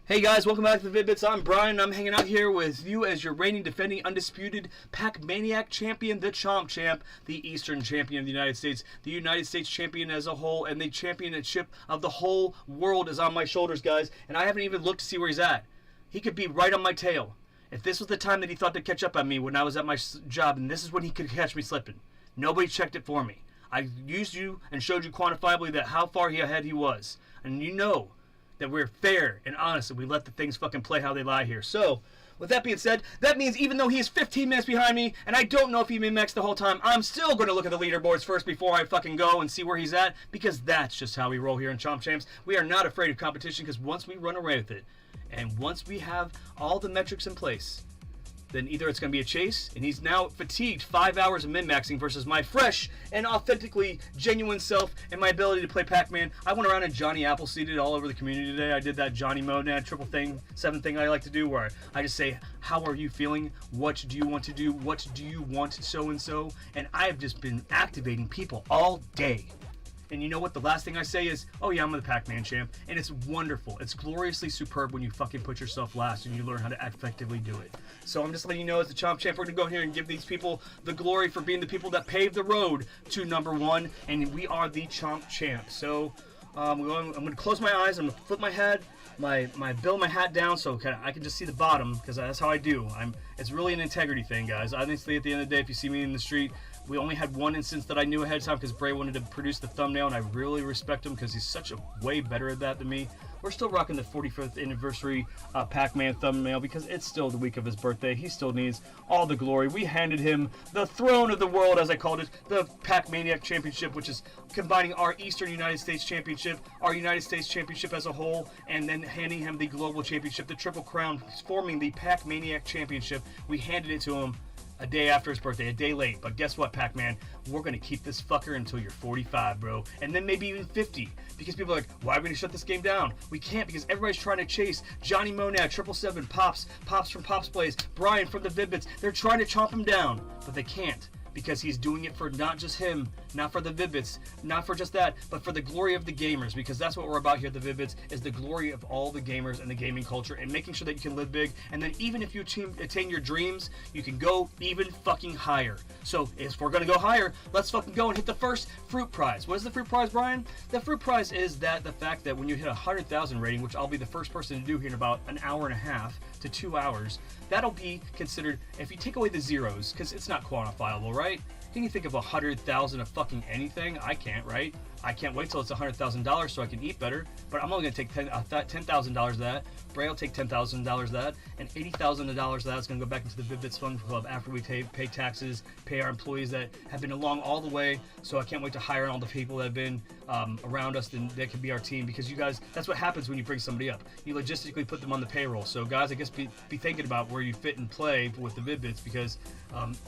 Hey guys, welcome back to the Vid-Bits. I'm Brian. I'm hanging out here with you as your reigning, defending, undisputed Pac-Maniac champion, the Chomp champ, the Eastern champion of the United States champion as a whole, and the championship of the whole world is on my shoulders, guys. And I haven't even looked to see where he's at. He could be right on my tail. If this was the time that he thought to catch up on me when I was at my job, and this is when he could catch me slipping. Nobody checked it for me. I used you and showed you quantifiably that how far ahead he was. And you know that we're fair and honest and we let the things fucking play how they lie here. So, with that being said, that means even though he's 15 minutes behind me and I don't know if he min-maxed the whole time, I'm still going to look at the leaderboards first before I fucking go and see where he's at, because that's just how we roll here in Chomp Champs. We are not afraid of competition, because once we run away with it and once we have all the metrics in place, then either it's going to be a chase, and he's now fatigued 5 hours of min-maxing versus my fresh and authentically genuine self and my ability to play Pac-Man. I went around and Johnny Appleseeded all over the community today. I did that Johnny mode and triple thing, 7 thing I like to do, where I just say, how are you feeling? What do you want to do? What do you want so-and-so? And I have just been activating people all day. And you know what? The last thing I say is, oh yeah, I'm the Pac-Man champ. And it's wonderful. It's gloriously superb when you fucking put yourself last and you learn how to effectively do it. So I'm just letting you know, as the Chomp champ, we're going to go here and give these people the glory for being the people that paved the road to #1. And we are the Chomp champ. So I'm going to close my eyes. I'm going to flip my head, my hat down so I can just see the bottom, because that's how I do. It's really an integrity thing, guys. Honestly, at the end of the day, if you see me in the street, we only had one instance that I knew ahead of time because Bray wanted to produce the thumbnail, and I really respect him because he's such a way better at that than me. We're still rocking the 45th anniversary Pac-Man thumbnail because it's still the week of his birthday. He still needs all the glory. We handed him the throne of the world, as I called it, the Pac-Maniac Championship, which is combining our Eastern United States Championship, our United States Championship as a whole, and then handing him the Global Championship, the Triple Crown, forming the Pac-Maniac Championship. We handed it to him a day after his birthday, a day late. But guess what, Pac-Man? We're going to keep this fucker until you're 45, bro. And then maybe even 50. Because people are like, why are we going to shut this game down? We can't, because everybody's trying to chase Johnny Monad, 777, Pops from Pops Plays, Brian from the Vid-Bits. They're trying to chomp him down, but they can't. Because he's doing it for not just him, not for the Vid-Bits, not for just that, but for the glory of the gamers. Because that's what we're about here at the Vid-Bits, is the glory of all the gamers and the gaming culture, and making sure that you can live big. And then even if you attain your dreams, you can go even fucking higher. So if we're going to go higher, let's fucking go and hit the first fruit prize. What is the fruit prize, Brian? The fruit prize is the fact that when you hit 100,000 rating, which I'll be the first person to do here in about an hour and a half to 2 hours, that'll be considered, if you take away the zeros, because it's not quantifiable, right? Can you think of 100,000 of fucking anything? I can't, right? I can't wait till it's $100,000 so I can eat better, but I'm only going to take $10,000 of that. Bray will take $10,000 of that, and $80,000 of that is going to go back into the Vid-Bits Fund Club after we pay taxes, pay our employees that have been along all the way. So I can't wait to hire all the people that have been around us and that can be our team, because you guys, that's what happens when you bring somebody up. You logistically put them on the payroll. So guys, I guess be thinking about where you fit and play with the Vid-Bits, because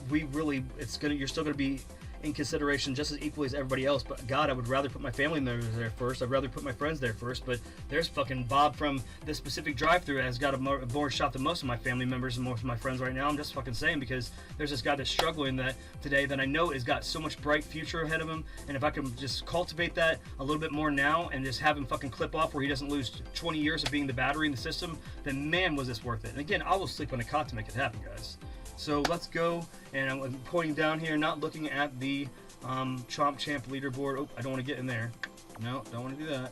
you're still going to be in consideration just as equally as everybody else. But God, I would rather put my family members there first. I'd rather put my friends there first. But there's fucking Bob from this specific drive-thru has got a more shot than most of my family members and most of my friends right now. I'm just fucking saying, because there's this guy that's struggling today that I know has got so much bright future ahead of him. And if I can just cultivate that a little bit more now and just have him fucking clip off where he doesn't lose 20 years of being the battery in the system, then man, was this worth it. And again, I will sleep on a cot to make it happen, guys. So let's go, and I'm pointing down here, not looking at the Chomp Champ leaderboard. Oh, I don't want to get in there. No, don't want to do that.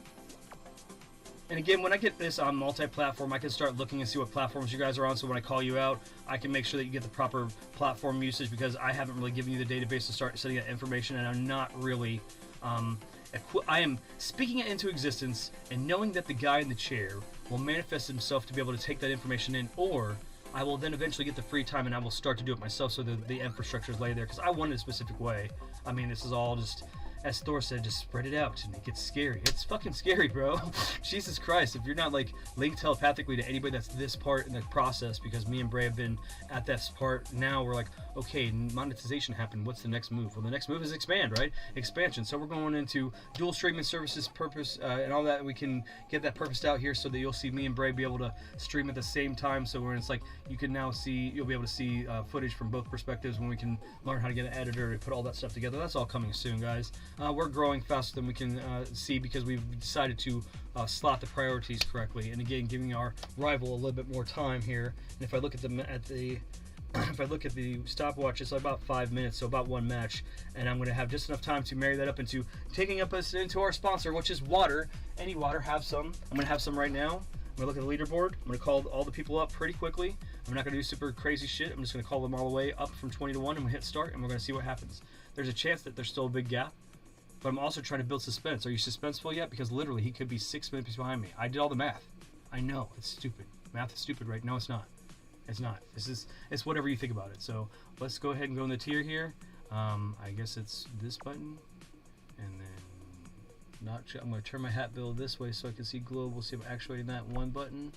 And again, when I get this on multi-platform, I can start looking and see what platforms you guys are on, so when I call you out, I can make sure that you get the proper platform usage, because I haven't really given you the database to start setting that information, and I'm not really... I am speaking it into existence and knowing that the guy in the chair will manifest himself to be able to take that information in, or I will then eventually get the free time and I will start to do it myself, so the infrastructure is laid there, because I want it a specific way. I mean, this is all just, as Thor said, just spread it out and it gets scary. It's fucking scary, bro. Jesus Christ, if you're not like linked telepathically to anybody that's this part in the process, because me and Bray have been at this part now, we're like, okay, monetization happened, what's the next move? Well, the next move is expand, right? Expansion. So we're going into dual streaming services purpose and all that. We can get that purposed out here so that you'll see me and Bray be able to stream at the same time. So it's like you can now see, you'll be able to see footage from both perspectives when we can learn how to get an editor to put all that stuff together. That's all coming soon, guys. we're growing faster than we can see because we've decided to slot the priorities correctly. And again, giving our rival a little bit more time here. And if I look at the if I look at the stopwatch, it's about 5 minutes, so about one match, and I'm going to have just enough time to marry that up into taking us into our sponsor, which is water. Any water, have some. I'm going to have some right now. I'm going to look at the leaderboard. I'm going to call all the people up pretty quickly. I'm not going to do super crazy shit. I'm just going to call them all the way up from 20 to 1. I'm going to hit start, and we're going to see what happens. There's a chance that there's still a big gap, but I'm also trying to build suspense. Are you suspenseful yet? Because literally, he could be 6 minutes behind me. I did all the math. I know, it's stupid. Math is stupid, right? No, it's not. It's not. It's whatever you think about it. So let's go ahead and go in the tier here. I guess it's this button, and then I'm going to turn my hat bill this way so I can see globe. We'll see if I'm actuating that one button.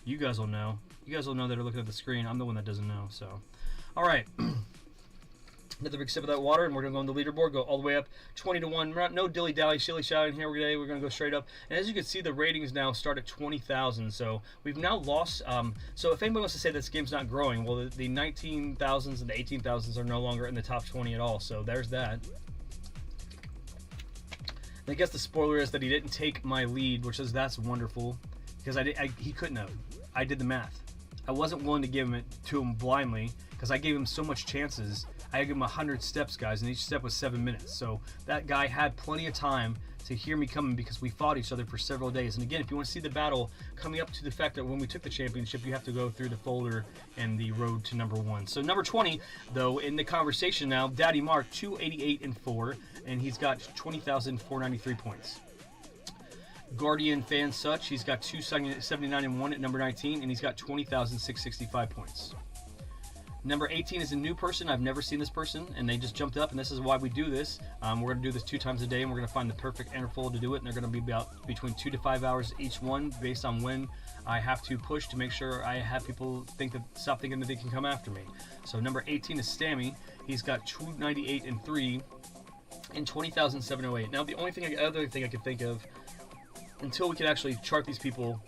You guys will know. You guys will know that are looking at the screen. I'm the one that doesn't know. So, all right. Another big sip of that water, and we're going to go on the leaderboard, go all the way up 20 to 1. No dilly-dally, shilly-shally in here today. We're going to go straight up. And as you can see, the ratings now start at 20,000. So we've now lost. So if anybody wants to say this game's not growing, well, the 19,000s and the 18,000s are no longer in the top 20 at all. So there's that. And I guess the spoiler is that he didn't take my lead, which is that's wonderful. Because he couldn't have. I did the math. I wasn't willing to give it to him blindly because I gave him so much chances. I gave him 100 steps, guys, and each step was 7 minutes. So that guy had plenty of time to hear me coming because we fought each other for several days. And again, if you want to see the battle coming up to the fact that when we took the championship, you have to go through the folder and the road to number 1. So number 20, though, in the conversation now, Daddy Mark, 288 and 4, and he's got 20,493 points. Guardian Fan Such, he's got 279 and 1 at number 19, and he's got 20,665 points. Number 18 is a new person. I've never seen this person, and they just jumped up, and this is why we do this. We're going to do this 2 times a day, and we're going to find the perfect interval to do it, and they're going to be about between 2 to 5 hours each one based on when I have to push to make sure I have people stop thinking that they can come after me. So number 18 is Stammy. He's got 298 and 3 and 20,708. Now, the only other thing I could think of, until we can actually chart these people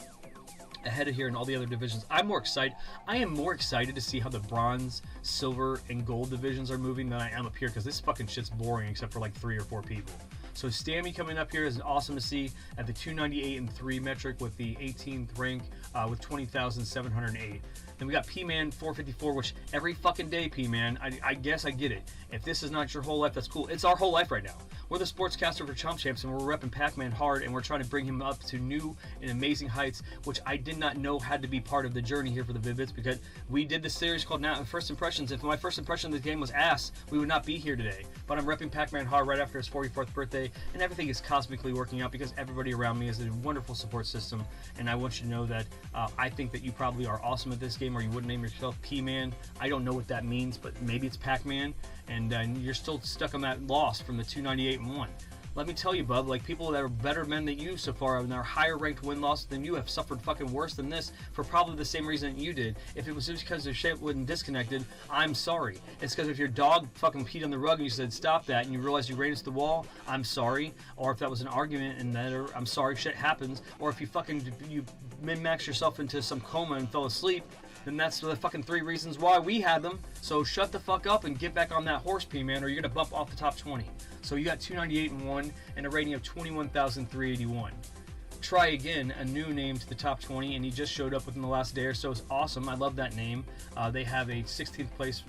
ahead of here in all the other divisions, I am more excited to see how the bronze, silver, and gold divisions are moving than I am up here, because this fucking shit's boring except for like 3 or 4 people. So Stammy coming up here is awesome to see at the 298 and 3 metric with the 18th rank with 20,708. Then we got P-Man 454, which every fucking day, P-Man, I guess I get it. If this is not your whole life, that's cool. It's our whole life right now. We're the sportscaster for Chomp Champs, and we're repping Pac-Man hard, and we're trying to bring him up to new and amazing heights, which I did not know had to be part of the journey here for the Vid-Bits, because we did this series called Now First Impressions. If my first impression of the game was ass, we would not be here today. But I'm repping Pac-Man hard right after his 44th birthday, and everything is cosmically working out because everybody around me is a wonderful support system, and I want you to know that I think that you probably are awesome at this game, or you wouldn't name yourself P-Man. I don't know what that means, but maybe it's Pac-Man, and you're still stuck on that loss from the 298 and 1. Let me tell you, bub, like, people that are better men than you so far and are higher ranked win-loss than you have suffered fucking worse than this for probably the same reason that you did. If it was just because their shit wasn't disconnected, I'm sorry. It's because if your dog fucking peed on the rug and you said stop that and you realized you ran into the wall, I'm sorry. Or if that was an argument and that, or, I'm sorry, shit happens. Or if you min-maxed yourself into some coma and fell asleep, then that's the fucking 3 reasons why we had them. So shut the fuck up and get back on that horse, P-Man, or you're gonna bump off the top 20. So you got 298 and 1 and a rating of 21,381. Try Again, a new name to the top 20, and he just showed up within the last day or so. It's awesome. I love that name. They have a 16th place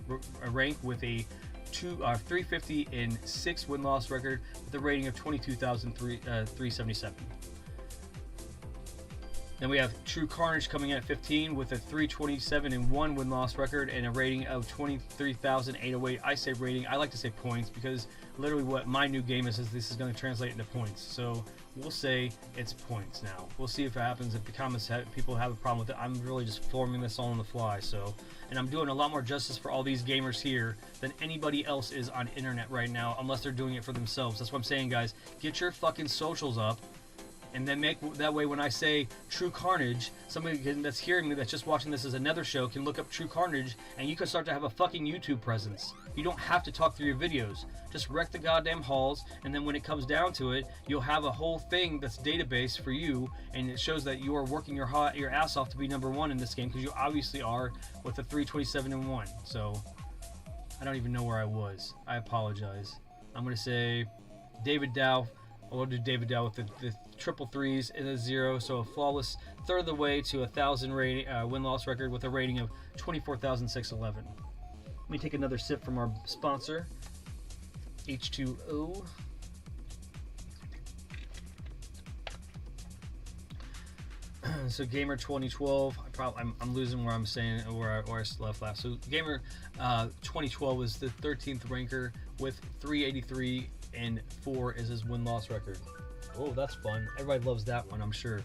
rank with a 350 and 6 win-loss record with a rating of 22,377. Then we have True Carnage coming in at 15 with a 327 and 1 win-loss record and a rating of 23,808. I say rating. I like to say points because literally what my new game is this is going to translate into points. So we'll say it's points now. We'll see if it happens. If the comments people have a problem with it, I'm really just forming this all on the fly. So, and I'm doing a lot more justice for all these gamers here than anybody else is on internet right now, unless they're doing it for themselves. That's what I'm saying, guys. Get your fucking socials up. And then make that way when I say True Carnage, somebody that's hearing me, that's just watching this as another show, can look up True Carnage, and you can start to have a fucking YouTube presence. You don't have to talk through your videos. Just wreck the goddamn halls, and then when it comes down to it, you'll have a whole thing that's database for you, and it shows that you are working your ass off to be number 1 in this game, because you obviously are with a 327 and 1. So I don't even know where I was. I apologize. I'm gonna say David Dow. We'll do David Dow with the triple threes and a 0, so a flawless third of the way to 1,000 win-loss record with a rating of 24,611. Let me take another sip from our sponsor, H2O. So Gamer 2012, I'm losing where I'm saying where I left last. So Gamer 2012 was the 13th ranker with 383 and 4 is his win-loss record. Oh, that's fun. Everybody loves that one, I'm sure.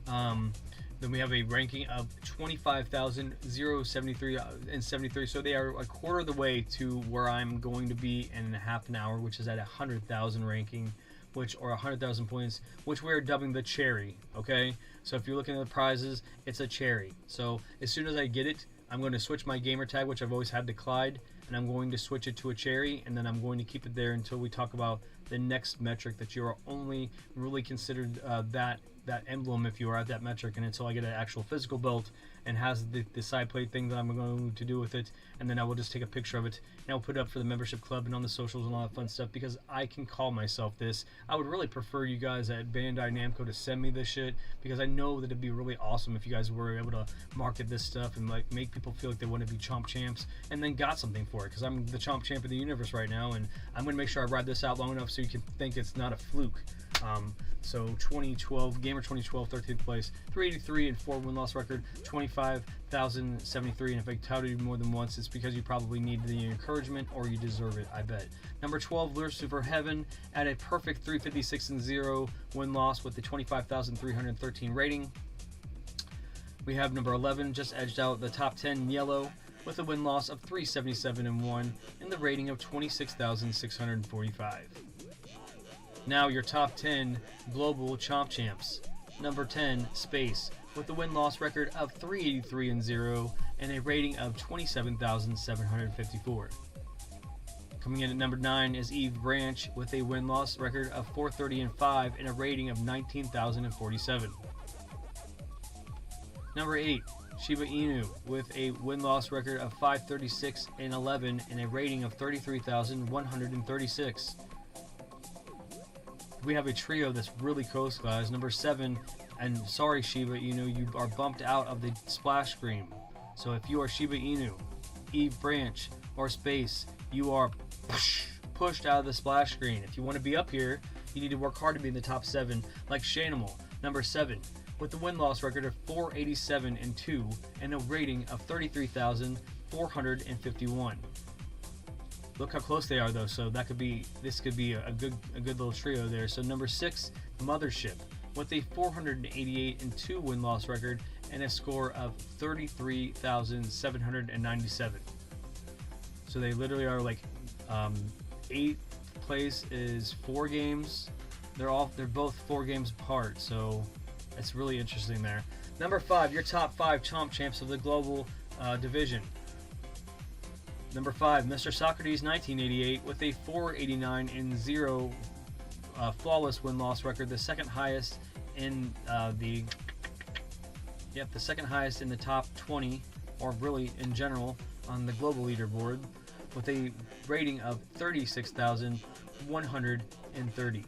Then we have a ranking of 25,073 and 73. So they are a quarter of the way to where I'm going to be in half an hour, which is at 100,000 ranking, or 100,000 points, which we're dubbing the cherry. Okay, so if you're looking at the prizes, it's a cherry. So as soon as I get it, I'm going to switch my gamer tag, which I've always had to Clyde, and I'm going to switch it to a cherry, and then I'm going to keep it there until we talk about the next metric that you are only really considered that emblem if you are at that metric, and until I get an actual physical belt and has the side plate thing that I'm going to do with it, and then I will just take a picture of it and I'll put it up for the membership club and on the socials and all that fun stuff, because I can call myself this. I would really prefer you guys at Bandai Namco to send me this shit, because I know that it'd be really awesome if you guys were able to market this stuff and like make people feel like they want to be Chomp champs and then got something for it, because I'm the Chomp champ of the universe right now, and I'm going to make sure I ride this out long enough so you can think it's not a fluke. So 2012, Gamer 2012, 13th place, 383 and 4 win-loss record, 25,073. And if I touted you more than once, it's because you probably need the encouragement or you deserve it, I bet. Number 12, Lucifer Heaven at a perfect 356 and 0 win-loss with the 25,313 rating. We have number 11, just edged out the top 10, Yellow, with a win-loss of 377 and 1 and the rating of 26,645. Now your top 10 global Chomp champs. Number 10, Space, with a win-loss record of 383 and 0 and a rating of 27,754. Coming in at number 9 is Eve Branch with a win-loss record of 430 and 5 and a rating of 19,047. Number 8, Shiba Inu with a win-loss record of 536 and 11 and a rating of 33,136. We have a trio that's really close, guys. Number 7, and sorry Shiba Inu, you are bumped out of the splash screen. So if you are Shiba Inu, Eve Branch, or Space, you are pushed out of the splash screen. If you want to be up here, you need to work hard to be in the top 7, like Shanimal, number 7, with a win-loss record of 487 and 2 and a rating of 33,451. Look how close they are, though. So this could be a good little trio there. So number 6, Mothership, with a 488 and 2 win-loss record and a score of 33,797. So they literally are like 8th place is 4 games. They're both 4 games apart. So it's really interesting there. Number 5, your top 5 Chomp champs of the global division. Number 5, Mr. Socrates 1988 with a 489 and 0 flawless win-loss record, the second highest in the second highest in the top 20, or really in general on the global leaderboard, with a rating of 36,130.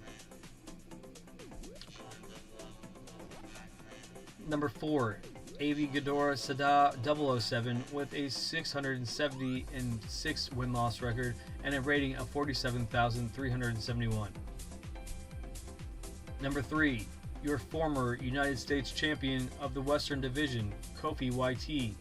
Number 4, AV Ghidorah Sada 007 with a 676 win-loss record and a rating of 47,371. Number 3, your former United States champion of the Western Division, Kofi YT,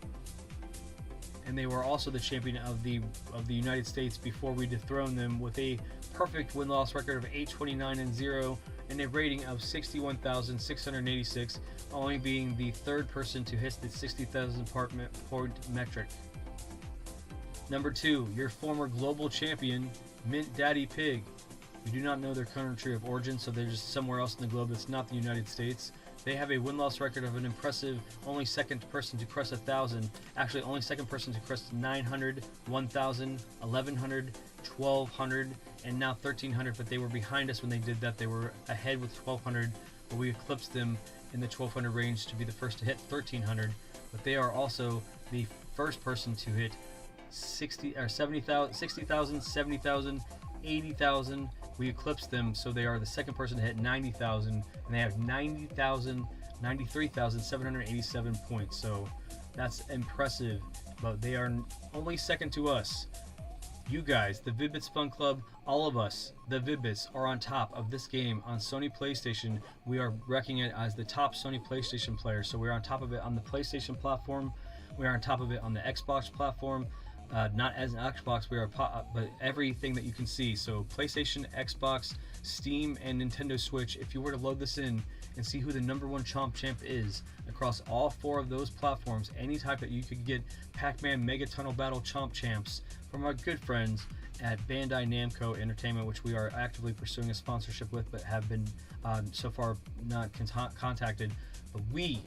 and they were also the champion of the United States before we dethroned them, with a perfect win-loss record of 829 and 0 and a rating of 61,686, only being the 3rd person to hit the 60,000 point metric. Number 2, your former global champion, MintDaddyPig. We do not know their country of origin, so they're just somewhere else in the globe that's not the United States. They have a win-loss record of an impressive, only second person to crest 1,000. Actually, only second person to crest 900, 1,000, 1,100, 1,200, and now 1,300. But they were behind us when they did that. They were ahead with 1,200, but we eclipsed them in the 1,200 range to be the first to hit 1,300. But they are also the first person to hit 60,000, 70,000, 80,000, We eclipsed them, so they are the second person to hit 90,000, and they have 93,787 points. So that's impressive, but they are only second to us. You guys, the Vid-Bits Fun Club, all of us, the Vid-Bits, are on top of this game on Sony PlayStation. We are wrecking it as the top Sony PlayStation player. So we're on top of it on the PlayStation platform. We are on top of it on the Xbox platform. Not as an Xbox, but everything that you can see. So PlayStation, Xbox, Steam, and Nintendo Switch. If you were to load this in and see who the #1 Chomp champ is across all 4 of those platforms, any type that you could get Pac-Man Mega Tunnel Battle Chomp champs from our good friends at Bandai Namco Entertainment, which we are actively pursuing a sponsorship with, but have been so far not contacted. But we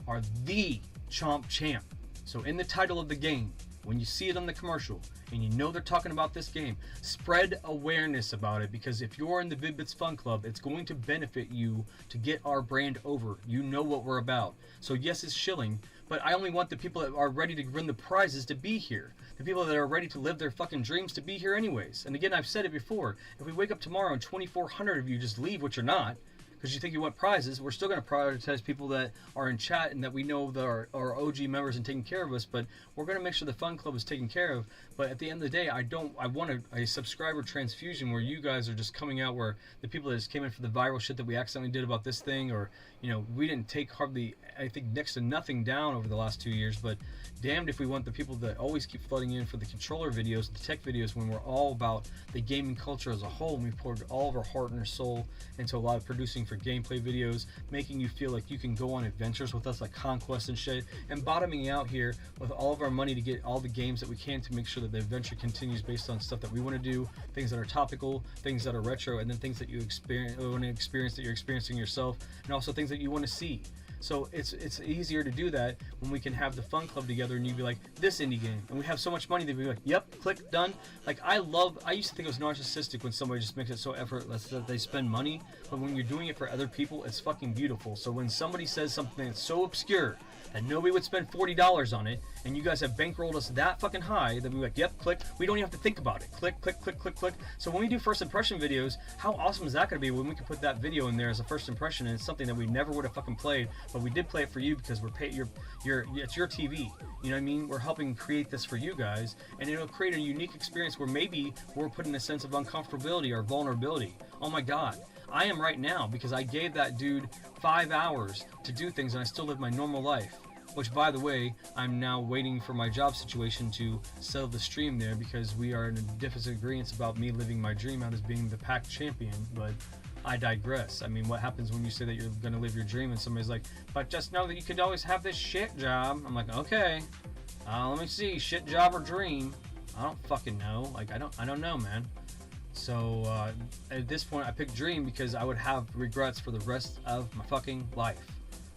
are the Chomp champ. So in the title of the game, when you see it on the commercial and you know they're talking about this game, spread awareness about it, because if you're in the Vid-Bits Fun Club, it's going to benefit you to get our brand over. You know what we're about. So yes, it's shilling, but I only want the people that are ready to win the prizes to be here. The people that are ready to live their fucking dreams to be here anyways. And again, I've said it before, if we wake up tomorrow and 2,400 of you just leave, which you're not, because you think you want prizes, we're still going to prioritize people that are in chat and that we know that are OG members and taking care of us, but we're going to make sure the Fun Club is taken care of. But at the end of the day, I want a subscriber transfusion where you guys are just coming out, where the people that just came in for the viral shit that we accidentally did about this thing, or, you know, we didn't take hardly, I think, next to nothing down over the last 2 years, but damned if we want the people that always keep flooding in for the controller videos, the tech videos, when we're all about the gaming culture as a whole, and we poured all of our heart and our soul into a lot of producing for gameplay videos, making you feel like you can go on adventures with us like Conquest and shit, and bottoming out here with all of our money to get all the games that we can to make sure that the adventure continues based on stuff that we want to do, things that are topical, things that are retro, and then things that you want to experience that you're experiencing yourself, and also things that you want to see. So it's easier to do that when we can have the Fun Club together, and you'd be like, this indie game, and we have so much money that we'd be like, yep, click, done. Like, I used to think it was narcissistic when somebody just makes it so effortless that they spend money, but when you're doing it for other people, it's fucking beautiful. So when somebody says something that's so obscure that nobody would spend $40 on it, and you guys have bankrolled us that fucking high, that we're like, yep, click, we don't even have to think about it. Click, click, click, click, click. So when we do first impression videos, how awesome is that going to be when we can put that video in there as a first impression, and it's something that we never would have fucking played, but we did play it for you because we're paid, it's your TV. You know what I mean? We're helping create this for you guys, and it'll create a unique experience where maybe we're putting a sense of uncomfortability or vulnerability. Oh my God. I am right now, because I gave that dude 5 hours to do things and I still live my normal life. Which, by the way, I'm now waiting for my job situation to settle the stream there, because we are in a disagreement about me living my dream out as being the Pac champion, but I digress. I mean, what happens when you say that you're going to live your dream and somebody's like, but just know that you could always have this shit job? I'm like, okay, let me see, shit job or dream? I don't fucking know. Like, I don't know, man. So at this point, I picked dream because I would have regrets for the rest of my fucking life.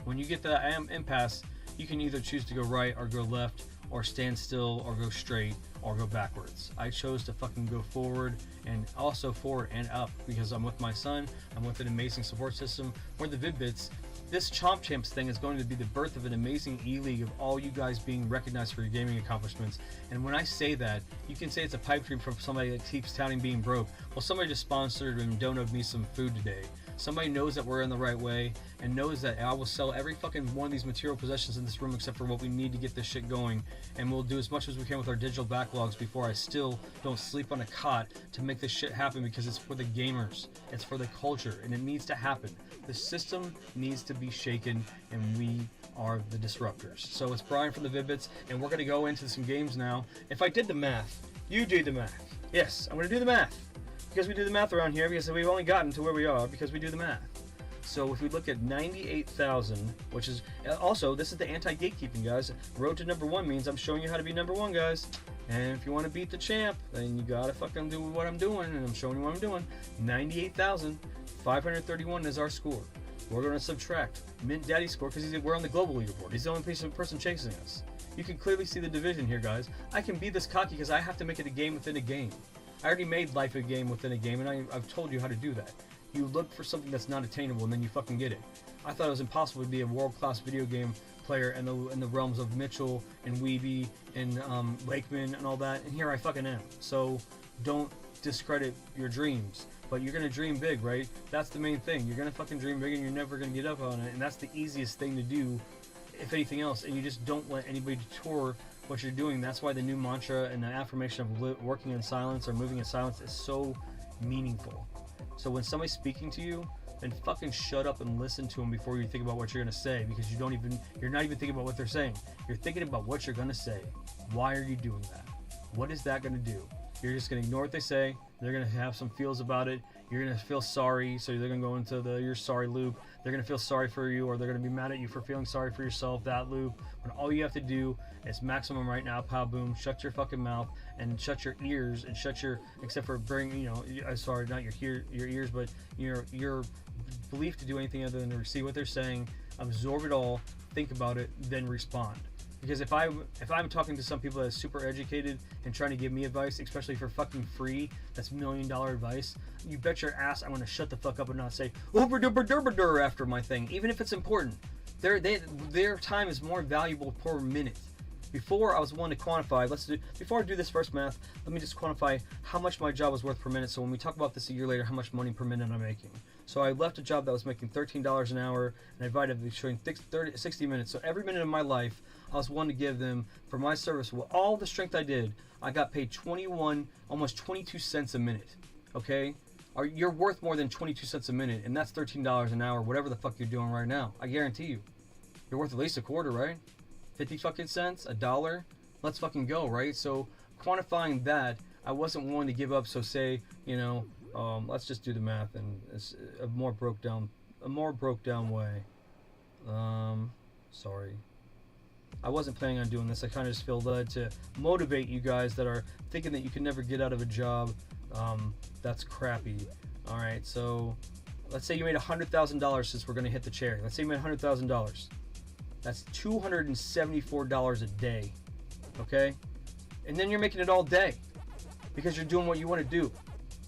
When you get to that impasse, you can either choose to go right or go left, or stand still or go straight or go backwards. I chose to fucking go forward, and also forward and up, because I'm with my son, I'm with an amazing support system. We're the Vid-Bits. This Chomp Champs thing is going to be the birth of an amazing e-league of all you guys being recognized for your gaming accomplishments. And when I say that, you can say it's a pipe dream from somebody that keeps touting being broke. Well, somebody just sponsored and donated me some food today. Somebody knows that we're in the right way and knows that I will sell every fucking one of these material possessions in this room except for what we need to get this shit going. And we'll do as much as we can with our digital backlogs before I still don't sleep on a cot to make this shit happen, because it's for the gamers. It's for the culture, and it needs to happen. The system needs to be shaken, and we are the disruptors. So it's Brian from the Vid-Bits, and we're going to go into some games now. If I did the math, you do the math. Yes, I'm going to do the math. Because we do the math around here, because we've only gotten to where we are because we do the math. So if we look at 98,000, which is also, this is the anti-gatekeeping, guys. Road to #1 means I'm showing you how to be #1, guys. And if you want to beat the champ, then you gotta fucking do what I'm doing, and I'm showing you what I'm doing. 98,531 is our score. We're going to subtract MintDaddy's score because we're on the global leaderboard. He's the only person chasing us. You can clearly see the division here, guys. I can be this cocky because I have to make it a game within a game. I already made life a game within a game, and I've told you how to do that. You look for something that's not attainable, and then you fucking get it. I thought it was impossible to be a world-class video game player in the realms of Mitchell and Weeby and Lakeman and all that, and here I fucking am. So don't discredit your dreams. but you're gonna dream big, right? That's the main thing. You're gonna fucking dream big, and you're never gonna get up on it, and that's the easiest thing to do, if anything else. And you just don't let anybody detour what you're doing. That's why the new mantra and the affirmation of working in silence or moving in silence is so meaningful. So when somebody's speaking to you, then fucking shut up and listen to them before you think about what you're gonna say, because you're not even thinking about what they're saying. You're thinking about what you're gonna say. Why are you doing that? What is that gonna do? You're just gonna ignore what they say. They're gonna have some feels about it. You're gonna feel sorry, so they're gonna go into the "you're sorry" loop. They're gonna feel sorry for you, or they're gonna be mad at you for feeling sorry for yourself. That loop. When all you have to do is maximum right now, pow boom, shut your fucking mouth and shut your ears and shut your, except for bring, sorry, not your ears, but your belief to do anything other than to receive what they're saying, absorb it all, think about it, then respond. Because if I'm talking to some people that's super educated and trying to give me advice, especially for fucking free, that's $1 million advice, you bet your ass I'm gonna shut the fuck up and not say over duper duper dur after my thing, even if it's important. Their time is more valuable per minute. Before I was willing to quantify, before I do this first math, let me just quantify how much my job was worth per minute. So when we talk about this a year later, how much money per minute I'm making. So I left a job that was making $13 an hour, and I divided between 60 minutes. So every minute of my life, I was willing to give them for my service. With all the strength I did, I got paid 21, almost 22 cents a minute. Okay? You're worth more than 22 cents a minute, and that's $13 an hour, whatever the fuck you're doing right now. I guarantee you. You're worth at least a quarter, right? 50 fucking cents, $1. Let's fucking go, right? So quantifying that, I wasn't willing to give up. So say, let's just do the math, and it's a more broke down way. Sorry. I wasn't planning on doing this. I kind of just feel led to motivate you guys that are thinking that you can never get out of a job. That's crappy. All right, so let's say you made $100,000 since we're going to hit the cherry. Let's say you made $100,000. That's $274 a day, okay? And then you're making it all day because you're doing what you want to do.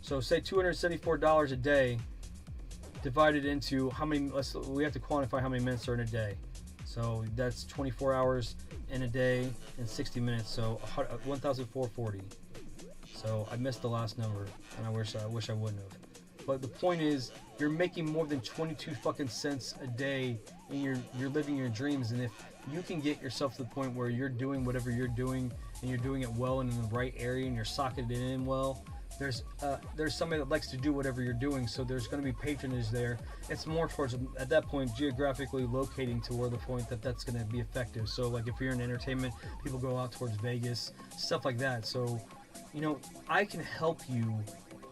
So say $274 a day divided into how many, we have to quantify how many minutes are in a day. So that's 24 hours in a day and 60 minutes, so 1,440. So I missed the last number, and I wish I wouldn't have. But the point is, you're making more than 22 fucking cents a day, and you're living your dreams. And if you can get yourself to the point where you're doing whatever you're doing, and you're doing it well and in the right area, and you're socketed in well, there's somebody that likes to do whatever you're doing, so there's going to be patronage there. It's more towards, at that point, geographically locating to where the point that's going to be effective. So like if you're in entertainment, people go out towards Vegas, stuff like that. So I can help you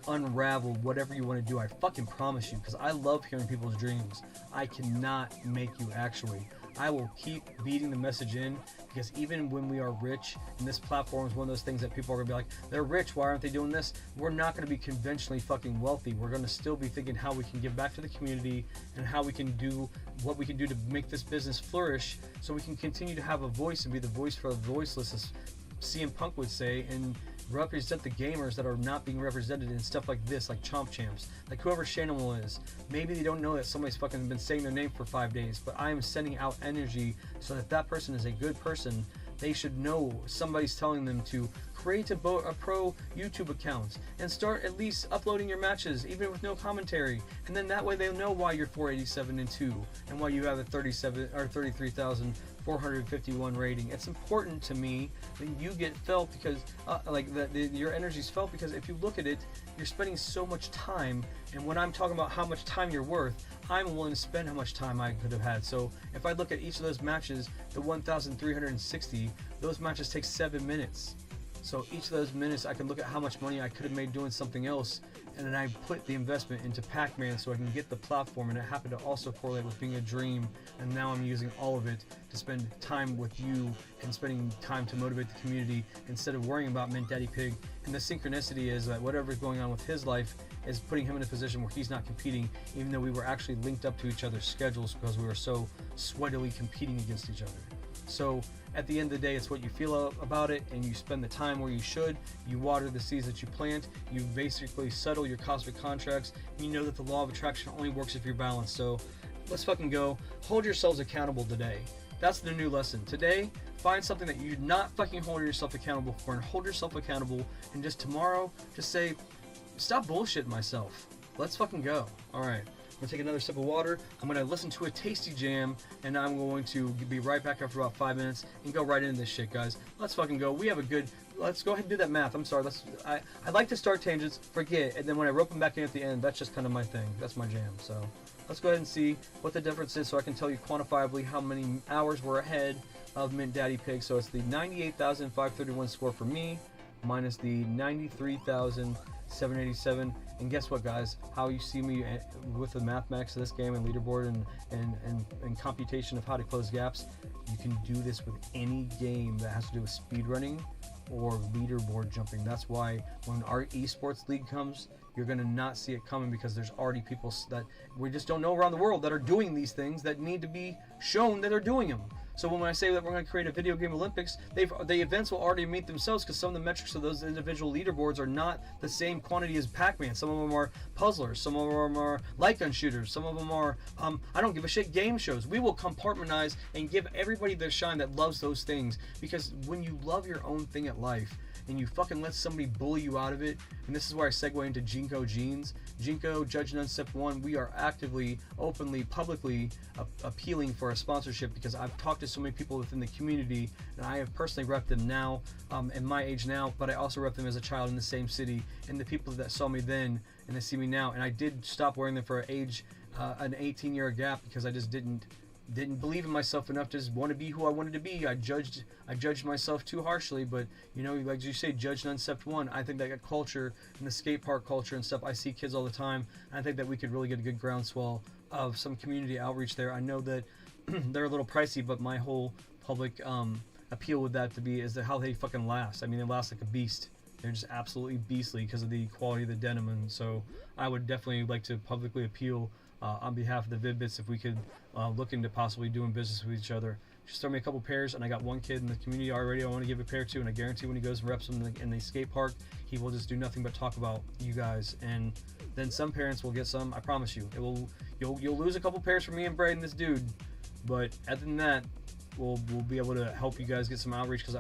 unravel whatever you want to do. I fucking promise you, because I love hearing people's dreams. I cannot make you actuate. I will keep beating the message in, because even when we are rich, and this platform is one of those things that people are going to be like, they're rich, why aren't they doing this? We're not going to be conventionally fucking wealthy. We're going to still be thinking how we can give back to the community, and how we can do what we can do to make this business flourish, so we can continue to have a voice and be the voice for the voiceless, as CM Punk would say, and represent the gamers that are not being represented in stuff like this, like Chomp Champs, like whoever Shanimal is. Maybe they don't know that somebody's fucking been saying their name for 5 days, but I am sending out energy so that that person is a good person. They should know somebody's telling them to create a pro YouTube account and start at least uploading your matches, even with no commentary. And then that way they'll know why you're 487-2 and why you have a 33,451 rating. It's important to me that you get felt, because your energy's felt, because if you look at it, you're spending so much time. And when I'm talking about how much time you're worth, I'm willing to spend how much time I could have had. So if I look at each of those matches, the 1,360, those matches take 7 minutes. So each of those minutes, I can look at how much money I could have made doing something else, and then I put the investment into Pac-Man so I can get the platform. And it happened to also correlate with being a dream, and now I'm using all of it to spend time with you and spending time to motivate the community instead of worrying about MintDaddyPig. And the synchronicity is that whatever's going on with his life is putting him in a position where he's not competing, even though we were actually linked up to each other's schedules because we were so sweatily competing against each other. So at the end of the day, it's what you feel about it, and you spend the time where you should. You water the seeds that you plant. You basically settle your cosmic contracts. You know that the law of attraction only works if you're balanced. So let's fucking go. Hold yourselves accountable today. That's the new lesson. Today, find something that you're not fucking holding yourself accountable for, and hold yourself accountable. And just tomorrow, just say, stop bullshitting myself. let's fucking go. All right. I'm gonna take another sip of water. I'm gonna listen to a tasty jam, and I'm going to be right back after about 5 minutes and go right into this shit, guys. Let's fucking go. We have a good. Let's go ahead and do that math. I'm sorry. I like to start tangents, forget, and then when I rope them back in at the end, that's just kind of my thing. That's my jam. So let's go ahead and see what the difference is, so I can tell you quantifiably how many hours we're ahead of MintDaddyPig. So it's the 98,531 score for me, minus the 93,787. And guess what, guys? How you see me with the mathematics of this game and leaderboard and computation of how to close gaps, you can do this with any game that has to do with speedrunning or leaderboard jumping. That's why when our esports league comes, you're going to not see it coming, because there's already people that we just don't know around the world that are doing these things that need to be shown that they're doing them. So when I say that we're going to create a video game Olympics, the events will already meet themselves, because some of the metrics of those individual leaderboards are not the same quantity as Pac-Man. Some of them are puzzlers, some of them are light gun shooters, some of them are I don't give a shit game shows. We will compartmentalize and give everybody their shine that loves those things, because when you love your own thing at life and you fucking let somebody bully you out of it, and this is where I segue into Jinko Jeans. Jinko, Judge None Step 1, we are actively, openly, publicly appealing for a sponsorship, because I've talked to so many people within the community, and I have personally repped them now, in my age now, but I also repped them as a child in the same city, and the people that saw me then, and they see me now, and I did stop wearing them for an 18-year gap, because I just didn't believe in myself enough to just want to be who I wanted to be. I judged myself too harshly, but you know, like you say, Judge None Step 1. I think that culture and the skate park culture and stuff, I see kids all the time, and I think that we could really get a good groundswell of some community outreach there. I know that they're a little pricey, but my whole public appeal with that is how they fucking last. I mean, they last like a beast. They're just absolutely beastly because of the quality of the denim, and so I would definitely like to publicly appeal on behalf of the Vid-Bits if we could look into possibly doing business with each other. Just throw me a couple pairs, and I got one kid in the community already I want to give a pair to, and I guarantee when he goes and reps them in the skate park, he will just do nothing but talk about you guys. And then some parents will get some. I promise you, you'll lose a couple pairs from me and Braden, this dude, but other than that, we'll be able to help you guys get some outreach, because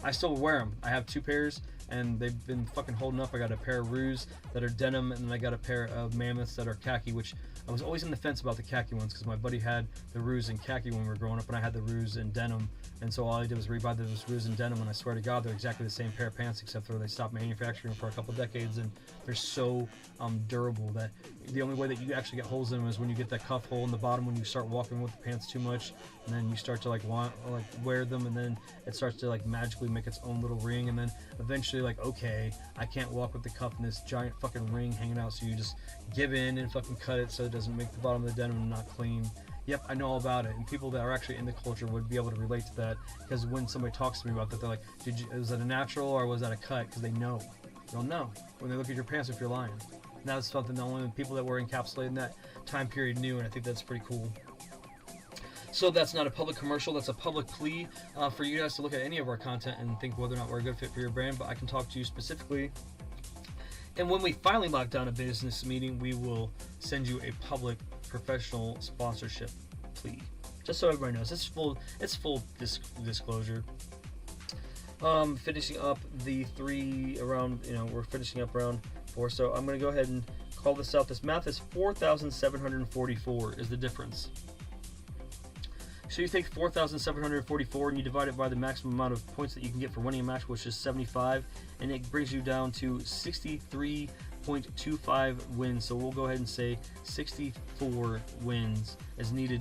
I still wear them. I have 2 pairs, and they've been fucking holding up. I got a pair of Ruse that are denim, and then I got a pair of Mammoths that are khaki, which I was always on the fence about the khaki ones, because my buddy had the Ruse and khaki when we were growing up, and I had the Ruse and denim, and so all I did was rebuy those Ruse and denim, and I swear to God, they're exactly the same pair of pants, except for they stopped manufacturing for a couple decades, and they're so durable that the only way that you actually get holes in them is when you get that cuff hole in the bottom when you start walking with the pants too much, and then you start to wear them, and then it starts to magically make its own little ring, and then eventually okay, I can't walk with the cuff and this giant fucking ring hanging out, so you just give in and fucking cut it so it doesn't make the bottom of the denim not clean. Yep, I know all about it, and people that are actually in the culture would be able to relate to that, because when somebody talks to me about that, they're like, was that a natural or was that a cut? Because they'll know when they look at your pants if you're lying. And that's something that only the people that were encapsulated in that time period knew, and I think that's pretty cool. So that's not a public commercial, that's a public plea for you guys to look at any of our content and think whether or not we're a good fit for your brand, but I can talk to you specifically. And when we finally lock down a business meeting, we will send you a public professional sponsorship plea. Just so everybody knows, it's full disclosure. Finishing up the 3 around, we're finishing up round 4, so I'm going to go ahead and call this out. This math is 4,744 is the difference. So you take 4,744 and you divide it by the maximum amount of points that you can get for winning a match, which is 75, and it brings you down to 63.25 wins. So we'll go ahead and say 64 wins is needed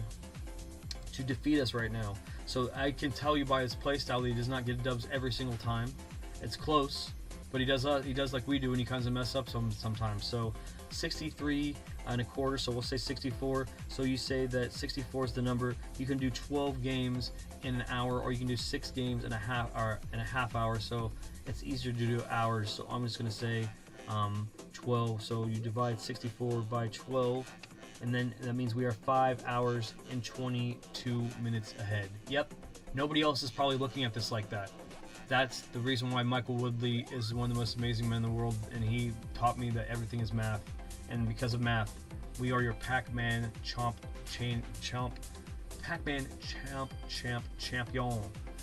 to defeat us right now. So I can tell you by his playstyle that he does not get dubs every single time. It's close, but he does like we do, and he kind of mess up sometimes. So 63 and a quarter, so we'll say 64. So you say that 64 is the number. You can do 12 games in an hour, or you can do 6 games in a half hour. So it's easier to do hours. So I'm just going to say 12. So you divide 64 by 12, and then that means we are 5 hours and 22 minutes ahead. Yep, nobody else is probably looking at this like that. That's the reason why Michael Woodley is one of the most amazing men in the world, and he taught me that everything is math. And because of math, we are your Pac-Man champion.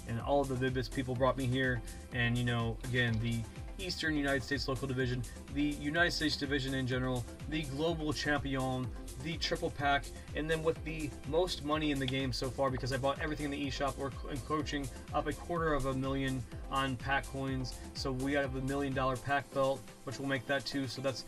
And all of the Vid-Bits people brought me here. And again, the Eastern United States local division, the United States division in general, the global champion, the triple pack, and then with the most money in the game so far, because I bought everything in the eShop, we're encroaching up $250,000 on pack coins. So we have a $1 million pack belt, which will make that 2. So that's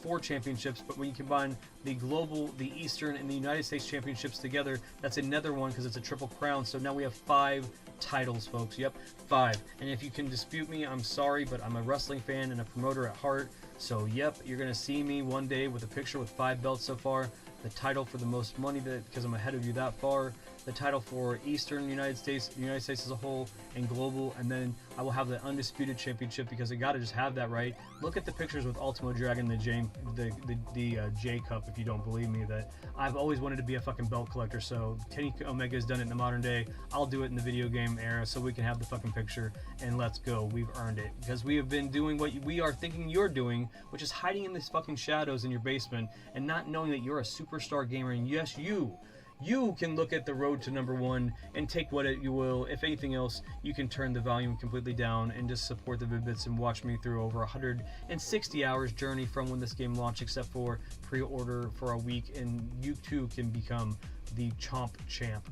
4 championships. But when you combine the global, the Eastern, and the United States championships together, that's another one because it's a triple crown. So now we have 5 titles, folks. Yep, 5. And if you can dispute me, I'm sorry, but I'm a wrestling fan and a promoter at heart. So yep, you're gonna see me one day with a picture with 5 belts so far. The title for the most money, because I'm ahead of you that far. The title for Eastern United States as a whole, and global, and then I will have the undisputed championship because I gotta just have that, right? Look at the pictures with Ultimo Dragon, the J Cup. If you don't believe me, that I've always wanted to be a fucking belt collector. So Kenny Omega's done it in the modern day. I'll do it in the video game era, so we can have the fucking picture and let's go. We've earned it because we have been doing what we are thinking you're doing, which is hiding in these fucking shadows in your basement and not knowing that you're a superstar gamer. And yes, you can look at the road to #1 and take what you will. If anything else, you can turn the volume completely down and just support the Vid-Bits and watch me through over 160 hours journey from when this game launched, except for pre-order for a week, and you too can become the Chomp Champ.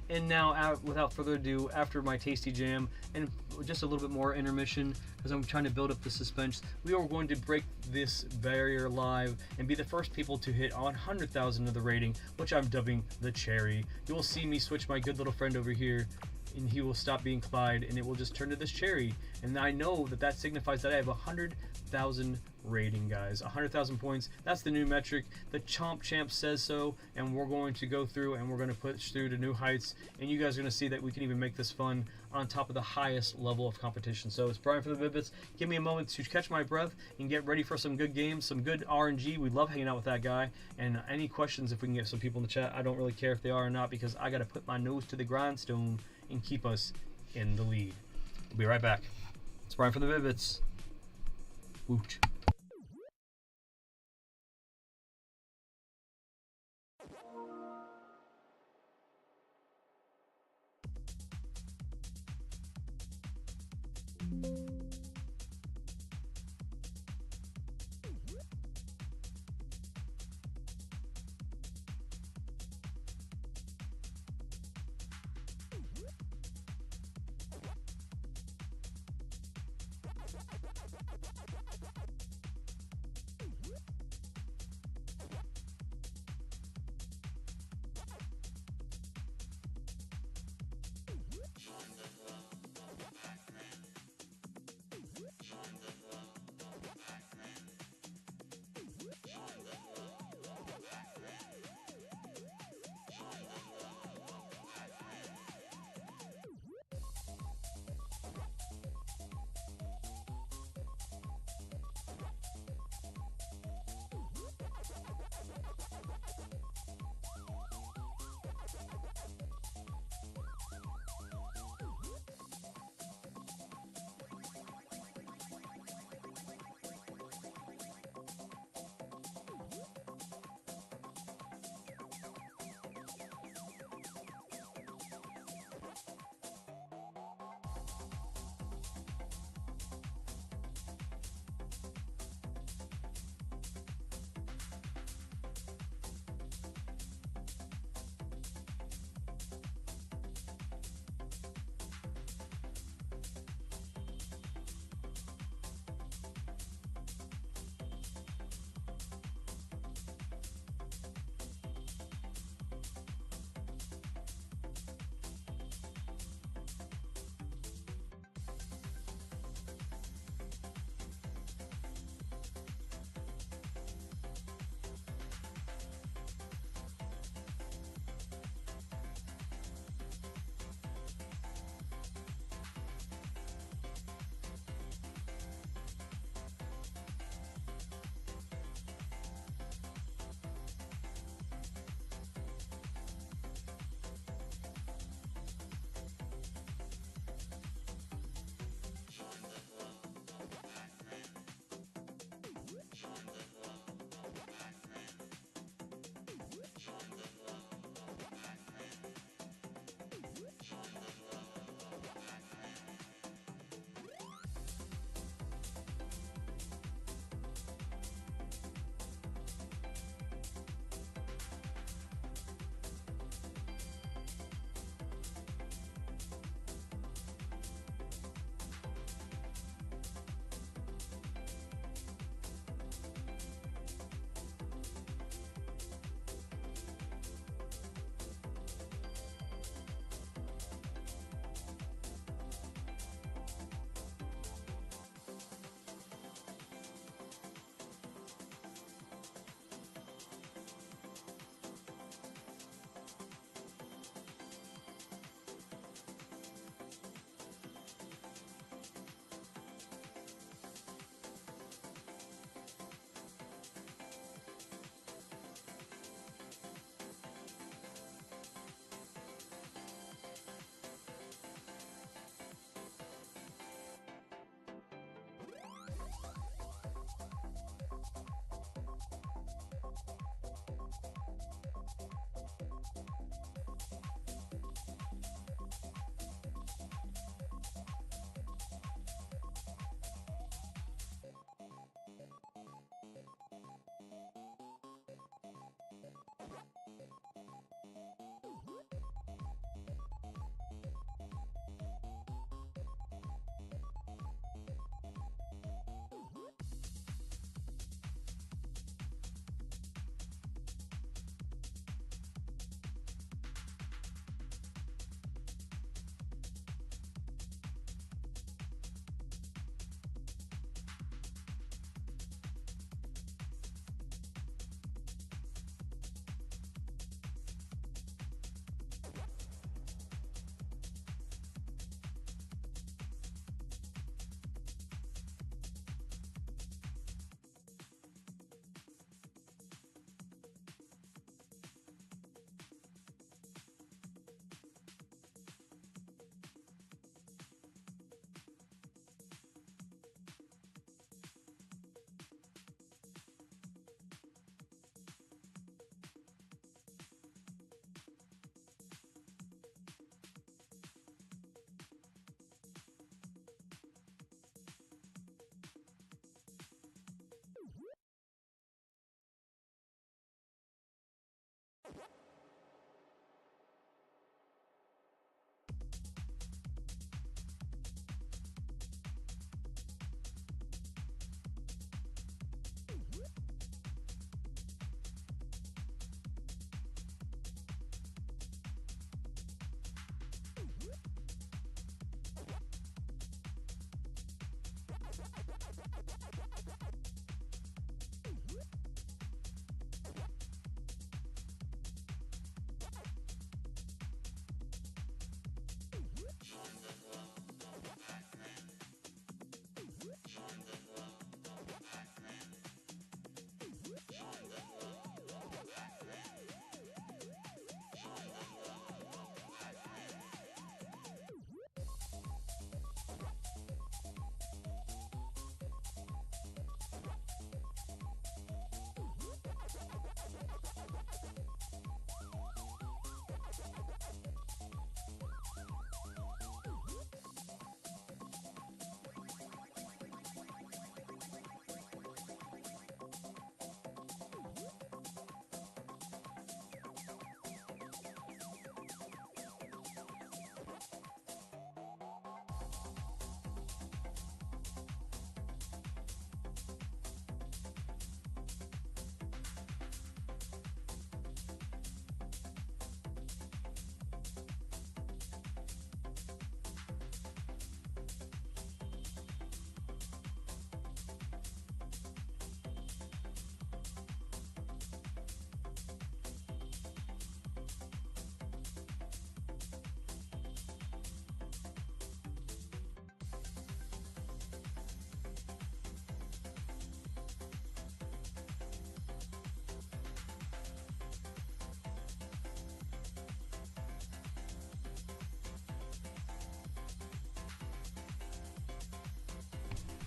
And now, without further ado, after my tasty jam and just a little bit more intermission, because I'm trying to build up the suspense, we are going to break this barrier live and be the first people to hit 100,000 of the rating, which I'm dubbing the cherry. You will see me switch my good little friend over here, and he will stop being Clyde, and it will just turn to this cherry. And I know that that signifies that I have 100,000 rating, guys. 100,000 points. That's the new metric. The Chomp Champ says so, and we're going to go through and we're going to push through to new heights, and you guys are going to see that we can even make this fun on top of the highest level of competition. So it's Brian for the Vid-Bits. Give me a moment to catch my breath and get ready for some good games, some good RNG. We love hanging out with that guy. And any questions, if we can get some people in the chat, I don't really care if they are or not, because I got to put my nose to the grindstone and keep us in the lead. We'll be right back. It's Brian for the Vid-Bits. Wooch.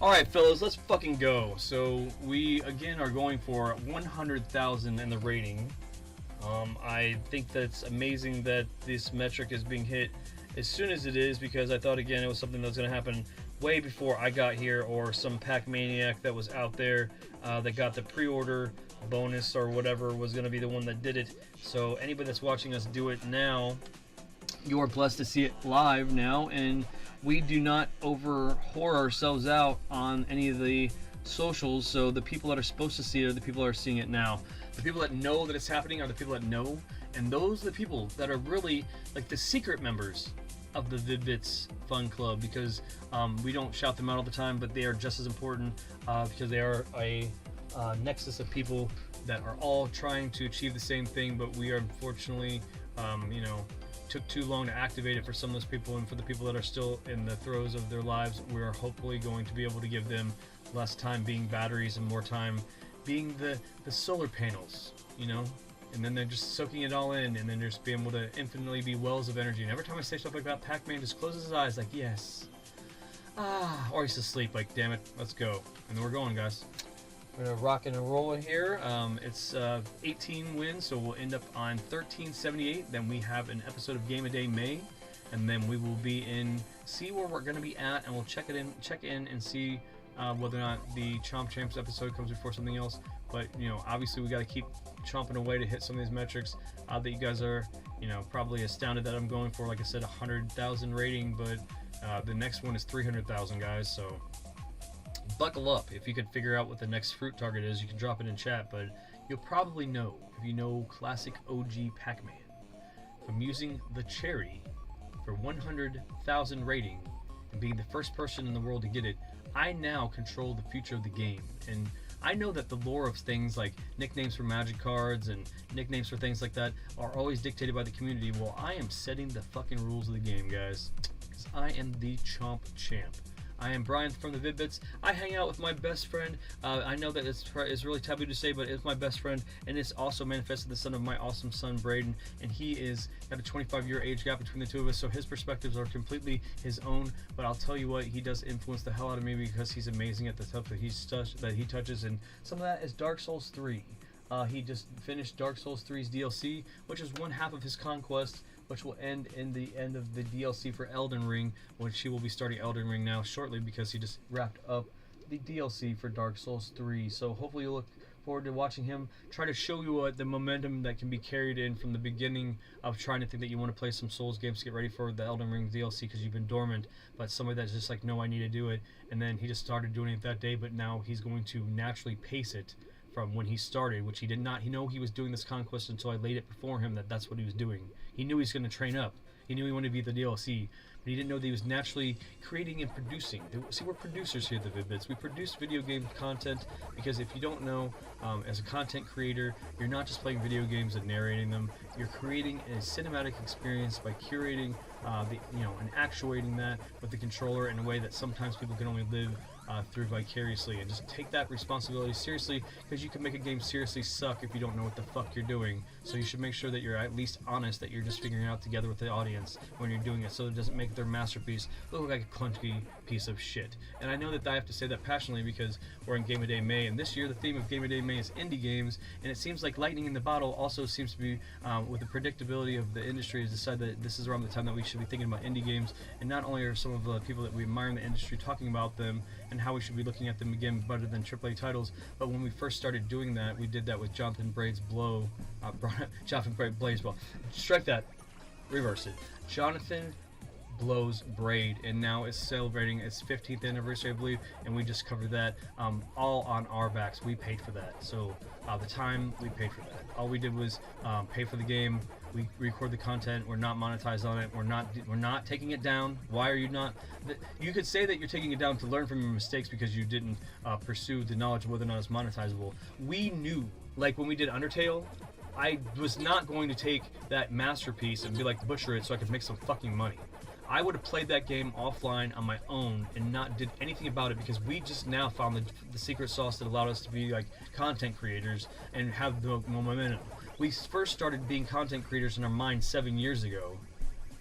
Alright, fellas, let's fucking go. So, we, again, are going for 100,000 in the rating. I think that's amazing that this metric is being hit as soon as it is, because I thought, again, it was something that was going to happen way before I got here, or some Pac-maniac that was out there that got the pre-order bonus or whatever was going to be the one that did it. So, anybody that's watching us do it now, you are blessed to see it live now, and we do not whore ourselves out on any of the socials, so the people that are supposed to see it are the people that are seeing it now. The people that know that it's happening are the people that know, and those are the people that are really like the secret members of the Vid-Bits Fun Club, because we don't shout them out all the time, but they are just as important because they are a nexus of people that are all trying to achieve the same thing, but we are unfortunately, took too long to activate it for some of those people, and for the people that are still in the throes of their lives, we are hopefully going to be able to give them less time being batteries and more time being the solar panels, and then they're just soaking it all in, and then just being able to infinitely be wells of energy. And every time I say stuff like that, Pac-Man just closes his eyes like, yes, or he's asleep like, damn it, let's go. And then we're going, guys. We're gonna rock and roll here. It's 18 wins, so we'll end up on 1378. Then we have an episode of Game of Day May, and then we will be see where we're gonna be at, and we'll check in and see whether or not the Chomp Champs episode comes before something else. But obviously we got to keep chomping away to hit some of these metrics that you guys are probably astounded that I'm going for. Like I said, 100,000 rating, but the next one is 300,000, guys. So buckle up. If you could figure out what the next fruit target is, you can drop it in chat, but you'll probably know if you know classic OG Pac-Man. From using the cherry for 100,000 rating and being the first person in the world to get it, I now control the future of the game. And I know that the lore of things like nicknames for magic cards and nicknames for things like that are always dictated by the community. Well, I am setting the fucking rules of the game, guys, because I am the Chomp Champ. I am Brian from the Vid-Bits. I hang out with my best friend. I know that it's really taboo to say, but it's my best friend, and it's also manifested the son of my awesome son, Braden, and he is got a 25-year age gap between the two of us, so his perspectives are completely his own. But I'll tell you what, he does influence the hell out of me because he's amazing at the stuff that he touches, and some of that is Dark Souls 3. He just finished Dark Souls 3's DLC, which is one half of his conquest, which will end in the end of the DLC for Elden Ring, which he will be starting Elden Ring now shortly because he just wrapped up the DLC for Dark Souls 3. So hopefully you'll look forward to watching him try to show you the momentum that can be carried in from the beginning of trying to think that you want to play some Souls games to get ready for the Elden Ring DLC because you've been dormant, but somebody that's just like, no, I need to do it, and then he just started doing it that day, but now he's going to naturally pace it from when he started, which he did not. He was doing this conquest until I laid it before him that that's what he was doing. He knew he was going to train up. He knew he wanted to be the DLC, but he didn't know that he was naturally creating and producing. See, we're producers here at the Vid-Bits. We produce video game content because if you don't know, as a content creator, you're not just playing video games and narrating them. You're creating a cinematic experience by curating, and actuating that with the controller in a way that sometimes people can only live through vicariously, and just take that responsibility seriously, because you can make a game seriously suck if you don't know what the fuck you're doing. So you should make sure that you're at least honest, that you're just figuring it out together with the audience when you're doing it, so it doesn't make their masterpiece look like a clunky piece of shit. And I know that I have to say that passionately because we're in Game of Day May, and this year the theme of Game of Day May is indie games, and it seems like lightning in the bottle also seems to be, with the predictability of the industry, has decided that this is around the time that we should be thinking about indie games. And not only are some of the people that we admire in the industry talking about them and how we should be looking at them again better than AAA titles, but when we first started doing that, we did that with Jonathan Blaze Blow. Jonathan Blaze Blow. Strike that. Reverse it. Jonathan Blows Braid, and now it's celebrating its 15th anniversary, I believe, and we just covered that all on our backs. We paid for that. So the time, we paid for that. All we did was pay for the game. We record the content. We're not monetized on it. We're not taking it down. Why are you not? You could say that you're taking it down to learn from your mistakes because you didn't pursue the knowledge of whether or not it's monetizable. We knew, like when we did Undertale, I was not going to take that masterpiece and be like, butcher it so I could make some fucking money. I would have played that game offline on my own and not did anything about it because we just now found the secret sauce that allowed us to be like content creators and have the momentum. We first started being content creators in our mind 7 years ago,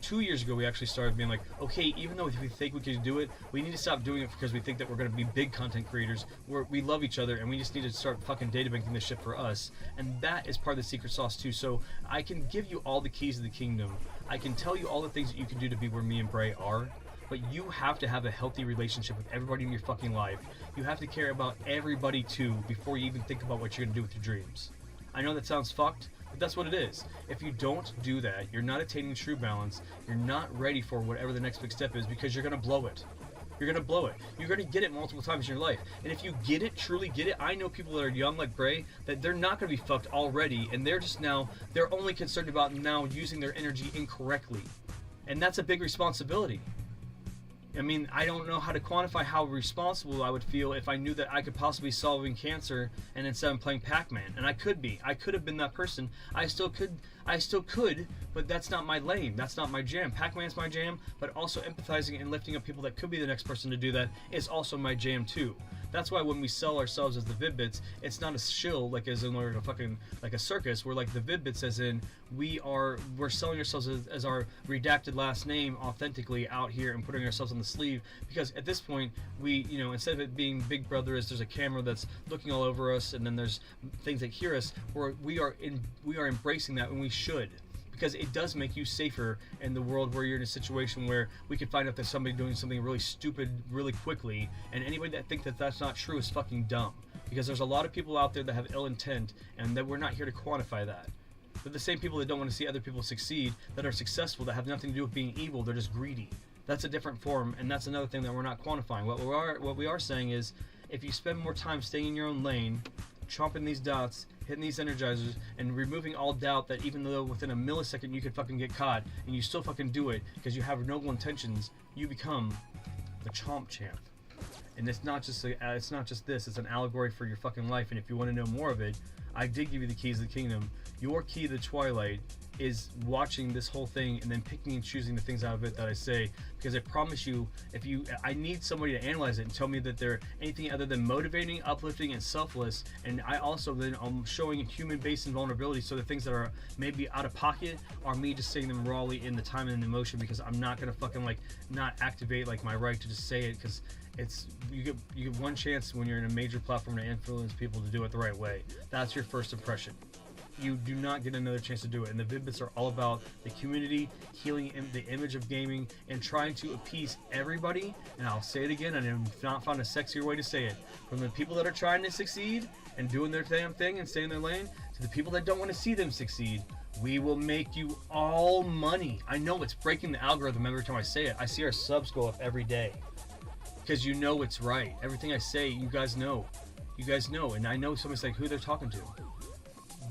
2 years ago, we actually started being like, okay, even though if we think we can do it, we need to stop doing it because we think that we're going to be big content creators. We love each other, and we just need to start fucking databanking this shit for us. And that is part of the secret sauce too. So I can give you all the keys of the kingdom. I can tell you all the things that you can do to be where me and Bray are. But you have to have a healthy relationship with everybody in your fucking life. You have to care about everybody too before you even think about what you're going to do with your dreams. I know that sounds fucked, but that's what it is. If you don't do that, you're not attaining true balance. You're not ready for whatever the next big step is, because you're going to blow it. You're going to blow it. You're going to get it multiple times in your life. And if you get it, truly get it, I know people that are young like Bray, that they're not going to be fucked already, and they're only concerned about now using their energy incorrectly. And that's a big responsibility. I mean, I don't know how to quantify how responsible I would feel if I knew that I could possibly be solving cancer and instead I'm playing Pac-Man. And I could be. I could have been that person. I still could, but that's not my lane. That's not my jam. Pac-Man's my jam, but also empathizing and lifting up people that could be the next person to do that is also my jam too. That's why when we sell ourselves as the Vid-Bits, it's not a shill like as in like a fucking like a circus. We're like the Vid-Bits as in we're selling ourselves as our redacted last name authentically out here and putting ourselves on the sleeve, because at this point we, you know, instead of it being Big Brother as there's a camera that's looking all over us and then there's things that hear us, we are embracing that, and we should. Because it does make you safer in the world where you're in a situation where we could find out that somebody doing something really stupid really quickly, and anybody that thinks that that's not true is fucking dumb. Because there's a lot of people out there that have ill intent, and that we're not here to quantify that. They're the same people that don't want to see other people succeed, that are successful, that have nothing to do with being evil. They're just greedy. That's a different form, and that's another thing that we're not quantifying. What we are saying is, if you spend more time staying in your own lane, chomping these dots, hitting these energizers, and removing all doubt that even though within a millisecond you could fucking get caught, and you still fucking do it because you have noble intentions, you become the Chomp champ. And it's not just this, it's an allegory for your fucking life. And if you want to know more of it, I did give you the keys of the kingdom. Your key to the twilight is watching this whole thing and then picking and choosing the things out of it that I say, because I promise you, I need somebody to analyze it and tell me that they're anything other than motivating, uplifting, and selfless. And I also then I'm showing human base and vulnerability, so the things that are maybe out of pocket are me just saying them rawly in the time and in the emotion, because I'm not gonna fucking like not activate like my right to just say it, because it's you get one chance when you're in a major platform to influence people to do it the right way. That's your first impression. You do not get another chance to do it. And the Vid-Bits are all about the community, healing the image of gaming, and trying to appease everybody. And I'll say it again, and I've not found a sexier way to say it. From the people that are trying to succeed and doing their damn thing and staying in their lane, to the people that don't want to see them succeed, we will make you all money. I know it's breaking the algorithm every time I say it. I see our subs go up every day. Because you know it's right. Everything I say, you guys know. You guys know. And I know somebody's like who they're talking to.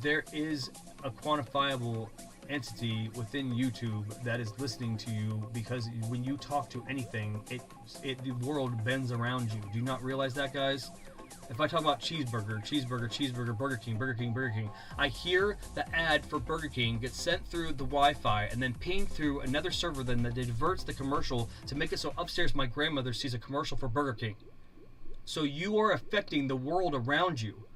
There is a quantifiable entity within YouTube that is listening to you, because when you talk to anything, the world bends around you. Do you not realize that, guys? If I talk about cheeseburger, Burger King, I hear the ad for Burger King get sent through the Wi-Fi and then pinged through another server, then that diverts the commercial to make it so upstairs my grandmother sees a commercial for Burger King. So you are affecting the world around you.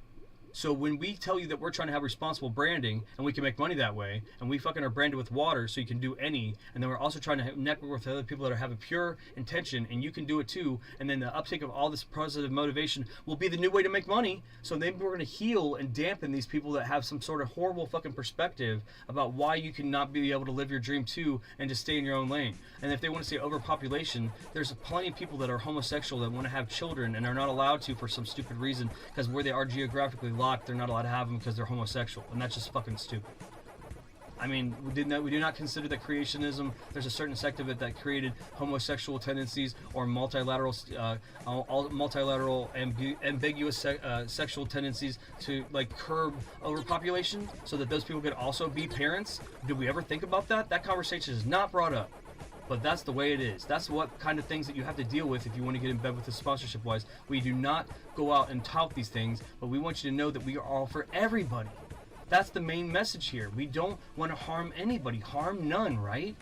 So when we tell you that we're trying to have responsible branding and we can make money that way, and we fucking are branded with water so you can do any, and then we're also trying to network with other people that have a pure intention and you can do it too, and then the uptake of all this positive motivation will be the new way to make money. So then we're going to heal and dampen these people that have some sort of horrible fucking perspective about why you cannot be able to live your dream too and just stay in your own lane. And if they want to say overpopulation, there's plenty of people that are homosexual that want to have children and are not allowed to for some stupid reason, because where they are geographically locked, they're not allowed to have them because they're homosexual, and that's just fucking stupid. I mean, we do not consider that creationism, there's a certain sect of it that created homosexual tendencies or multilateral ambiguous sexual tendencies to like curb overpopulation so that those people could also be parents. Did we ever think about that? That conversation is not brought up. But that's the way it is. That's what kind of things that you have to deal with if you want to get in bed with us sponsorship-wise. We do not go out and tout these things, but we want you to know that we are all for everybody. That's the main message here. We don't want to harm anybody. Harm none, right?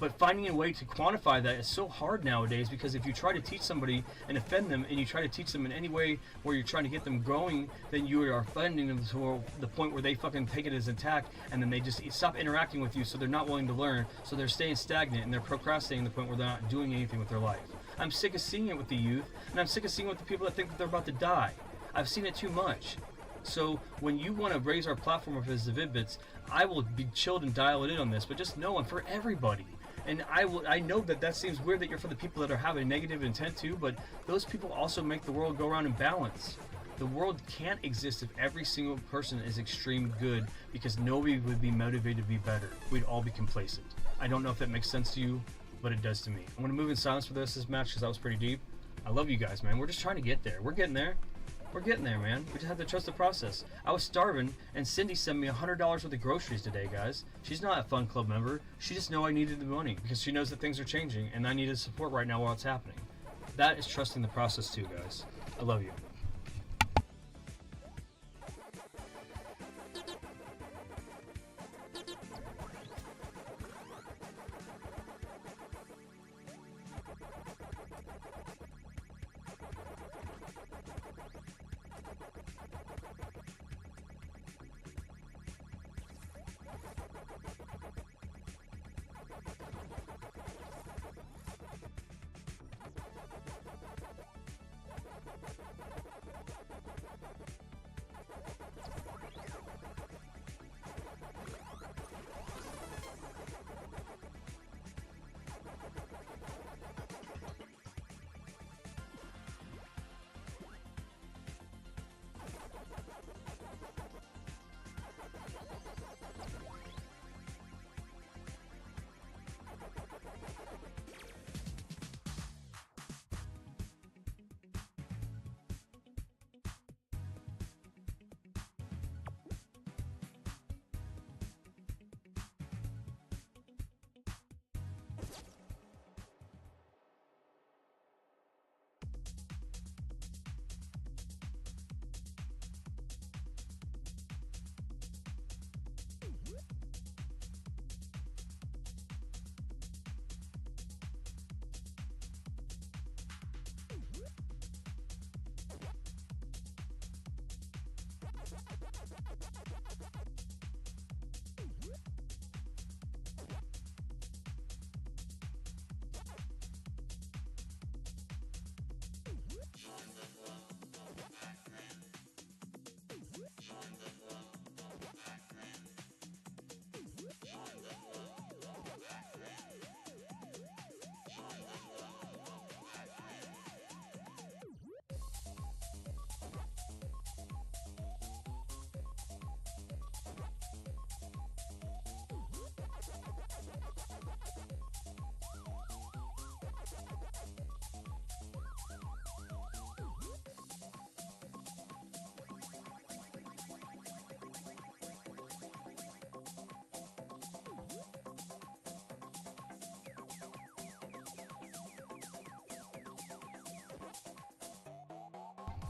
But finding a way to quantify that is so hard nowadays, because if you try to teach somebody and offend them, and you try to teach them in any way where you're trying to get them growing, then you are offending them to the point where they fucking take it as an attack, and then they just stop interacting with you, so they're not willing to learn, so they're staying stagnant, and they're procrastinating to the point where they're not doing anything with their life. I'm sick of seeing it with the youth, and I'm sick of seeing it with the people that think that they're about to die. I've seen it too much. So when you want to raise our platform up as the Vid-Bits, I will be chilled and dial it in on this, but just know I'm for everybody. And I know that seems weird that you're for the people that are having negative intent too, but those people also make the world go around in balance. The world can't exist if every single person is extreme good, because nobody would be motivated to be better. We'd all be complacent. I don't know if that makes sense to you, but it does to me. I'm going to move in silence for the rest of this match because that was pretty deep. I love you guys, man. We're just trying to get there. We're getting there. We're getting there, man. We just have to trust the process. I was starving, and Cindy sent me $100 worth of groceries today, guys. She's not a Fun Club member. She just know I needed the money because she knows that things are changing, and I needed support right now while it's happening. That is trusting the process too, guys. I love you.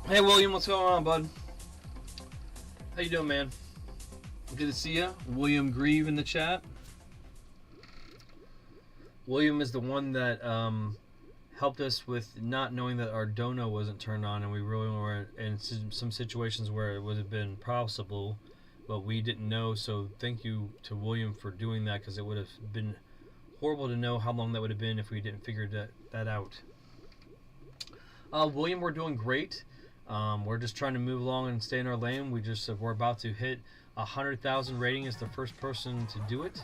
Hey William, what's going on, bud? How you doing, man? Good to see you. William Grieve in the chat. William is the one that helped us with not knowing that our dono wasn't turned on, and we really were in some situations where it would have been possible, but we didn't know. So thank you to William for doing that, because it would have been horrible to know how long that would have been if we didn't figure that out. William, we're doing great. We're just trying to move along and stay in our lane. We're about to hit 100,000 rating as the first person to do it.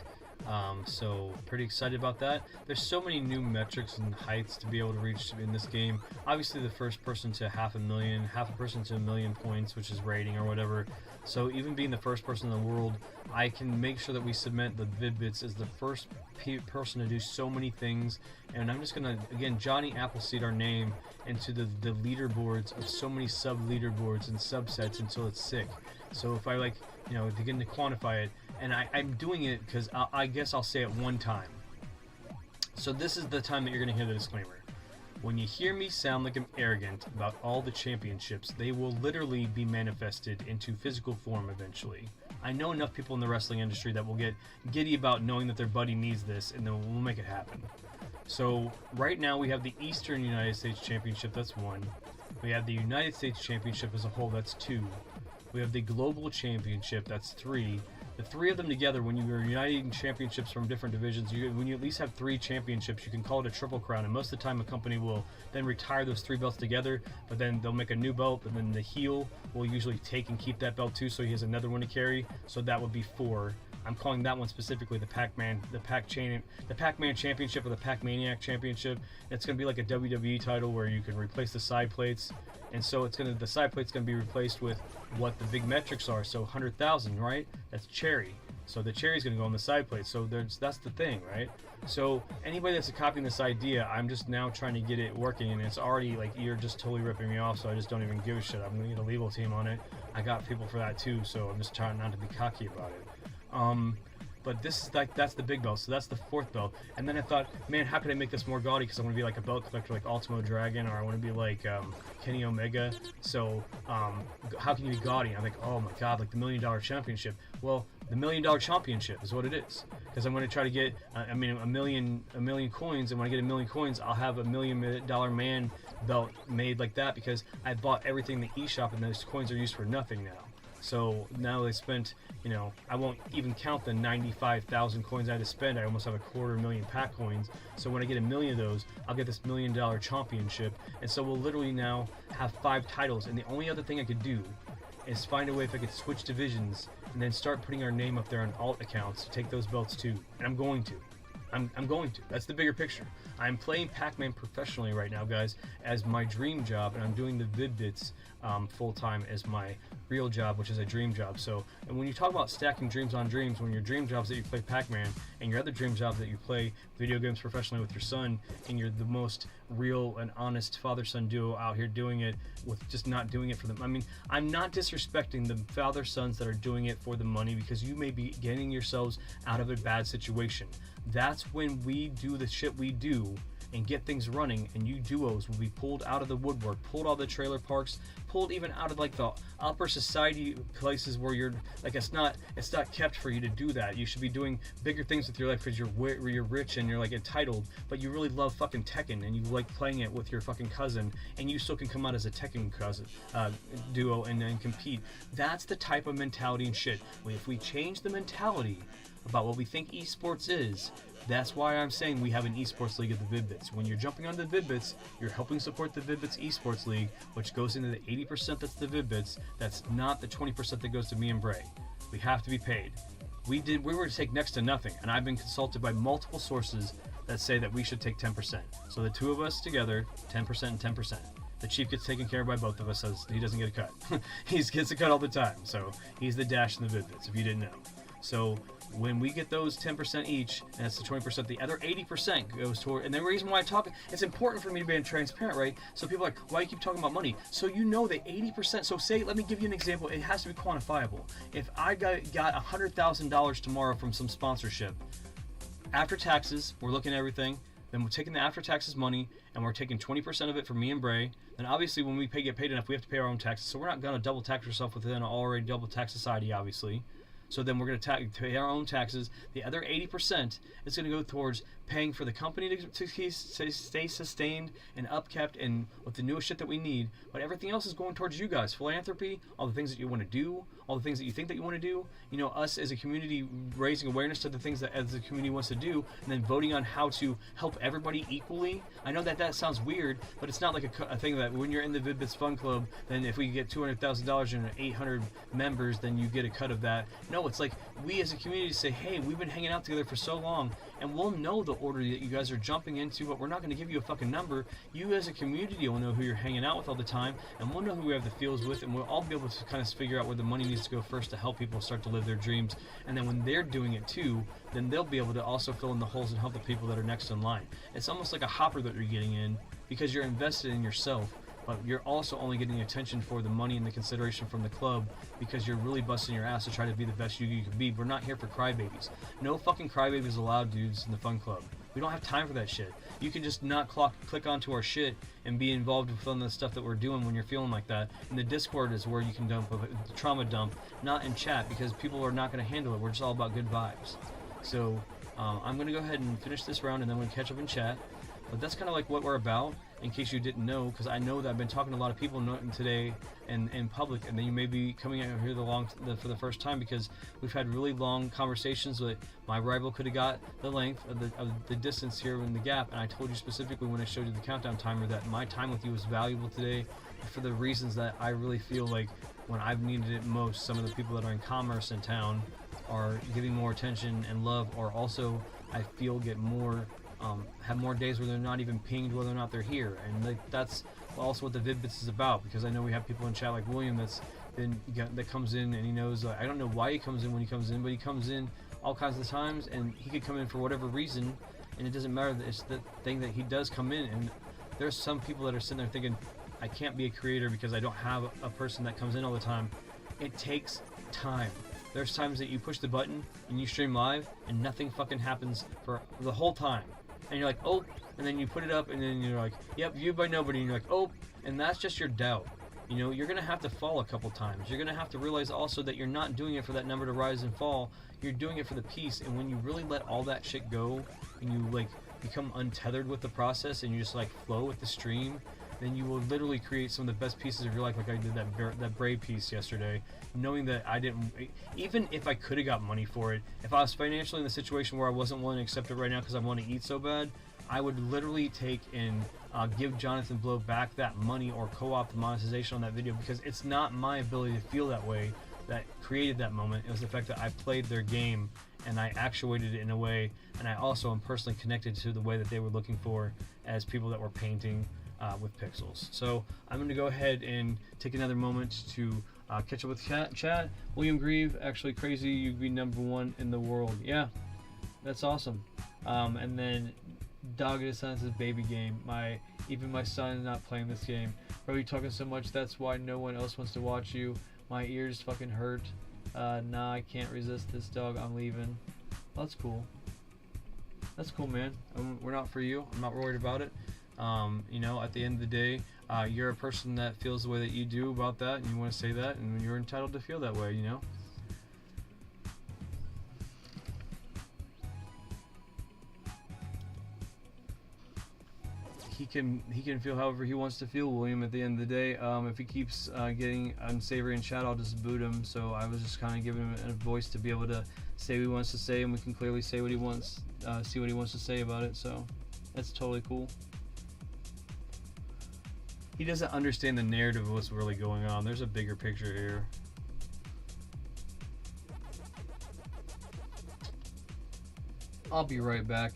So pretty excited about that. There's so many new metrics and heights to be able to reach in this game. Obviously the first person to half a person to 1 million points, which is rating or whatever. So even being the first person in the world, I can make sure that we cement the Vid-Bits as the first person to do so many things. And I'm just gonna, again, Johnny Appleseed our name into the leaderboards of so many sub-leaderboards and subsets until it's sick. So if I begin to quantify it, and I'm doing it because I guess I'll say it one time. So this is the time that you're going to hear the disclaimer. When you hear me sound like I'm arrogant about all the championships, they will literally be manifested into physical form eventually. I know enough people in the wrestling industry that will get giddy about knowing that their buddy needs this, and then we'll make it happen. So right now we have the Eastern United States Championship, that's 1. We have the United States Championship as a whole, that's 2. We have the Global Championship, that's 3. The 3 of them together, when you are uniting championships from different divisions, when you at least have 3 championships, you can call it a triple crown. And most of the time, a company will then retire those 3 belts together, but then they'll make a new belt, and then the heel will usually take and keep that belt too, so he has another one to carry. So that would be 4. I'm calling that one specifically the Pac-Man, the Pac-Man Championship or the Pac-Maniac Championship. It's going to be like a WWE title where you can replace the side plates, and so the side plate's going to be replaced with what the big metrics are. So 100,000, right? That's cherry. So the cherry's going to go on the side plate. So that's the thing, right? So anybody that's copying this idea, I'm just now trying to get it working, and it's already like you're just totally ripping me off. So I just don't even give a shit. I'm going to get a legal team on it. I got people for that too. So I'm just trying not to be cocky about it. But this is that's the big belt, so that's the 4th belt. And then I thought, man, how could I make this more gaudy? Because I want to be like a belt collector like Ultimo Dragon, or I want to be like Kenny Omega. So how can you be gaudy? I'm like, oh my god, like the $1 Million Championship. Well, the $1 Million Championship is what it is. Because I'm going to try to get, a million coins, and when I get 1 million coins, I'll have a $1 Million Man belt made like that, because I bought everything in the eShop, and those coins are used for nothing now. So now they spent, I won't even count the 95,000 coins I had to spend. I almost have a 250,000 pack coins. So when I get 1 million of those, I'll get this $1 Million Championship. And so we'll literally now have 5 titles. And the only other thing I could do is find a way if I could switch divisions and then start putting our name up there on alt accounts to take those belts too. And I'm going to. I'm going to. That's the bigger picture. I'm playing Pac-Man professionally right now, guys, as my dream job, and I'm doing the Vid-Bits full-time as my real job, which is a dream job. So, and when you talk about stacking dreams on dreams, when your dream job is that you play Pac-Man, and your other dream job that you play video games professionally with your son, and you're the most real and honest father-son duo out here doing it with just not doing it for them. I mean, I'm not disrespecting the father-sons that are doing it for the money, because you may be getting yourselves out of a bad situation. That's when we do the shit we do and get things running, and you duos will be pulled out of the woodwork, pulled out of the trailer parks, pulled even out of like the upper society places where you're like it's not kept for you to do that. You should be doing bigger things with your life because you're rich and you're like entitled, but you really love fucking Tekken and you like playing it with your fucking cousin, and you still can come out as a Tekken cousin duo and compete. That's the type of mentality and shit. If we change the mentality about what we think esports is, that's why I'm saying we have an esports league at the Vid-Bits. When you're jumping on the Vid-Bits, you're helping support the Vid-Bits esports league, which goes into the 80% that's the Vid-Bits. That's not the 20% that goes to me and Bray. We have to be paid. We were to take next to nothing, and I've been consulted by multiple sources that say that we should take 10%. So the two of us together, 10% and 10%. The chief gets taken care of by both of us, as he doesn't get a cut. He gets a cut all the time, so he's the dash in the Vid-Bits, if you didn't know. So when we get those 10% each, and that's the 20%, the other 80% goes toward, and the reason why I talk, it's important for me to be transparent, right? So people are like, why do you keep talking about money? So you know that 80%, so say, let me give you an example, it has to be quantifiable. If I got $100,000 tomorrow from some sponsorship, after taxes, we're looking at everything, then we're taking the after taxes money, and we're taking 20% of it from me and Bray. Then obviously when we get paid enough, we have to pay our own taxes, so we're not going to double tax ourselves within an already double tax society, obviously. So then we're going to pay our own taxes. The other 80% is going to go towards paying for the company to stay sustained and upkept and with the newest shit that we need. But everything else is going towards you guys. Philanthropy, all the things that you want to do, all the things that you think that you want to do. You know, us as a community raising awareness to the things that as the community wants to do, and then voting on how to help everybody equally. I know that sounds weird, but it's not like a thing that when you're in the Vid-Bits Fun Club, then if we get $200,000 and 800 members, then you get a cut of that. No, it's like we as a community say, hey, we've been hanging out together for so long, and we'll know the order that you guys are jumping into, but we're not going to give you a fucking number. You as a community will know who you're hanging out with all the time, and we'll know who we have the feels with, and we'll all be able to kind of figure out where the money needs to go first to help people start to live their dreams. And then when they're doing it too, then they'll be able to also fill in the holes and help the people that are next in line. It's almost like a hopper that you're getting in because you're invested in yourself, but you're also only getting attention for the money and the consideration from the club because you're really busting your ass to try to be the best you can be. We're not here for crybabies. No fucking crybabies allowed, dudes, in the fun club. We don't have time for that shit. You can just not click onto our shit and be involved with some of the stuff that we're doing when you're feeling like that. And the Discord is where you can dump the trauma dump, not in chat, because people are not going to handle it. We're just all about good vibes. So I'm going to go ahead and finish this round, and then we'll catch up in chat. But that's kind of like what we're about, in case you didn't know, because I know that I've been talking to a lot of people today and in public, and then you may be coming out here for the first time, because we've had really long conversations with my rival. Could have got the length of the distance here in the gap, and I told you specifically when I showed you the countdown timer that my time with you was valuable today for the reasons that I really feel like when I've needed it most, some of the people that are in commerce in town are giving more attention and love, or also I feel get more have more days where they're not even pinged whether or not they're here, and that's also what the Vid-Bits is about, because I know we have people in chat like William that comes in, and he knows, I don't know why he comes in when he comes in, but he comes in all kinds of times, and he could come in for whatever reason, and it doesn't matter. It's the thing that he does come in, and there's some people that are sitting there thinking, I can't be a creator because I don't have a person that comes in all the time. It takes time. There's times that you push the button and you stream live and nothing fucking happens for the whole time. And you're like, oh, and then you put it up, and then you're like, yep, viewed by nobody, and you're like, oh, and that's just your doubt. You know, you're gonna have to fall a couple times. You're gonna have to realize also that you're not doing it for that number to rise and fall. You're doing it for the peace. And when you really let all that shit go, and you like become untethered with the process, and you just like flow with the stream, then you will literally create some of the best pieces of your life. Like I did that Brave piece yesterday, knowing that I didn't, even if I could have got money for it, if I was financially in the situation where I wasn't willing to accept it right now because I want to eat so bad, I would literally take and give Jonathan Blow back that money or co-op the monetization on that video, because it's not my ability to feel that way that created that moment. It was the fact that I played their game and I actuated it in a way, and I also am personally connected to the way that they were looking for as people that were painting with pixels. So I'm going to go ahead and take another moment to catch up with chat. William Grieve, actually crazy, you'd be #1 in the world. Yeah, that's awesome. And then Dogged Son says baby game. Even my son is not playing this game. Bro, you talking so much, that's why no one else wants to watch you. My ears fucking hurt. Nah, I can't resist this, dog. I'm leaving. That's cool. That's cool, man. We're not for you. I'm not worried about it. You know, at the end of the day, you're a person that feels the way that you do about that, and you want to say that, and you're entitled to feel that way, you know? He can feel however he wants to feel, William, at the end of the day. If he keeps getting unsavory in chat, I'll just boot him. So I was just kind of giving him a voice to be able to say what he wants to say, and we can clearly say what he wants, see what he wants to say about it. So that's totally cool. He doesn't understand the narrative of what's really going on. There's a bigger picture here. I'll be right back.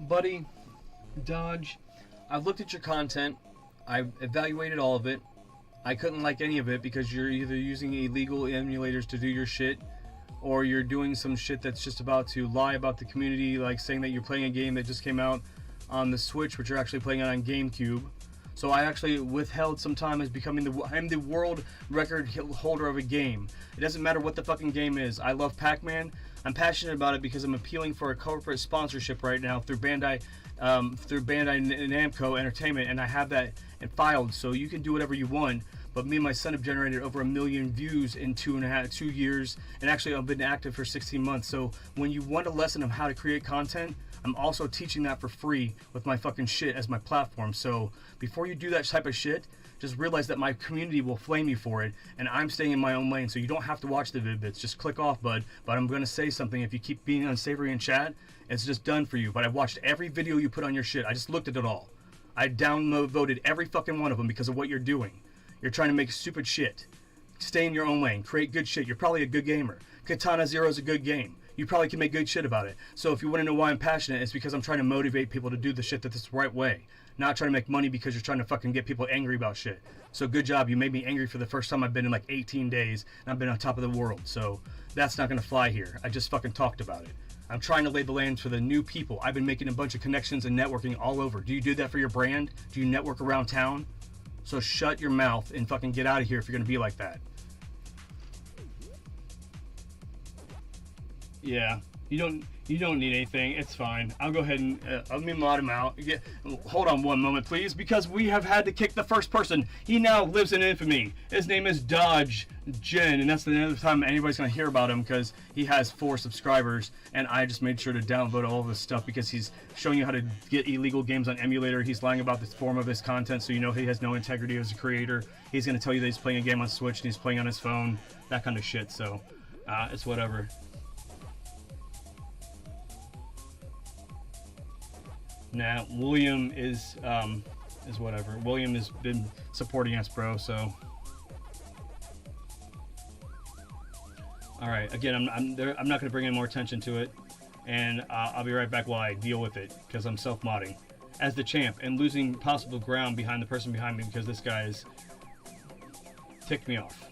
Buddy, Dodge, I've looked at your content. I've evaluated all of it. I couldn't like any of it because you're either using illegal emulators to do your shit, or you're doing some shit that's just about to lie about the community, like saying that you're playing a game that just came out on the Switch, but you're actually playing it on GameCube. So I actually withheld some time as becoming I'm the world record holder of a game. It doesn't matter what the fucking game is. I love Pac-Man. I'm passionate about it because I'm appealing for a corporate sponsorship right now through Bandai Namco Entertainment, and I have that filed. So you can do whatever you want. But me and my son have generated over 1 million views in 2 years, and actually I've been active for 16 months. So when you want a lesson of how to create content, I'm also teaching that for free with my fucking shit as my platform. So before you do that type of shit, just realize that my community will flame you for it, and I'm staying in my own lane, so you don't have to watch the Vid-Bits. Just click off, bud. But I'm going to say something. If you keep being unsavory in chat, it's just done for you. But I've watched every video you put on your shit. I just looked at it all. I downvoted every fucking one of them because of what you're doing. You're trying to make stupid shit. Stay in your own lane. Create good shit. You're probably a good gamer. Katana Zero is a good game. You probably can make good shit about it. So if you want to know why I'm passionate, it's because I'm trying to motivate people to do the shit that's the right way. Not trying to make money because you're trying to fucking get people angry about shit. So good job. You made me angry for the first time I've been in like 18 days, and I've been on top of the world. So that's not going to fly here. I just fucking talked about it. I'm trying to lay the land for the new people. I've been making a bunch of connections and networking all over. Do you do that for your brand? Do you network around town? So shut your mouth and fucking get out of here if you're going to be like that. Yeah. You don't need anything. It's fine. I'll go ahead and let me mod him out. Hold on one moment, please, because we have had to kick the first person. He now lives in infamy. His name is Dodge Jen, and that's the other time anybody's gonna hear about him because he has 4 subscribers, and I just made sure to download all of this stuff because he's showing you how to get illegal games on emulator. He's lying about the form of his content, so you know he has no integrity as a creator. He's gonna tell you that he's playing a game on Switch and he's playing on his phone, that kind of shit. So it's whatever. Nah, William is whatever. William has been supporting us, bro. So, all right. Again, I'm not gonna bring any more attention to it, and I'll be right back while I deal with it because I'm self-modding as the champ and losing possible ground behind the person behind me because this guy is ticked me off.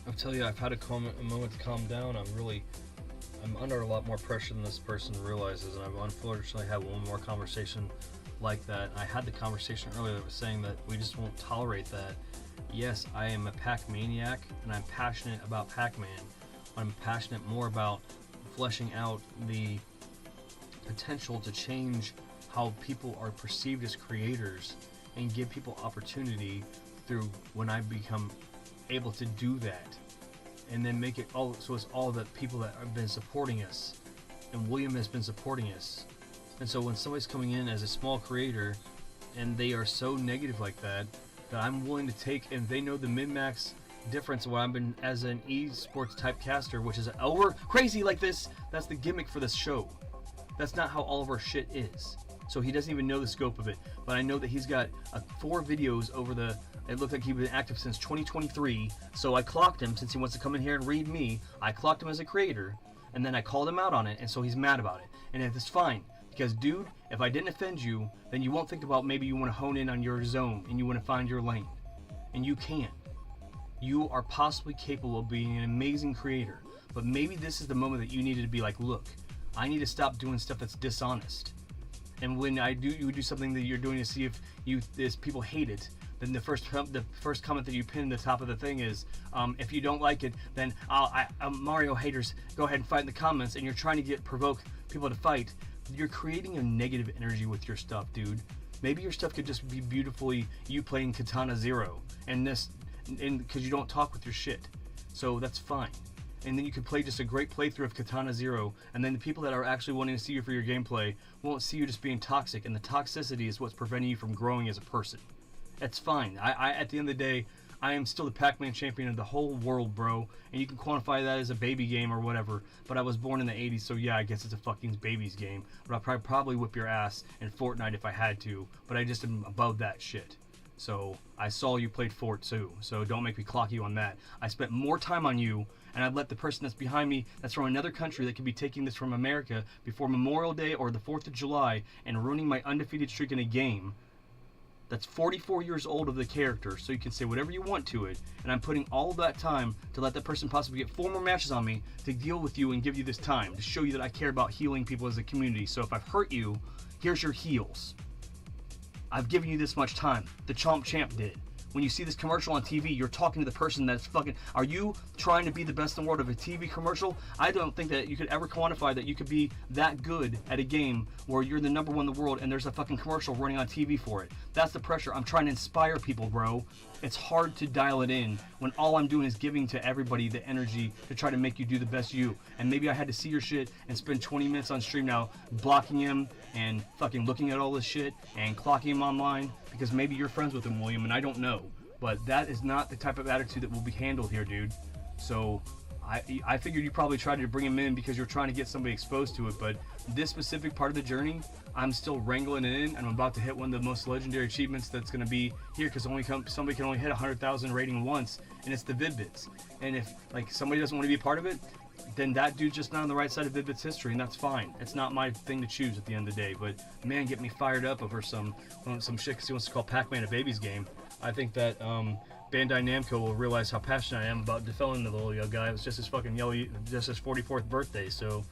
I'll tell you, I've had a moment to calm down. I'm under a lot more pressure than this person realizes, and I've unfortunately had one more conversation like that. I had the conversation earlier that was saying that we just won't tolerate that. Yes, I am a Pac maniac, and I'm passionate about Pac-Man. I'm passionate more about fleshing out the potential to change how people are perceived as creators and give people opportunity through when I become able to do that, and then make it all so it's all the people that have been supporting us, and William has been supporting us. And so when somebody's coming in as a small creator and they are so negative like that, that I'm willing to take, and they know the min-max difference of what I've been as an esports type caster, which is we're crazy like this. That's the gimmick for this show. That's not how all of our shit is. So he doesn't even know the scope of it. But I know that he's got 4 videos over the. It looked like he's been active since 2023. So I clocked him, since he wants to come in here and read me. I clocked him as a creator, and then I called him out on it, and so he's mad about it. And it's fine, because dude, if I didn't offend you, then you won't think about maybe you want to hone in on your zone and you want to find your lane, and you can. You are possibly capable of being an amazing creator, but maybe this is the moment that you needed to be like, look, I need to stop doing stuff that's dishonest. And when you do something that you're doing to see if people hate it, then the first comment that you pin the top of the thing is, if you don't like it, then Mario haters, go ahead and fight in the comments, and you're trying to provoke people to fight. You're creating a negative energy with your stuff, dude. Maybe your stuff could just be beautifully you playing Katana Zero, and because you don't talk with your shit, so that's fine. And then you could play just a great playthrough of Katana Zero, and then the people that are actually wanting to see you for your gameplay won't see you just being toxic, and the toxicity is what's preventing you from growing as a person. That's fine. I at the end of the day, I am still the Pac-Man champion of the whole world, bro. And you can quantify that as a baby game or whatever. But I was born in the 80s, so yeah, I guess it's a fucking baby's game. But I'll probably whip your ass in Fortnite if I had to. But I just am above that shit. So I saw you played Fort too, so don't make me clock you on that. I spent more time on you, and I'd let the person that's behind me, that's from another country that could be taking this from America before Memorial Day or the 4th of July and ruining my undefeated streak in a game that's 44 years old of the character, so you can say whatever you want to it, and I'm putting all of that time to let that person possibly get 4 more matches on me to deal with you and give you this time to show you that I care about healing people as a community. So if I've hurt you, here's your heals. I've given you this much time. The Chomp Champ did. When you see this commercial on TV, you're talking to the person that's fucking... Are you trying to be the best in the world of a TV commercial? I don't think that you could ever quantify that you could be that good at a game where you're the number 1 in the world and there's a fucking commercial running on TV for it. That's the pressure. I'm trying to inspire people, bro. It's hard to dial it in when all I'm doing is giving to everybody the energy to try to make you do the best you. And maybe I had to see your shit and spend 20 minutes on stream now blocking him and fucking looking at all this shit and clocking him online because maybe you're friends with him, William, and I don't know. But that is not the type of attitude that will be handled here, dude. So I figured you probably tried to bring him in because you're trying to get somebody exposed to it, but this specific part of the journey, I'm still wrangling it in, and I'm about to hit one of the most legendary achievements that's going to be here because somebody can only hit 100,000 rating once, and it's the Vid-Bits. And if like somebody doesn't want to be a part of it, then that dude's just not on the right side of Vid-Bits history, and that's fine. It's not my thing to choose at the end of the day, but man, get me fired up over some shit because he wants to call Pac-Man a baby's game. I think that Bandai Namco will realize how passionate I am about defending the little young guy. It was just his fucking just his 44th birthday, so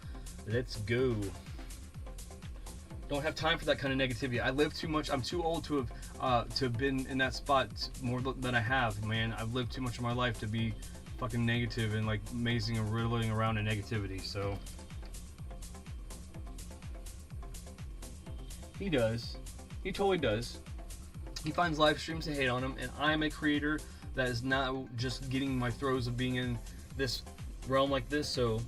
let's go. Don't have time for that kind of negativity. I live too much. I'm too old to have been in that spot more than I have, man. I've lived too much of my life to be fucking negative and like amazing and riddling around in negativity. So he does. He totally does. He finds live streams to hate on him, and I'm a creator that is not just getting my throes of being in this realm like this, so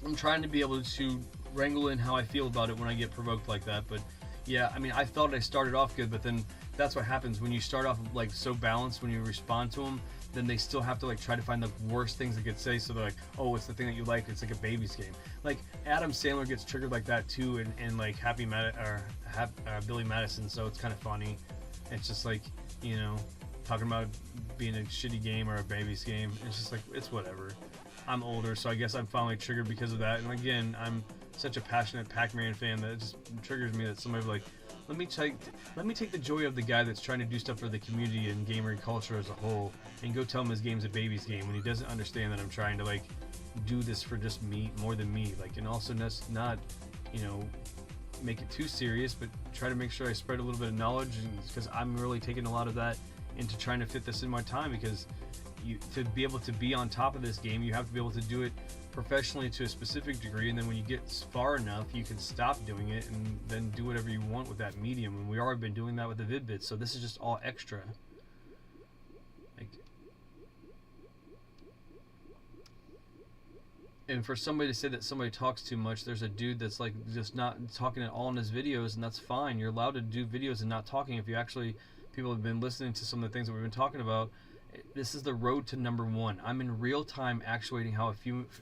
I'm trying to be able to wrangle in how I feel about it when I get provoked like that. But yeah, I mean, I thought I started off good, but then that's what happens when you start off like so balanced. When you respond to them, then they still have to like try to find the worst things they could say, so they're like, oh, it's the thing that you like, it's like a baby's game. Like Adam Sandler gets triggered like that too, and like Billy Madison, so it's kind of funny. It's just like, you know, talking about being a shitty game or a baby's game. It's just like, it's whatever. I'm older, so I guess I'm finally triggered because of that. And again, I'm such a passionate Pac-Man fan that it just triggers me that somebody like, let me take the joy of the guy that's trying to do stuff for the community and gamer culture as a whole, and go tell him his game's a baby's game when he doesn't understand that I'm trying to like do this for just me, more than me. Like, and also not, you know, make it too serious, but try to make sure I spread a little bit of knowledge, because I'm really taking a lot of that into trying to fit this in my time, because to be able to be on top of this game, you have to be able to do it professionally to a specific degree, and then when you get far enough, you can stop doing it and then do whatever you want with that medium. And we already been doing that with the Vid-Bits, so this is just all extra. Like, and for somebody to say that somebody talks too much, there's a dude that's like just not talking at all in his videos, and that's fine. You're allowed to do videos and not talking if you actually, people have been listening to some of the things that we've been talking about. This is the road to #1. I'm in real time actuating how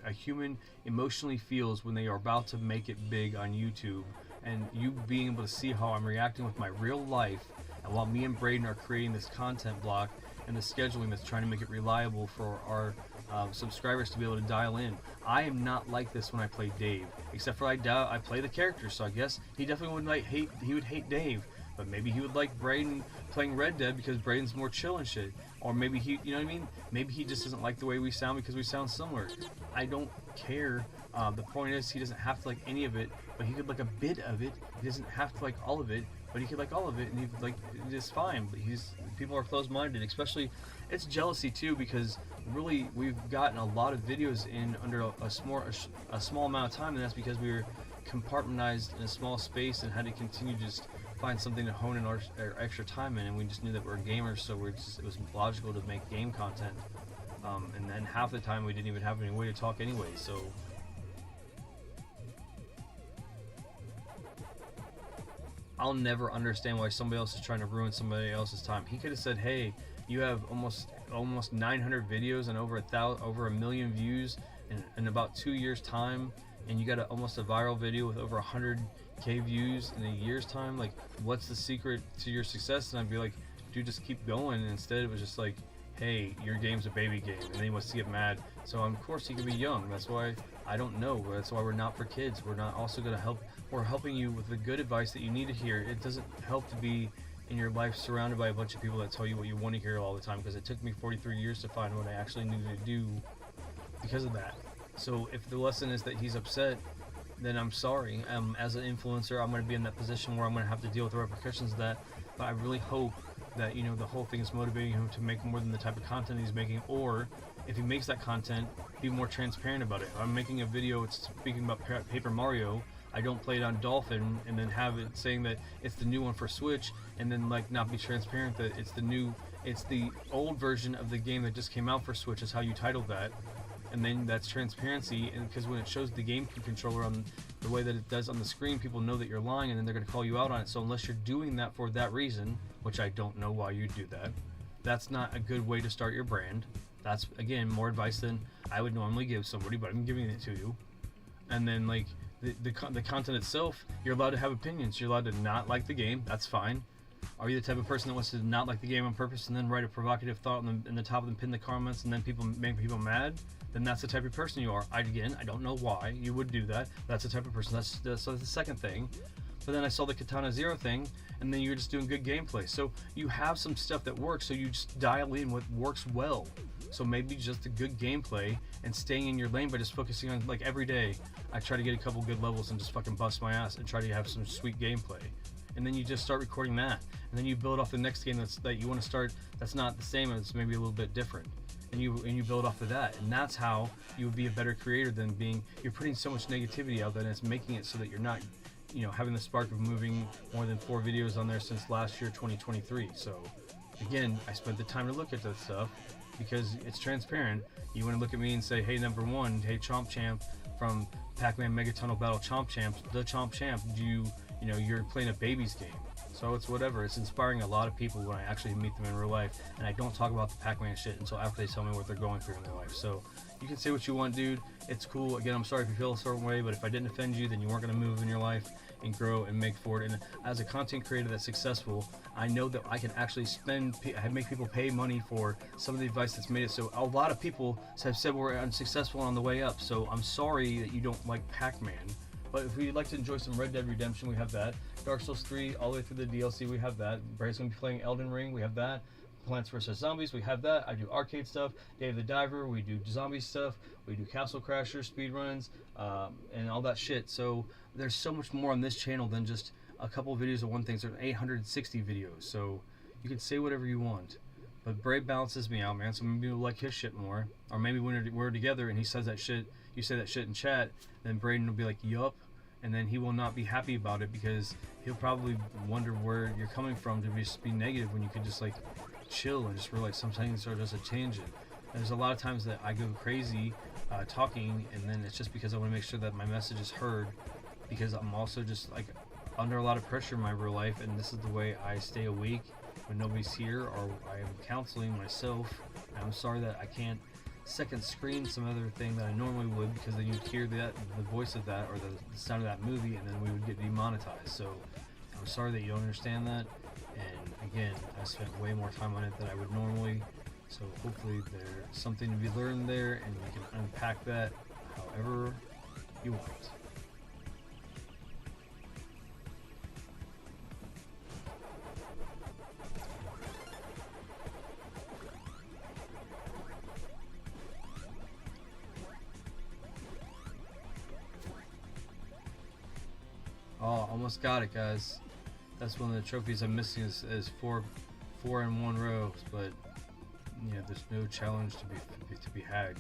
a human emotionally feels when they are about to make it big on YouTube, and you being able to see how I'm reacting with my real life, and while me and Braden are creating this content block and the scheduling that's trying to make it reliable for our subscribers to be able to dial in. I am not like this when I play Dave, except for I play the character, so I guess he definitely would hate Dave, but maybe he would like Braden playing Red Dead because Braden's more chill and shit. Or maybe he, you know what I mean? Maybe he just doesn't like the way we sound because we sound similar. I don't care. The point is, he doesn't have to like any of it, but he could like a bit of it. He doesn't have to like all of it, but he could like all of it, and he like it's fine. But people are closed-minded, especially. It's jealousy too, because really we've gotten a lot of videos in under a small amount of time, and that's because we were compartmentalized in a small space and had to continue to just find something to hone in our extra time in, and we just knew that we're gamers, so it was logical to make game content. And then half the time we didn't even have any way to talk anyway, so. I'll never understand why somebody else is trying to ruin somebody else's time. He could have said, hey, you have almost almost 900 videos and over a million views in about 2 years time, and you got almost a viral video with over 100K views in a year's time. Like, what's the secret to your success? And I'd be like, dude, just keep going. And instead it was just like, hey, your game's a baby game, and then he wants to get mad. So of course he can be young. That's why I don't know. That's why we're not for kids. We're not also going to help. We're helping you with the good advice that you need to hear. It doesn't help to be in your life surrounded by a bunch of people that tell you what you want to hear all the time, because it took me 43 years to find what I actually needed to do because of that. So if the lesson is that he's upset, then I'm sorry. As an influencer, I'm going to be in that position where I'm going to have to deal with the repercussions of that. But I really hope that, you know, the whole thing is motivating him to make more than the type of content he's making, or if he makes that content, be more transparent about it. If I'm making a video, it's speaking about Paper Mario, I don't play it on Dolphin and then have it saying that it's the new one for Switch, and then like not be transparent that it's the old version of the game that just came out for Switch is how you titled that. And then that's transparency, and because when it shows the game controller on the way that it does on the screen, people know that you're lying, and then they're going to call you out on it. So unless you're doing that for that reason, which I don't know why you do that, that's not a good way to start your brand. That's, again, more advice than I would normally give somebody, but I'm giving it to you. And then like the content itself, you're allowed to have opinions. You're allowed to not like the game. That's fine. Are you the type of person that wants to not like the game on purpose and then write a provocative thought in the top of the pin the comments and then make people mad? Then that's the type of person you are. I don't know why you would do that. That's the type of person. So that's the second thing. But then I saw the Katana Zero thing, and then you're just doing good gameplay. So you have some stuff that works, so you just dial in what works well. So maybe just the good gameplay and staying in your lane by just focusing on, like, every day I try to get a couple good levels and just fucking bust my ass and try to have some sweet gameplay. And then you just start recording that, and then you build off the next game that you want to start that's not the same, and it's maybe a little bit different. And you build off of that, and that's how you would be a better creator than you're putting so much negativity out there, and it's making it so that you're not, you know, having the spark of moving more than 4 videos on there since last year, 2023. So again, I spent the time to look at that stuff because it's transparent. You want to look at me and say, hey, number one, hey, Chomp Champ from Pac-Man Megatunnel Battle Chomp Champ, the Chomp Champ, you know, you're playing a baby's game. So it's whatever. It's inspiring a lot of people when I actually meet them in real life, and I don't talk about the Pac-Man shit until after they tell me what they're going through in their life. So you can say what you want, dude. It's cool. Again, I'm sorry if you feel a certain way, but if I didn't offend you, then you weren't going to move in your life and grow and make forward. And as a content creator that's successful, I know that I can actually make people pay money for some of the advice that's made it. So a lot of people have said we're unsuccessful on the way up. So I'm sorry that you don't like Pac-Man. But if you'd like to enjoy some Red Dead Redemption, we have that. Dark Souls 3, all the way through the DLC, we have that. Bray's going to be playing Elden Ring, we have that. Plants vs. Zombies, we have that. I do arcade stuff. Dave the Diver, we do zombie stuff. We do Castle Crashers, speedruns, and all that shit. So there's so much more on this channel than just a couple of videos of one thing. There's 860 videos, so you can say whatever you want. But Bray balances me out, man, so maybe you'll like his shit more. Or maybe when we're together and he says that shit, you say that shit in chat, then Braden will be like, yup. And then he will not be happy about it because he'll probably wonder where you're coming from to just be negative when you could just like chill and just realize sometimes are just a tangent. And there's a lot of times that I go crazy talking, and then it's just because I want to make sure that my message is heard, because I'm also just like under a lot of pressure in my real life, and this is the way I stay awake when nobody's here or I am counseling myself. And I'm sorry that I can't second screen some other thing that I normally would, because then you'd hear the voice of that or the sound of that movie, and then we would get demonetized. So I'm sorry that you don't understand that, and again, I spent way more time on it than I would normally, so hopefully there's something to be learned there, and you can unpack that however you want. Oh, almost got it, guys. That's one of the trophies I'm missing is four in one row, but yeah, there's no challenge to be had.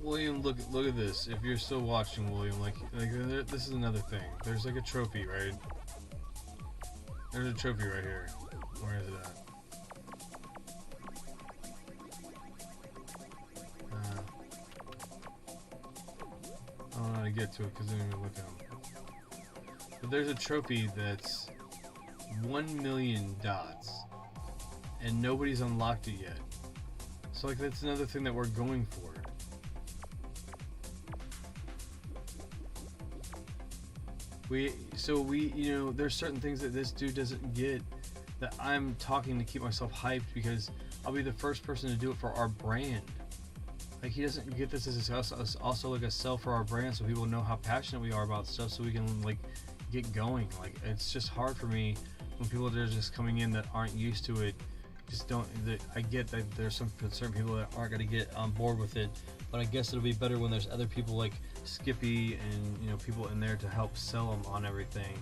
William, look at this. If you're still watching, William, like this is another thing. There's like a trophy, right? There's a trophy right here. Where is it at? I don't know how to get to it because I didn't even look at them. But there's a trophy that's 1 million dots, and nobody's unlocked it yet. So like that's another thing that we're going for. We, you know, there's certain things that this dude doesn't get that I'm talking to keep myself hyped because I'll be the first person to do it for our brand. Like he doesn't get this as also like a sell for our brand, so people know how passionate we are about stuff, so we can like get going. Like it's just hard for me when people that are just coming in that aren't used to it. Just don't. I get that there's some certain people that aren't going to get on board with it, but I guess it'll be better when there's other people like Skippy and you know people in there to help sell them on everything.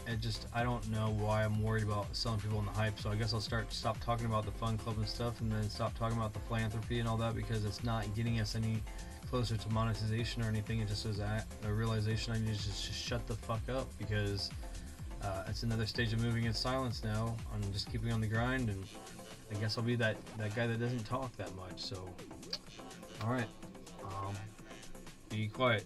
And I don't know why I'm worried about selling people on the hype. So I guess I'll stop talking about the fun club and stuff, and then stop talking about the philanthropy and all that because it's not getting us any closer to monetization or anything. It just is a realization I need to just shut the fuck up because it's another stage of moving in silence now. I'm just keeping on the grind, and I guess I'll be that guy that doesn't talk that much. So, all right, be quiet.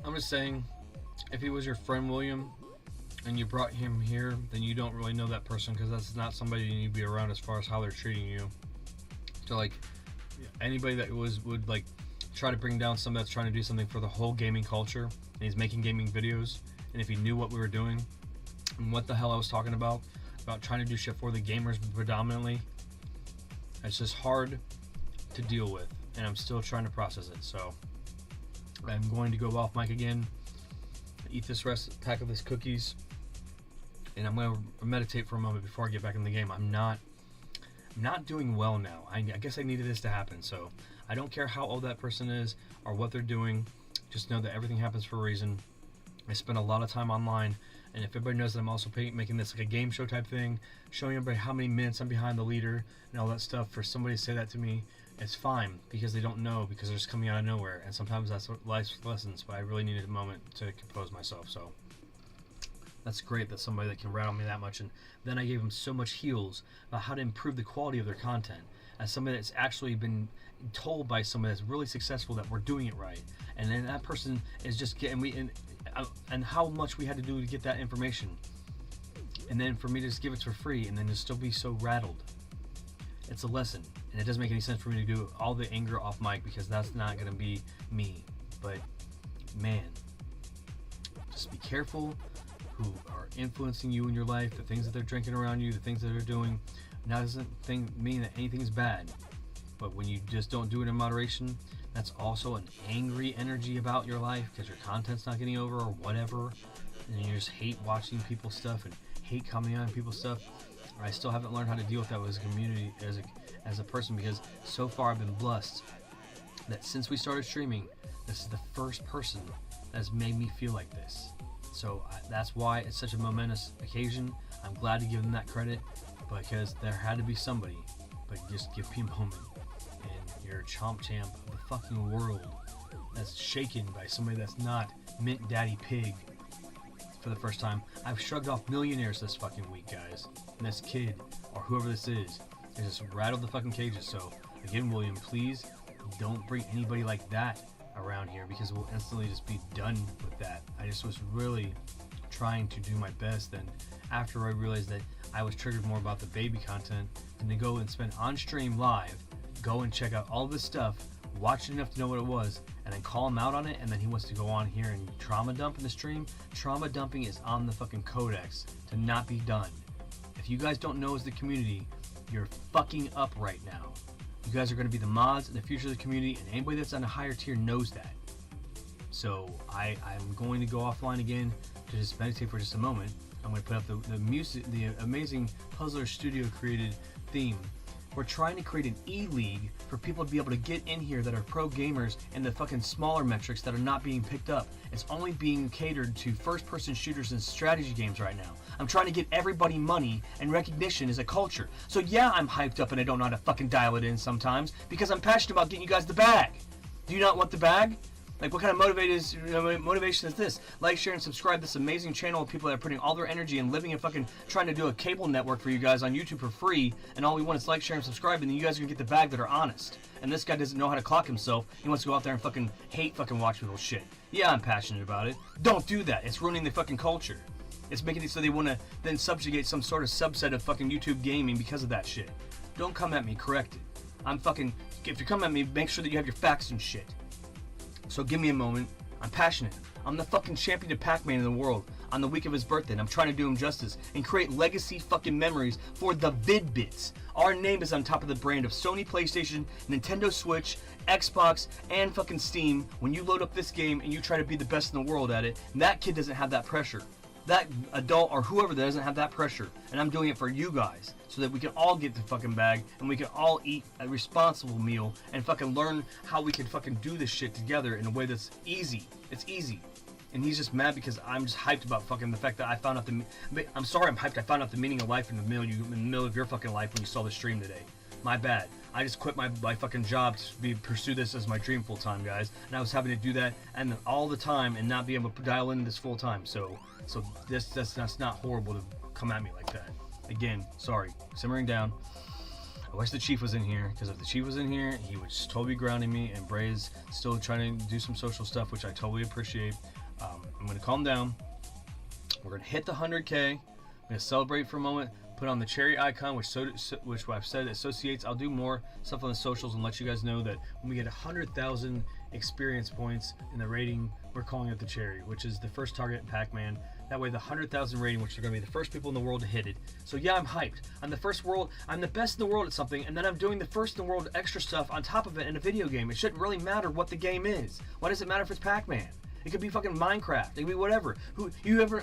I'm just saying, if he was your friend William, and you brought him here, then you don't really know that person because that's not somebody you need to be around as far as how they're treating you. So like, anybody that would like try to bring down somebody that's trying to do something for the whole gaming culture, and he's making gaming videos, and if he knew what we were doing, and what the hell I was talking about trying to do shit for the gamers predominantly, it's just hard to deal with, and I'm still trying to process it. So I'm going to go off mic again, eat this pack of these cookies, and I'm going to meditate for a moment before I get back in the game. I'm not doing well now. I guess I needed this to happen. So I don't care how old that person is or what they're doing. Just know that everything happens for a reason. I spend a lot of time online, and if everybody knows that I'm also making this like a game show type thing, showing everybody how many minutes I'm behind the leader and all that stuff, for somebody to say that to me, it's fine because they don't know, because they're just coming out of nowhere, and sometimes that's life's lessons, but I really needed a moment to compose myself. So that's great that somebody that can rattle me that much. And then I gave them so much heals about how to improve the quality of their content, as somebody that's actually been told by somebody that's really successful that we're doing it right, and then that person is just getting and how much we had to do to get that information, and then for me to just give it for free and then to still be so rattled. It's a lesson, and it doesn't make any sense for me to do all the anger off mic because that's not going to be me. But man, just be careful who are influencing you in your life, the things that they're drinking around you, the things that they're doing. Now, doesn't mean that anything's bad, but when you just don't do it in moderation, that's also an angry energy about your life because your content's not getting over or whatever, and you just hate watching people's stuff and hate commenting on people's stuff. I still haven't learned how to deal with that as a community, as a person, because so far I've been blessed that since we started streaming, this is the first person that's made me feel like this. So that's why it's such a momentous occasion. I'm glad to give them that credit, because there had to be somebody. But just give me a moment, and you're a Chomp champ of the fucking world that's shaken by somebody that's not MintDaddyPig for the first time. I've shrugged off millionaires this fucking week, guys, and this kid or whoever this is just rattled the fucking cages. So again, William, please don't bring anybody like that around here, because we'll instantly just be done with that. I just was really trying to do my best, and after I realized that I was triggered more about the baby content, and to go and spend on stream live, go and check out all this stuff, watch it enough to know what it was, and then call him out on it, and then he wants to go on here and trauma dump in the stream. Trauma dumping is on the fucking codex to not be done. If you guys don't know as the community, you're fucking up right now. You guys are going to be the mods in the future of the community, and anybody that's on a higher tier knows that. So I'm going to go offline again to just meditate for just a moment. I'm going to put up the music, the amazing Puzzler Studio created theme. We're trying to create an E-League for people to be able to get in here that are pro gamers and the fucking smaller metrics that are not being picked up. It's only being catered to first-person shooters and strategy games right now. I'm trying to get everybody money and recognition as a culture. So yeah, I'm hyped up and I don't know how to fucking dial it in sometimes, because I'm passionate about getting you guys the bag. Do you not want the bag? Like, what kind of motivation is this? Like, share, and subscribe to this amazing channel of people that are putting all their energy and living and fucking trying to do a cable network for you guys on YouTube for free, and all we want is like, share, and subscribe, and then you guys are gonna get the bag that are honest. And this guy doesn't know how to clock himself. He wants to go out there and fucking hate fucking watch people shit. Yeah, I'm passionate about it. Don't do that. It's ruining the fucking culture. It's making it so they want to then subjugate some sort of subset of fucking YouTube gaming because of that shit. Don't come at me, correct it. I'm fucking, if you come at me, make sure that you have your facts and shit. So give me a moment. I'm passionate. I'm the fucking champion of Pac-Man in the world on the week of his birthday, and I'm trying to do him justice and create legacy fucking memories for the Vid-Bits. Our name is on top of the brand of Sony PlayStation, Nintendo Switch, Xbox, and fucking Steam. When you load up this game and you try to be the best in the world at it, that kid doesn't have that pressure. That adult or whoever that doesn't have that pressure. And I'm doing it for you guys, so that we can all get the fucking bag and we can all eat a responsible meal and fucking learn how we can fucking do this shit together in a way that's easy. It's easy. And he's just mad because I'm just hyped about fucking the fact that I found out I'm sorry I'm hyped. I found out the meaning of life in the middle of your fucking life when you saw the stream today. My bad. I just quit my fucking job to pursue this as my dream full time, guys. And I was having to do that and all the time and not be able to dial in this full time. So that's not horrible to come at me like that. Again, sorry. Simmering down. I wish the Chief was in here, because if the Chief was in here, he would just totally be grounding me, and Bray's still trying to do some social stuff, which I totally appreciate. I'm going to calm down. We're going to hit the 100K. I'm going to celebrate for a moment. Put on the cherry icon, which I've said associates. I'll do more stuff on the socials and let you guys know that when we get 100,000 experience points in the rating, we're calling it the cherry, which is the first target in Pac-Man. That way, the 100,000 rating, which are going to be the first people in the world to hit it. So yeah, I'm hyped. I'm the best in the world at something, and then I'm doing the first in the world extra stuff on top of it in a video game. It shouldn't really matter what the game is. Why does it matter if it's Pac-Man? It could be fucking Minecraft. It could be whatever.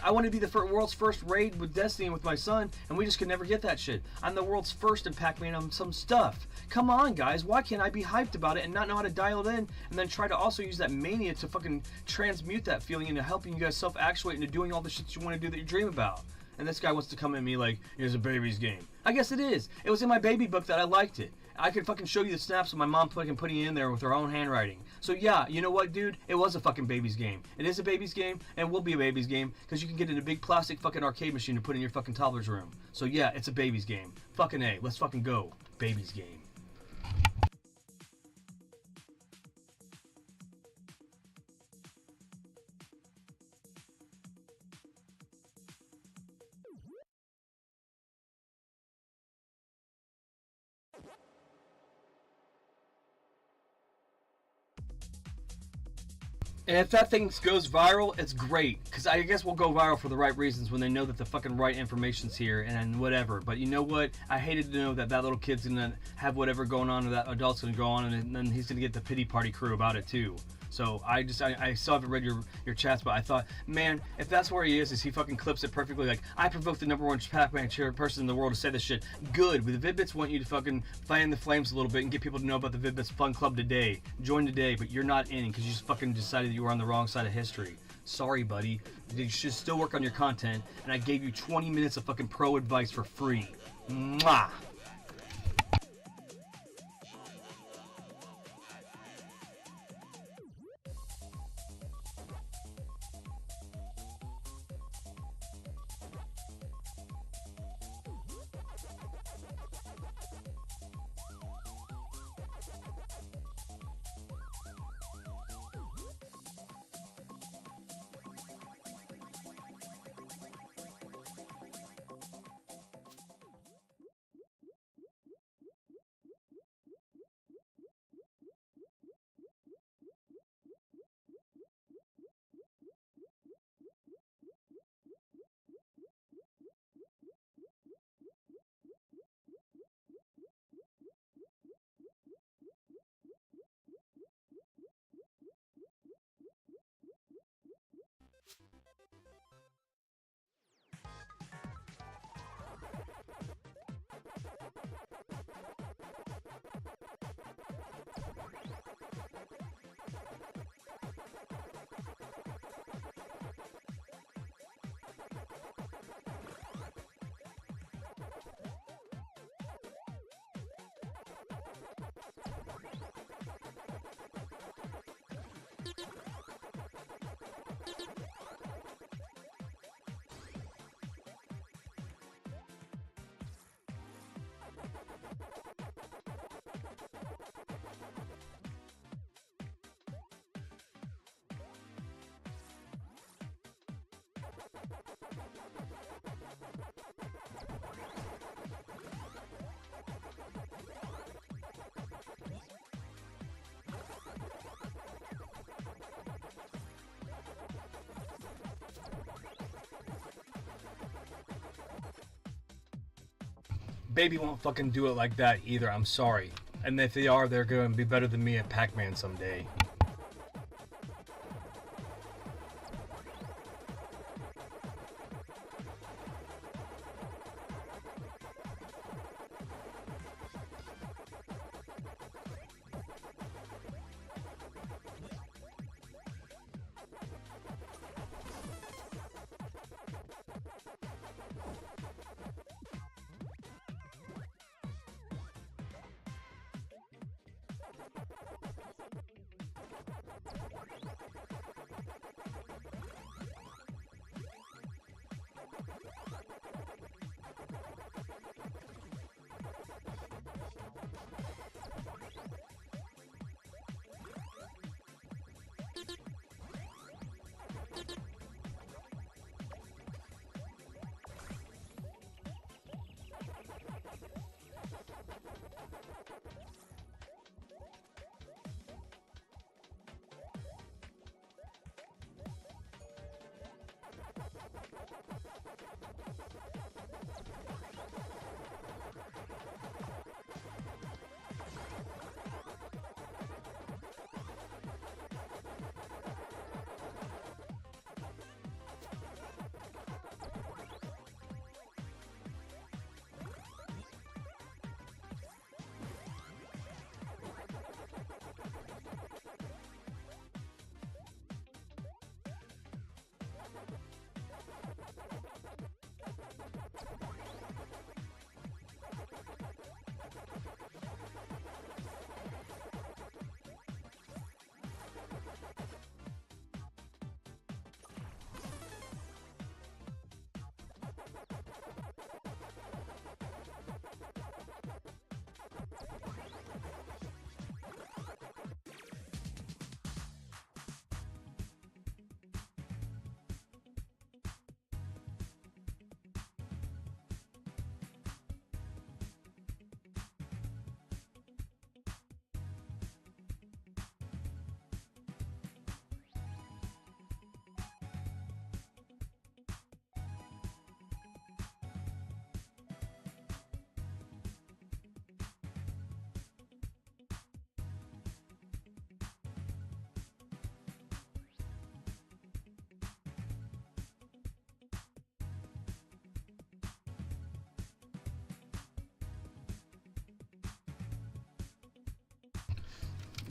I want to be the world's first raid with Destiny with my son, and we just could never get that shit. I'm the world's first in Pac-Man on some stuff. Come on, guys. Why can't I be hyped about it and not know how to dial it in, and then try to also use that mania to fucking transmute that feeling into helping you guys self-actuate into doing all the shit that you want to do that you dream about? And this guy wants to come at me like, it's a baby's game. I guess it is. It was in my baby book that I liked it. I could fucking show you the snaps of my mom fucking putting it in there with her own handwriting. So yeah, you know what, dude? It was a fucking baby's game. It is a baby's game, and will be a baby's game, because you can get in a big plastic fucking arcade machine to put in your fucking toddler's room. So yeah, it's a baby's game. Fucking A. Let's fucking go. Baby's game. And if that thing goes viral, it's great. Because I guess we'll go viral for the right reasons when they know that the fucking right information's here and whatever. But you know what? I hated to know that that little kid's going to have whatever going on, or that adult's going to go on, and then he's going to get the pity party crew about it too. So I still haven't read your chats, but I thought, man, if that's where he is he fucking clips it perfectly. Like, I provoked the #1 Pac-Man person in the world to say this shit. Good. But the Vid-Bits want you to fucking fan the flames a little bit and get people to know about the Vid-Bits Fun Club today. Join today, but you're not in because you just fucking decided you were on the wrong side of history. Sorry, buddy. You should still work on your content, and I gave you 20 minutes of fucking pro advice for free. Mwah! Baby won't fucking do it like that either, I'm sorry. And if they are, they're going to be better than me at Pac-Man someday.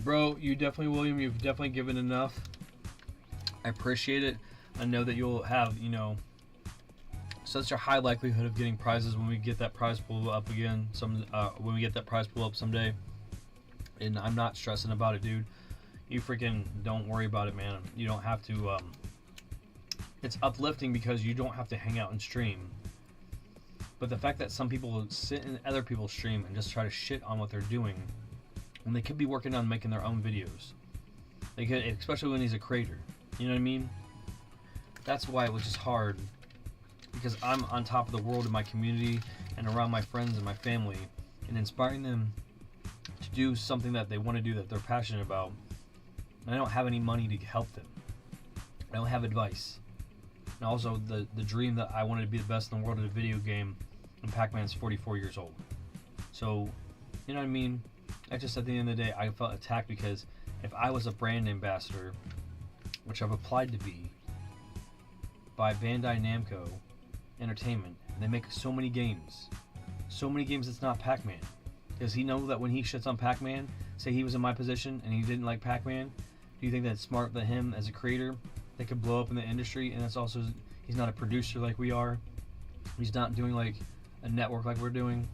Bro, you definitely, William, you've definitely given enough. I appreciate it. I know that you'll have, such a high likelihood of getting prizes when we get that prize pool up again. When we get that prize pool up someday. And I'm not stressing about it, dude. You freaking don't worry about it, man. You don't have to. It's uplifting because you don't have to hang out and stream. But the fact that some people sit in other people's stream and just try to shit on what they're doing, when they could be working on making their own videos. They could, especially when he's a creator. You know what I mean? That's why it was just hard. Because I'm on top of the world in my community and around my friends and my family, and inspiring them to do something that they want to do, that they're passionate about. And I don't have any money to help them. I don't have advice. And also the dream that I wanted to be the best in the world at a video game, and Pac-Man's 44 years old. So, you know what I mean? I just, at the end of the day, I felt attacked because if I was a brand ambassador, which I've applied to be, by Bandai Namco Entertainment, and they make so many games it's not Pac-Man. Does he know that when he shits on Pac-Man, say he was in my position and he didn't like Pac-Man, do you think that's smart that him as a creator that could blow up in the industry? And that's also, he's not a producer like we are. He's not doing like a network like we're doing.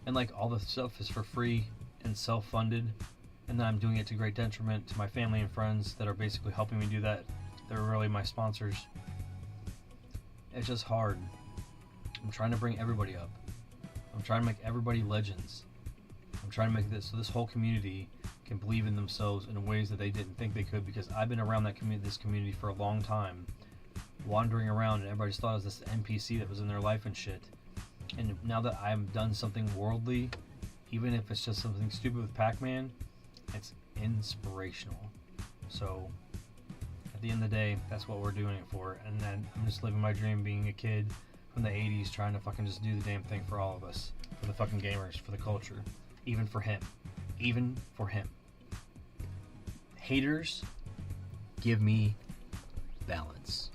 And like all the stuff is for free and self-funded, and then I'm doing it to great detriment to my family and friends that are basically helping me do that. They're really my sponsors. It's just hard. I'm trying to bring everybody up. I'm trying to make everybody legends. I'm trying to make this so this whole community can believe in themselves in ways that they didn't think they could, because I've been around this community for a long time, wandering around, and everybody just thought I was this NPC that was in their life and shit. And now that I've done something worldly, even if it's just something stupid with Pac-Man, it's inspirational. So at the end of the day, that's what we're doing it for. And then I'm just living my dream, being a kid from the 80s, trying to fucking just do the damn thing for all of us, for the fucking gamers, for the culture, even for him. Haters, give me balance.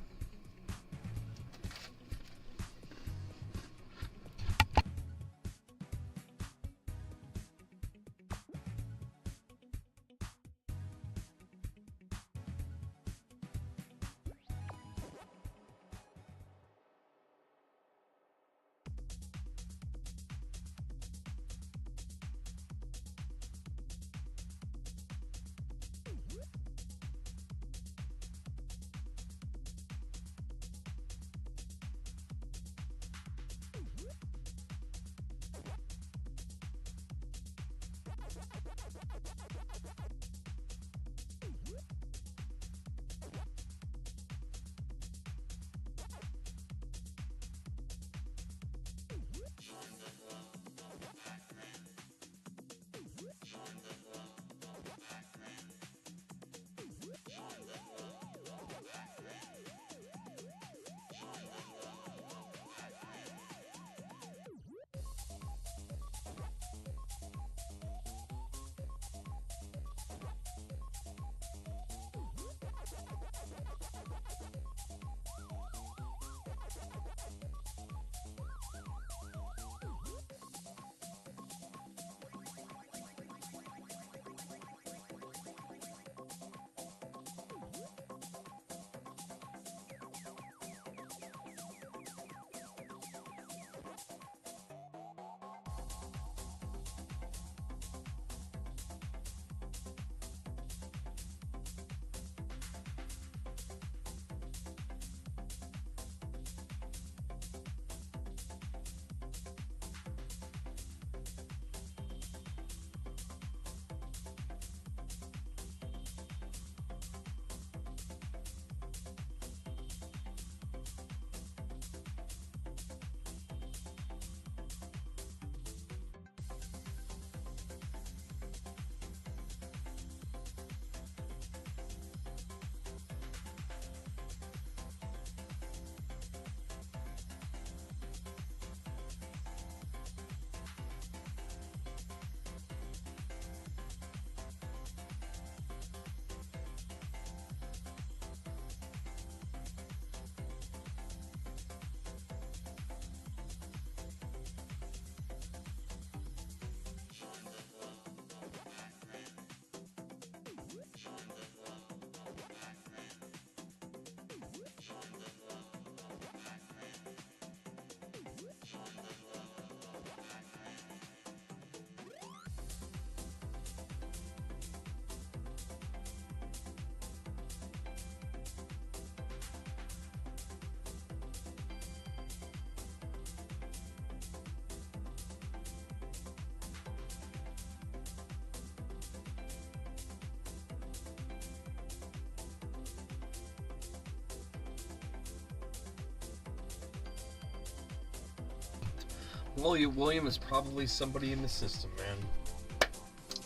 William is probably somebody in the system, man.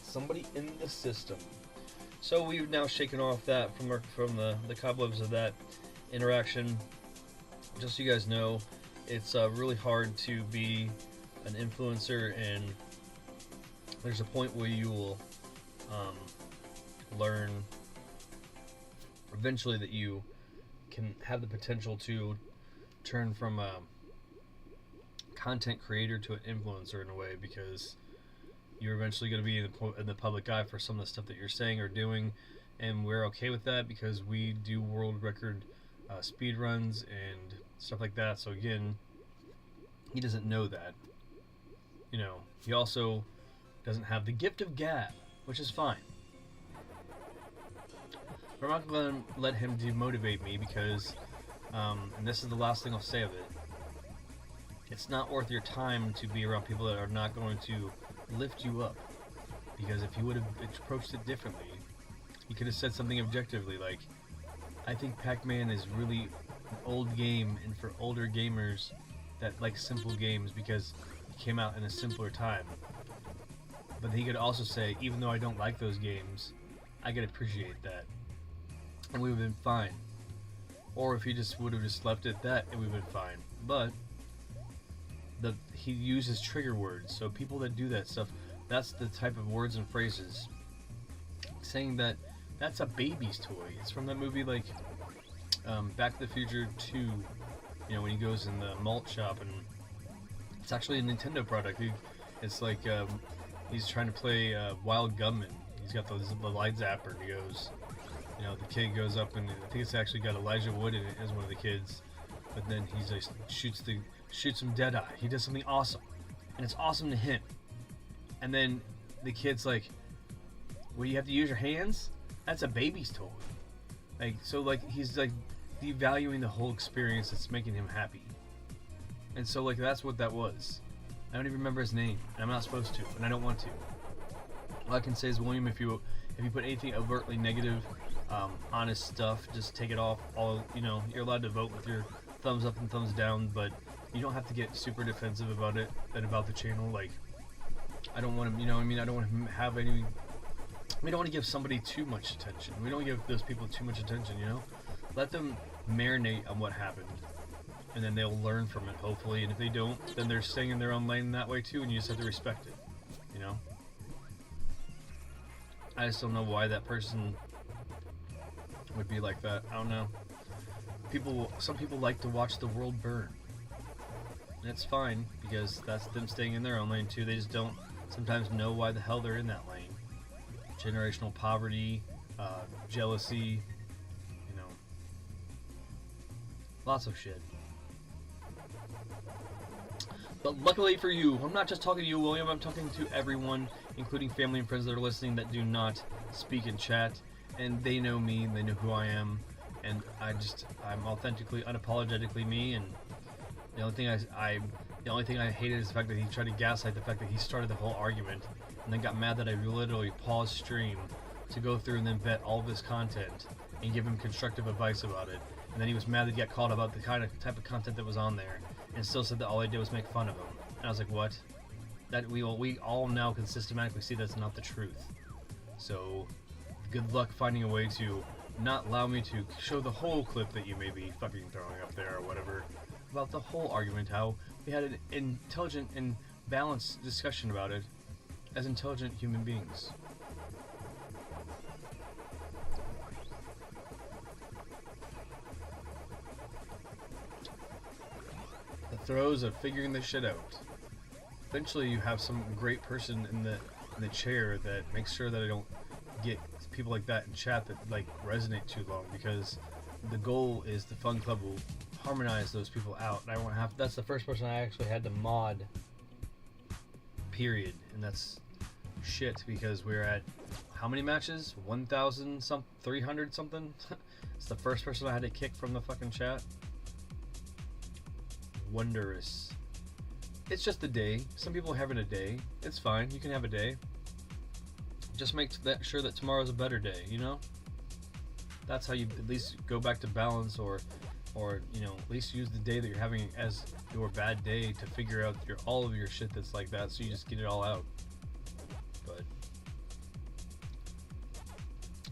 Somebody in the system. So we've now shaken off that from the cobwebs of that interaction. Just so you guys know, it's really hard to be an influencer, and there's a point where you will learn eventually that you can have the potential to turn from a content creator to an influencer in a way, because you're eventually going to be in the public eye for some of the stuff that you're saying or doing, and we're okay with that because we do world record speed runs and stuff like that. So again, he doesn't know that. You know, he also doesn't have the gift of gab, which is fine. But I'm not going to let him demotivate me because, and this is the last thing I'll say of it, it's not worth your time to be around people that are not going to lift you up. Because if you would have approached it differently, you could have said something objectively like, I think Pac-Man is really an old game, and for older gamers that like simple games because it came out in a simpler time. But he could also say, even though I don't like those games, I could appreciate that, and we would have been fine. Or if he just would have just left it at that, and we would have been fine. But he uses trigger words, so people that do that stuff, that's the type of words and phrases. Saying that that's a baby's toy. It's from that movie like Back to the Future 2, you know, when he goes in the malt shop, and it's actually a Nintendo product. It's like he's trying to play Wild Gunman. He's got the light zapper, and he goes, you know, the kid goes up, and I think it's actually got Elijah Wood in it as one of the kids, but then he's like shoots him dead eye. He does something awesome, and it's awesome to him. And then the kid's like, well, you have to use your hands? That's a baby's toy. Like, so like he's like devaluing the whole experience that's making him happy. And so like that's what that was. I don't even remember his name, and I'm not supposed to, and I don't want to. All I can say is, William, if you put anything overtly negative, honest stuff, just take it off. All, you know, you're allowed to vote with your thumbs up and thumbs down, but you don't have to get super defensive about it and about the channel. Like, I don't want to, you know, I mean, I don't want to have any. We don't want to give somebody too much attention. We don't give those people too much attention, you know? Let them marinate on what happened, and then they'll learn from it, hopefully. And if they don't, then they're staying in their own lane that way too, and you just have to respect it, you know? I just don't know why that person would be like that. I don't know. Some people like to watch the world burn. And it's fine, because that's them staying in their own lane too. They just don't sometimes know why the hell they're in that lane. Generational poverty, jealousy, you know, lots of shit. But luckily for you, I'm not just talking to you, William, I'm talking to everyone, including family and friends that are listening that do not speak in chat, and they know me, and they know who I am, and I'm authentically, unapologetically me, and the only thing I hated is the fact that he tried to gaslight the fact that he started the whole argument, and then got mad that I literally paused stream to go through and then vet all of his content and give him constructive advice about it. And then he was mad that he got called about the type of content that was on there, and still said that all I did was make fun of him. And I was like, what? That we all now can systematically see that's not the truth. So good luck finding a way to not allow me to show the whole clip that you may be fucking throwing up there or whatever, about the whole argument, how we had an intelligent and balanced discussion about it as intelligent human beings. The throes of figuring this shit out. Eventually you have some great person in the chair that makes sure that I don't get people like that in chat that like resonate too long, because the goal is the fun club will harmonize those people out, and I won't have. That's the first person I actually had to mod. Period, and that's shit, because we're at how many matches? 1,300 something. It's the first person I had to kick from the fucking chat. Wondrous. It's just a day. Some people are having a day. It's fine. You can have a day. Just make sure that tomorrow's a better day. You know. That's how you at least go back to balance, or you know, at least use the day that you're having as your bad day to figure out all of your shit that's like that, so you just get it all out. But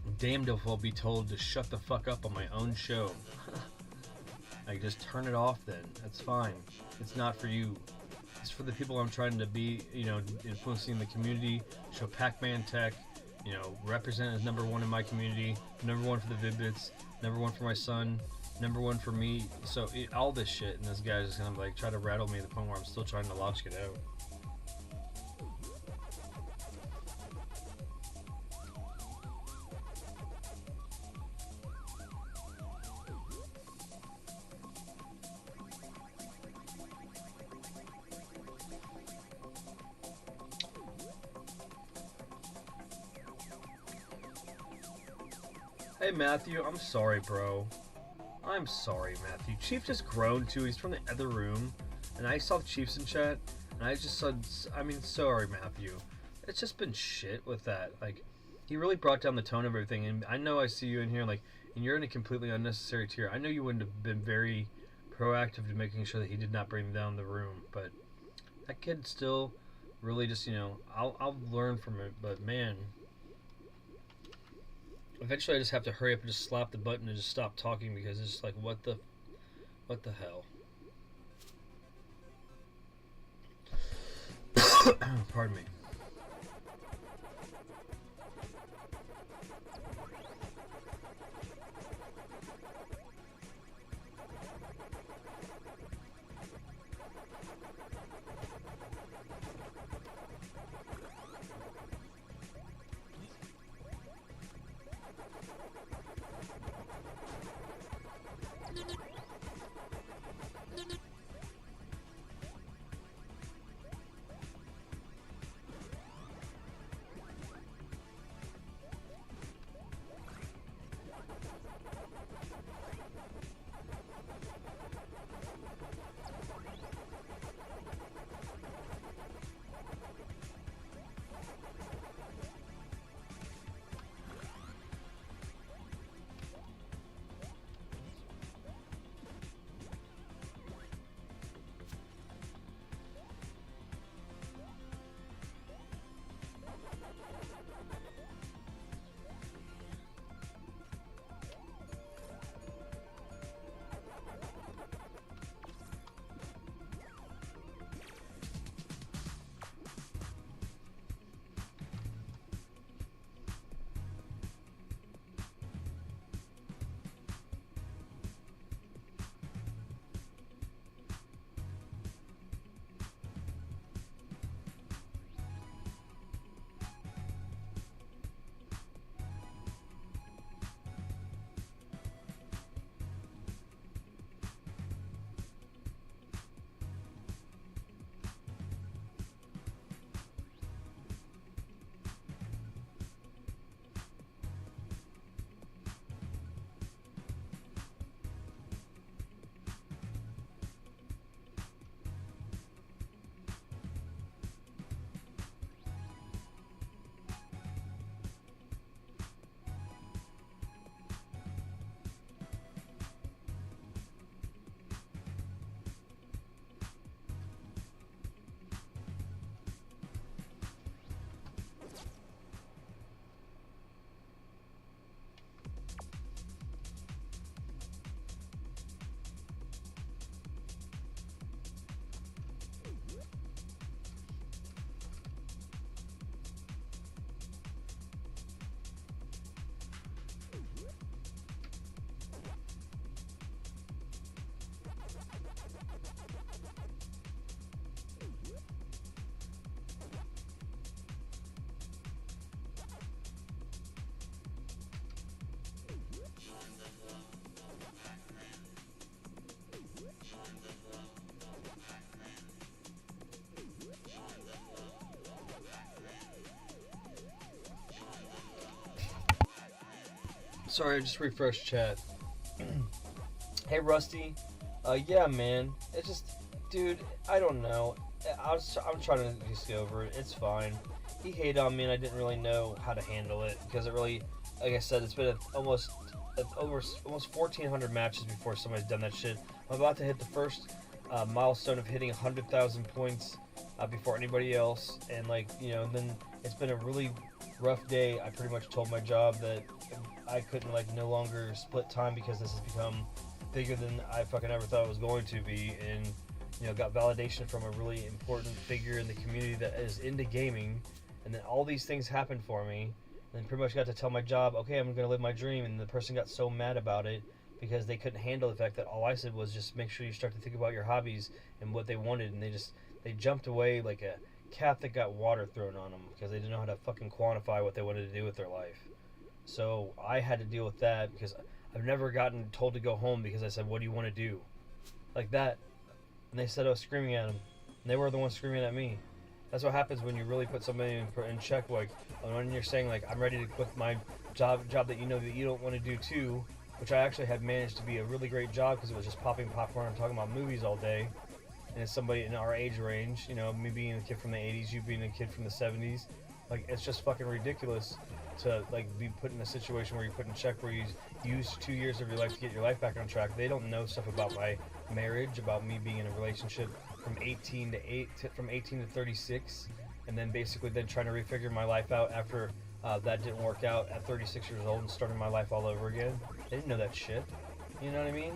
I'm damned if I'll be told to shut the fuck up on my own show. Like, just turn it off then. That's fine. It's not for you. It's for the people I'm trying to be, influencing the community, show Pac-Man tech, represent as #1 in my community, #1 for the Vid-Bits, #1 for my son, #1 for me. So all this shit, and this guy's just gonna like try to rattle me to the point where I'm still trying to logic it out. Hey Matthew, I'm sorry, bro. I'm sorry, Matthew. Chief just groaned too. He's from the other room, and I saw the Chiefs in chat, and I just said, sorry, Matthew. It's just been shit with that. Like, he really brought down the tone of everything, and I know I see you in here, like, and you're in a completely unnecessary tier. I know you wouldn't have been very proactive to making sure that he did not bring down the room, but that kid still really just, I'll learn from it, but man. Eventually I just have to hurry up and just slap the button and just stop talking because it's just like, what the hell? Pardon me. Sorry, I just refreshed chat. Hey, Rusty. Yeah, man. It's just, dude, I don't know. I'm trying to just get over it. It's fine. He hated on me, and I didn't really know how to handle it because it really, like I said, it's been almost 1,400 matches before somebody's done that shit. I'm about to hit the first milestone of hitting 100,000 points before anybody else, and then it's been a really rough day. I pretty much told my job that I couldn't no longer split time because this has become bigger than I fucking ever thought it was going to be, and got validation from a really important figure in the community that is into gaming, and then all these things happened for me, and pretty much got to tell my job, okay, I'm gonna live my dream, and the person got so mad about it because they couldn't handle the fact that all I said was just make sure you start to think about your hobbies and what they wanted, and they jumped away like a cat that got water thrown on them because they didn't know how to fucking quantify what they wanted to do with their life. So I had to deal with that because I've never gotten told to go home because I said, what do you want to do? Like that. And they said I was screaming at them. And they were the ones screaming at me. That's what happens when you really put somebody in check, when you're saying, I'm ready to quit my job that you know that you don't want to do too, which I actually had managed to be a really great job because it was just popping popcorn and talking about movies all day. And it's somebody in our age range, me being a kid from the 80s, you being a kid from the 70s. It's just fucking ridiculous to be put in a situation where you're put in check, where you use 2 years of your life to get your life back on track. They don't know stuff about my marriage, about me being in a relationship from 18 to 36, and then basically trying to refigure my life out after that didn't work out at 36 years old and starting my life all over again. They didn't know that shit. You know what I mean?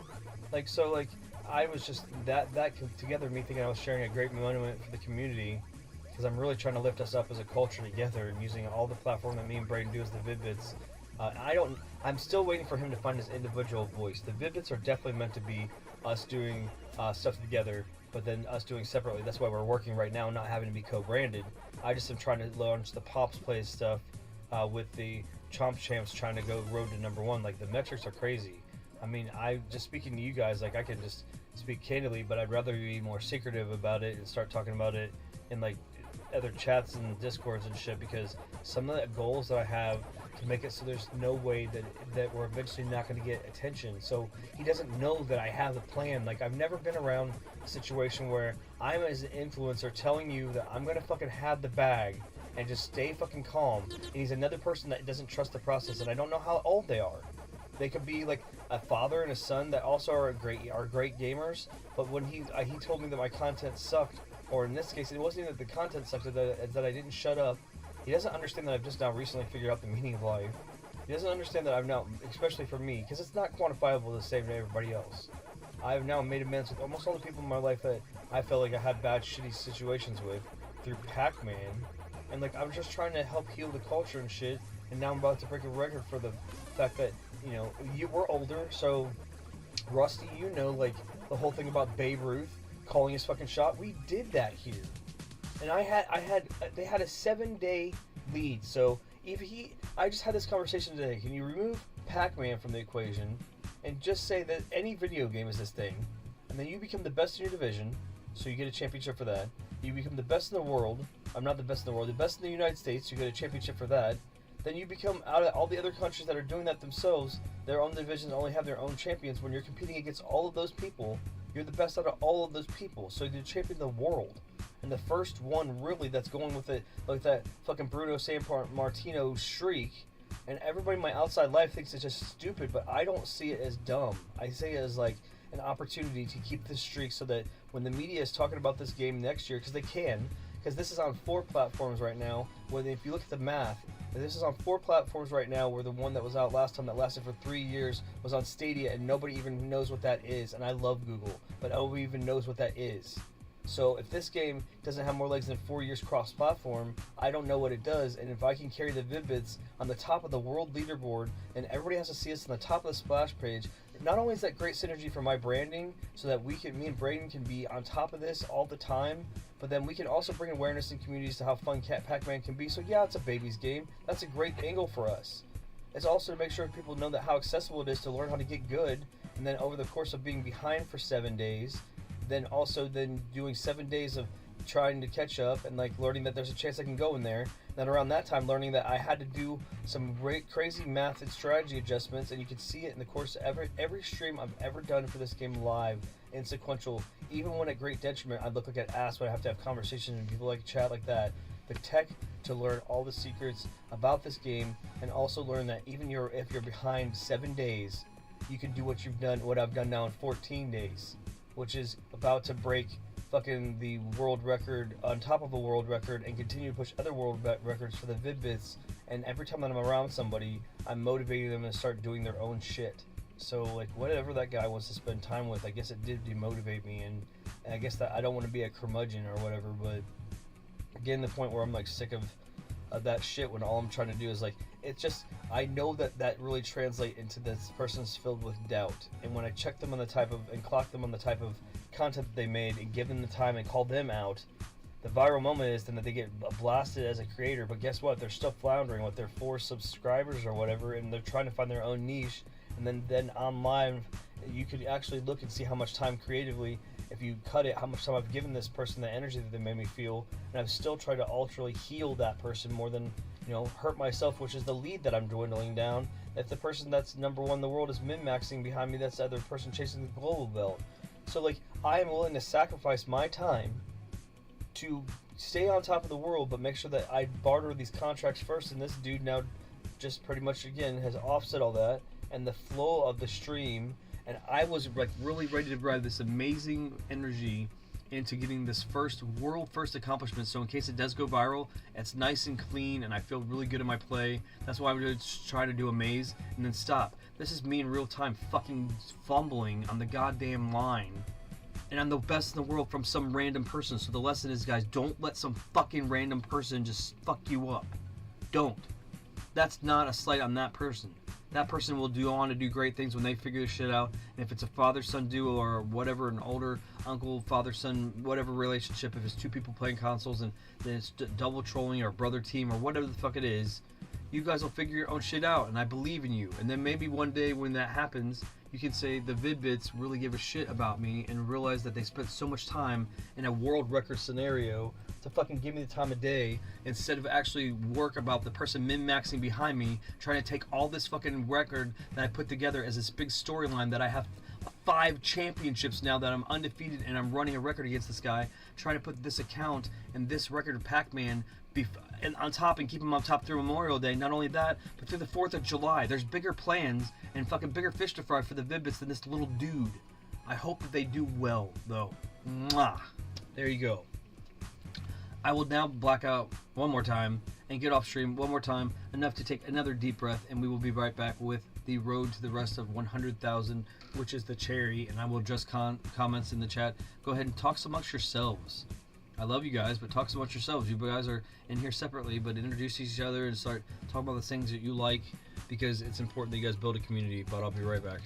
I was just that together, me thinking I was sharing a great moment for the community, because I'm really trying to lift us up as a culture together and using all the platform that me and Braden do as the Vid-Bits. I'm still waiting for him to find his individual voice. The Vid-Bits are definitely meant to be us doing stuff together, but then us doing separately. That's why we're working right now, not having to be co-branded. I just am trying to launch the Pops Plays stuff with the Chomp Champs trying to go road to #1. The metrics are crazy. I mean, I just speaking to you guys, I can just speak candidly, but I'd rather be more secretive about it and start talking about it in other chats and discords and shit, because some of the goals that I have to make it so there's no way that we're eventually not going to get attention. So he doesn't know that I have a plan. I've never been around a situation where I'm as an influencer telling you that I'm going to fucking have the bag and just stay fucking calm, and he's another person that doesn't trust the process, and I don't know how old they are. They could be a father and a son that also are great gamers, but when he told me that my content sucked, or in this case, it wasn't even that the content sucked, it's that I didn't shut up. He doesn't understand that I've just now recently figured out the meaning of life. He doesn't understand that I've now, especially for me, because it's not quantifiable the same to everybody else. I've now made amends with almost all the people in my life that I felt like I had bad, shitty situations with through Pac-Man, and I was just trying to help heal the culture and shit. And now I'm about to break a record for the fact that we're older, so Rusty, the whole thing about Babe Ruth calling his fucking shot. We did that here, and they had a 7-day lead. So I just had this conversation today. Can you remove Pac-Man from the equation and just say that any video game is this thing, and then you become the best in your division, so you get a championship for that. You become the best in the world. I'm not the best in the world. The best in the United States. You get a championship for that. Then you become, out of all the other countries that are doing that themselves, their own divisions only have their own champions. When you're competing against all of those people, you're the best out of all of those people. So you're the champion of the world. And the first one really that's going with it, that fucking Bruno Sammartino shriek, and everybody in my outside life thinks it's just stupid, but I don't see it as dumb. I see it as an opportunity to keep this streak so that when the media is talking about this game next year, because they can, because this is on 4 platforms right now, where if you look at the math, this is on 4 platforms right now, where the one that was out last time that lasted for 3 years was on Stadia, and nobody even knows what that is. And I love Google, but nobody even knows what that is. So if this game doesn't have more legs than 4 years cross-platform, I don't know what it does. And if I can carry the Vid-Bits on the top of the world leaderboard, and everybody has to see us on the top of the splash page, not only is that great synergy for my branding, so that me and Braden can be on top of this all the time, but then we can also bring awareness in communities to how fun Pac-Man can be. So yeah, it's a baby's game. That's a great angle for us. It's also to make sure people know that how accessible it is to learn how to get good, and then over the course of being behind for 7 days, then doing 7 days of trying to catch up and learning that there's a chance I can go in there. Then around that time, learning that I had to do some great crazy math and strategy adjustments, and you can see it in the course of every stream I've ever done for this game live in sequential. Even when at great detriment, I look like an ass when I have to have conversations and people chat like that. The tech to learn all the secrets about this game, and also learn that even if you're behind 7 days, you can do what I've done now in 14 days. which is about to break fucking the world record on top of a world record and continue to push other world records for the Vid-Bits. And every time that I'm around somebody, I'm motivating them to start doing their own shit. So like whatever that guy wants to spend time with, I guess it did demotivate me, and I guess that I don't want to be a curmudgeon or whatever, but getting to the point where I'm like sick of that shit when all I'm trying to do is like, it's just, I know that really translates into this person's filled with doubt. And when I check them on the type of, and clock them on the type of content that they made and give them the time and call them out, the viral moment is then that they get blasted as a creator. But guess what? They're still floundering with their 4 subscribers or whatever, and they're trying to find their own niche. And then on live, you could actually look and see how much time creatively, if you cut it, how much time I've given this person, the energy that they made me feel, and I've still tried to ultimately heal that person more than, you know, hurt myself, which is the lead that I'm dwindling down. If the person that's number 1 in the world is min-maxing behind me, that's the other person chasing the global belt. So like, I am willing to sacrifice my time to stay on top of the world, but make sure that I barter these contracts first, and this dude now just pretty much again has offset all that and the flow of the stream. And I was like really ready to drive this amazing energy into getting this world first accomplishment, so in case it does go viral, it's nice and clean and I feel really good in my play. That's why I'm going to try to do a maze and then stop. This is me in real time fucking fumbling on the goddamn line, and I'm the best in the world from some random person. So the lesson is, guys, don't let some fucking random person just fuck you up. Don't. That's not a slight on that person. That person will go on to do great things when they figure this shit out. And if it's a father-son duo or whatever, an older uncle, father-son, whatever relationship, if it's 2 people playing consoles and then it's double trolling or brother team or whatever the fuck it is, you guys will figure your own shit out, and I believe in you. And then maybe one day when that happens, you can say the Vid-Bits really give a shit about me and realize that they spent so much time in a world record scenario to fucking give me the time of day instead of actually work about the person min-maxing behind me, trying to take all this fucking record that I put together as this big storyline that I have 5 championships now that I'm undefeated and I'm running a record against this guy, trying to put this account and this record of Pac-Man and on top and keep him on top through Memorial Day. Not only that, but through the 4th of July. There's bigger plans and fucking bigger fish to fry for the Vid-Bits than this little dude. I hope that they do well, though. Mwah. There you go. I will now black out one more time and get off stream one more time, enough to take another deep breath, and we will be right back with the road to the rest of 100,000, which is the cherry, and I will address comments in the chat. Go ahead and talk amongst yourselves. I love you guys, but talk amongst yourselves. You guys are in here separately, but introduce each other and start talking about the things that you like, because it's important that you guys build a community. But I'll be right back.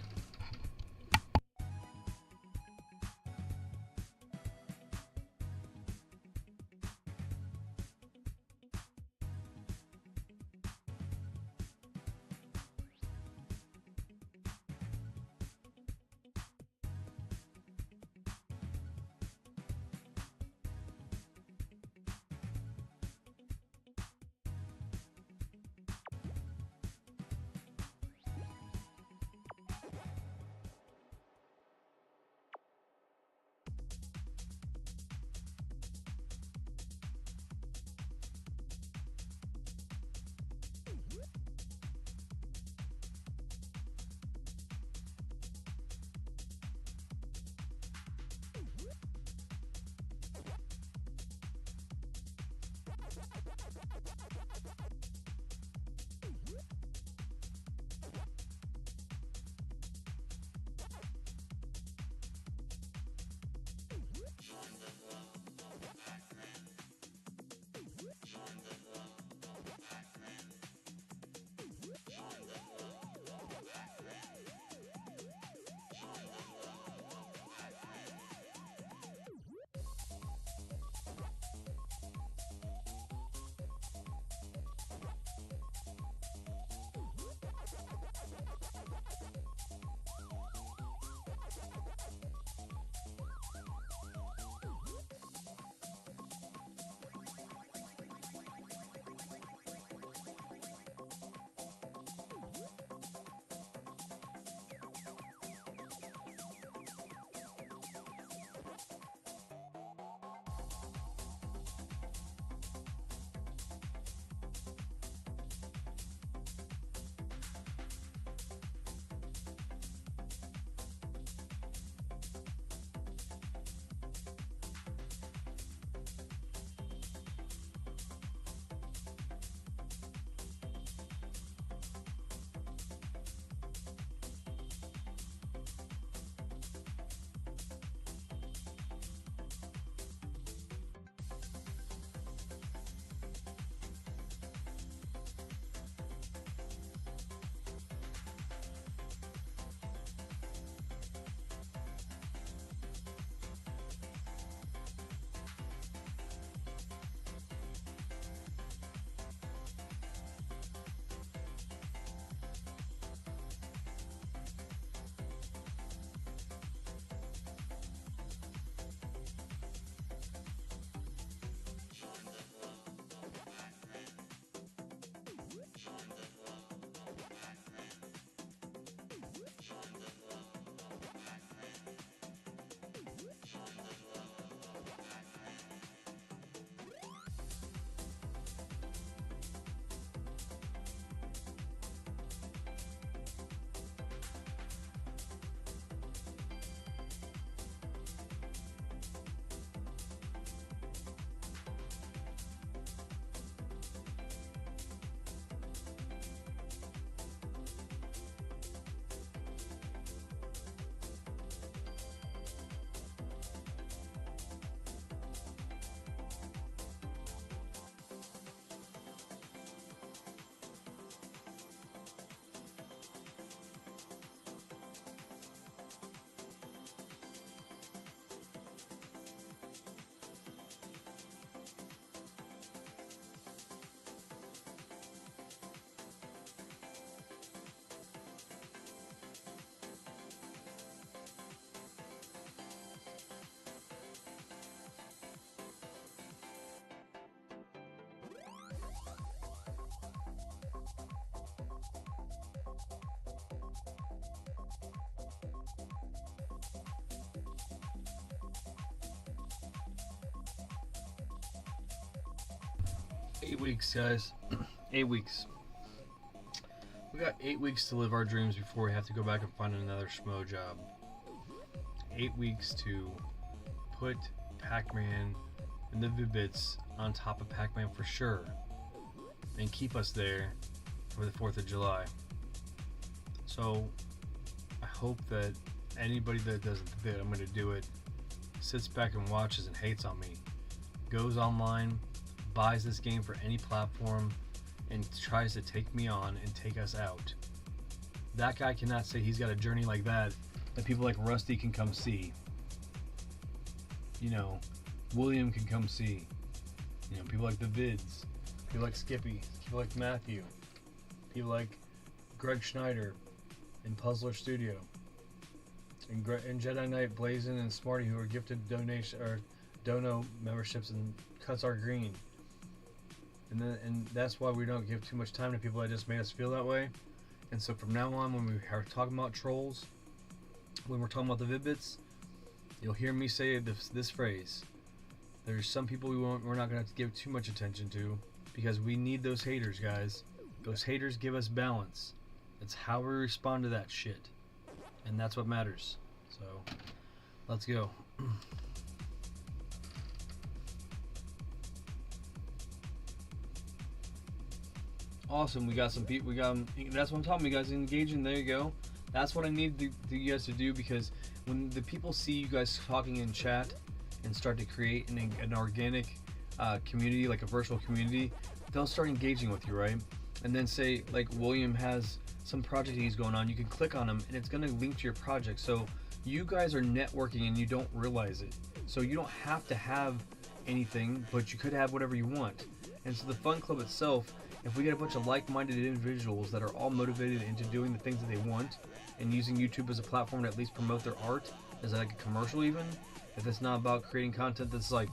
8 weeks, guys. 8 weeks. We got 8 weeks to live our dreams before we have to go back and find another schmo job. 8 weeks to put Pac-Man and the Vid-Bits on top of Pac-Man for sure, and keep us there for the 4th of July. So I hope that anybody that doesn't think that I'm going to do it sits back and watches and hates on me, goes online, buys this game for any platform, and tries to take me on and take us out. That guy cannot say he's got a journey like that people like Rusty can come see. You know, William can come see. You know, people like the Vids, people like Skippy, people like Matthew, people like Greg Schneider in Puzzler Studio, and Jedi Knight Blazin and Smarty, who are gifted donation or dono memberships and cuts our green. And that's why we don't give too much time to people that just made us feel that way. And so from now on, when we are talking about trolls, when we're talking about the Vid-Bits, you'll hear me say this phrase: there's some people we're not going to give too much attention to, because we need those haters, guys. Those haters give us balance. It's how we respond to that shit, and that's what matters. So let's go. Awesome, we got some people. That's what I'm talking about, you guys. Engaging. There you go. That's what I need you guys to do, because when the people see you guys talking in chat and start to create an organic community, like a virtual community, they'll start engaging with you, right? And then say, like, William has some project he's going on, you can click on him and it's going to link to your project. So you guys are networking and you don't realize it. So you don't have to have anything, but you could have whatever you want. And so the Fun Club itself, if we get a bunch of like-minded individuals that are all motivated into doing the things that they want and using YouTube as a platform to at least promote their art, as like a commercial even, if it's not about creating content that's like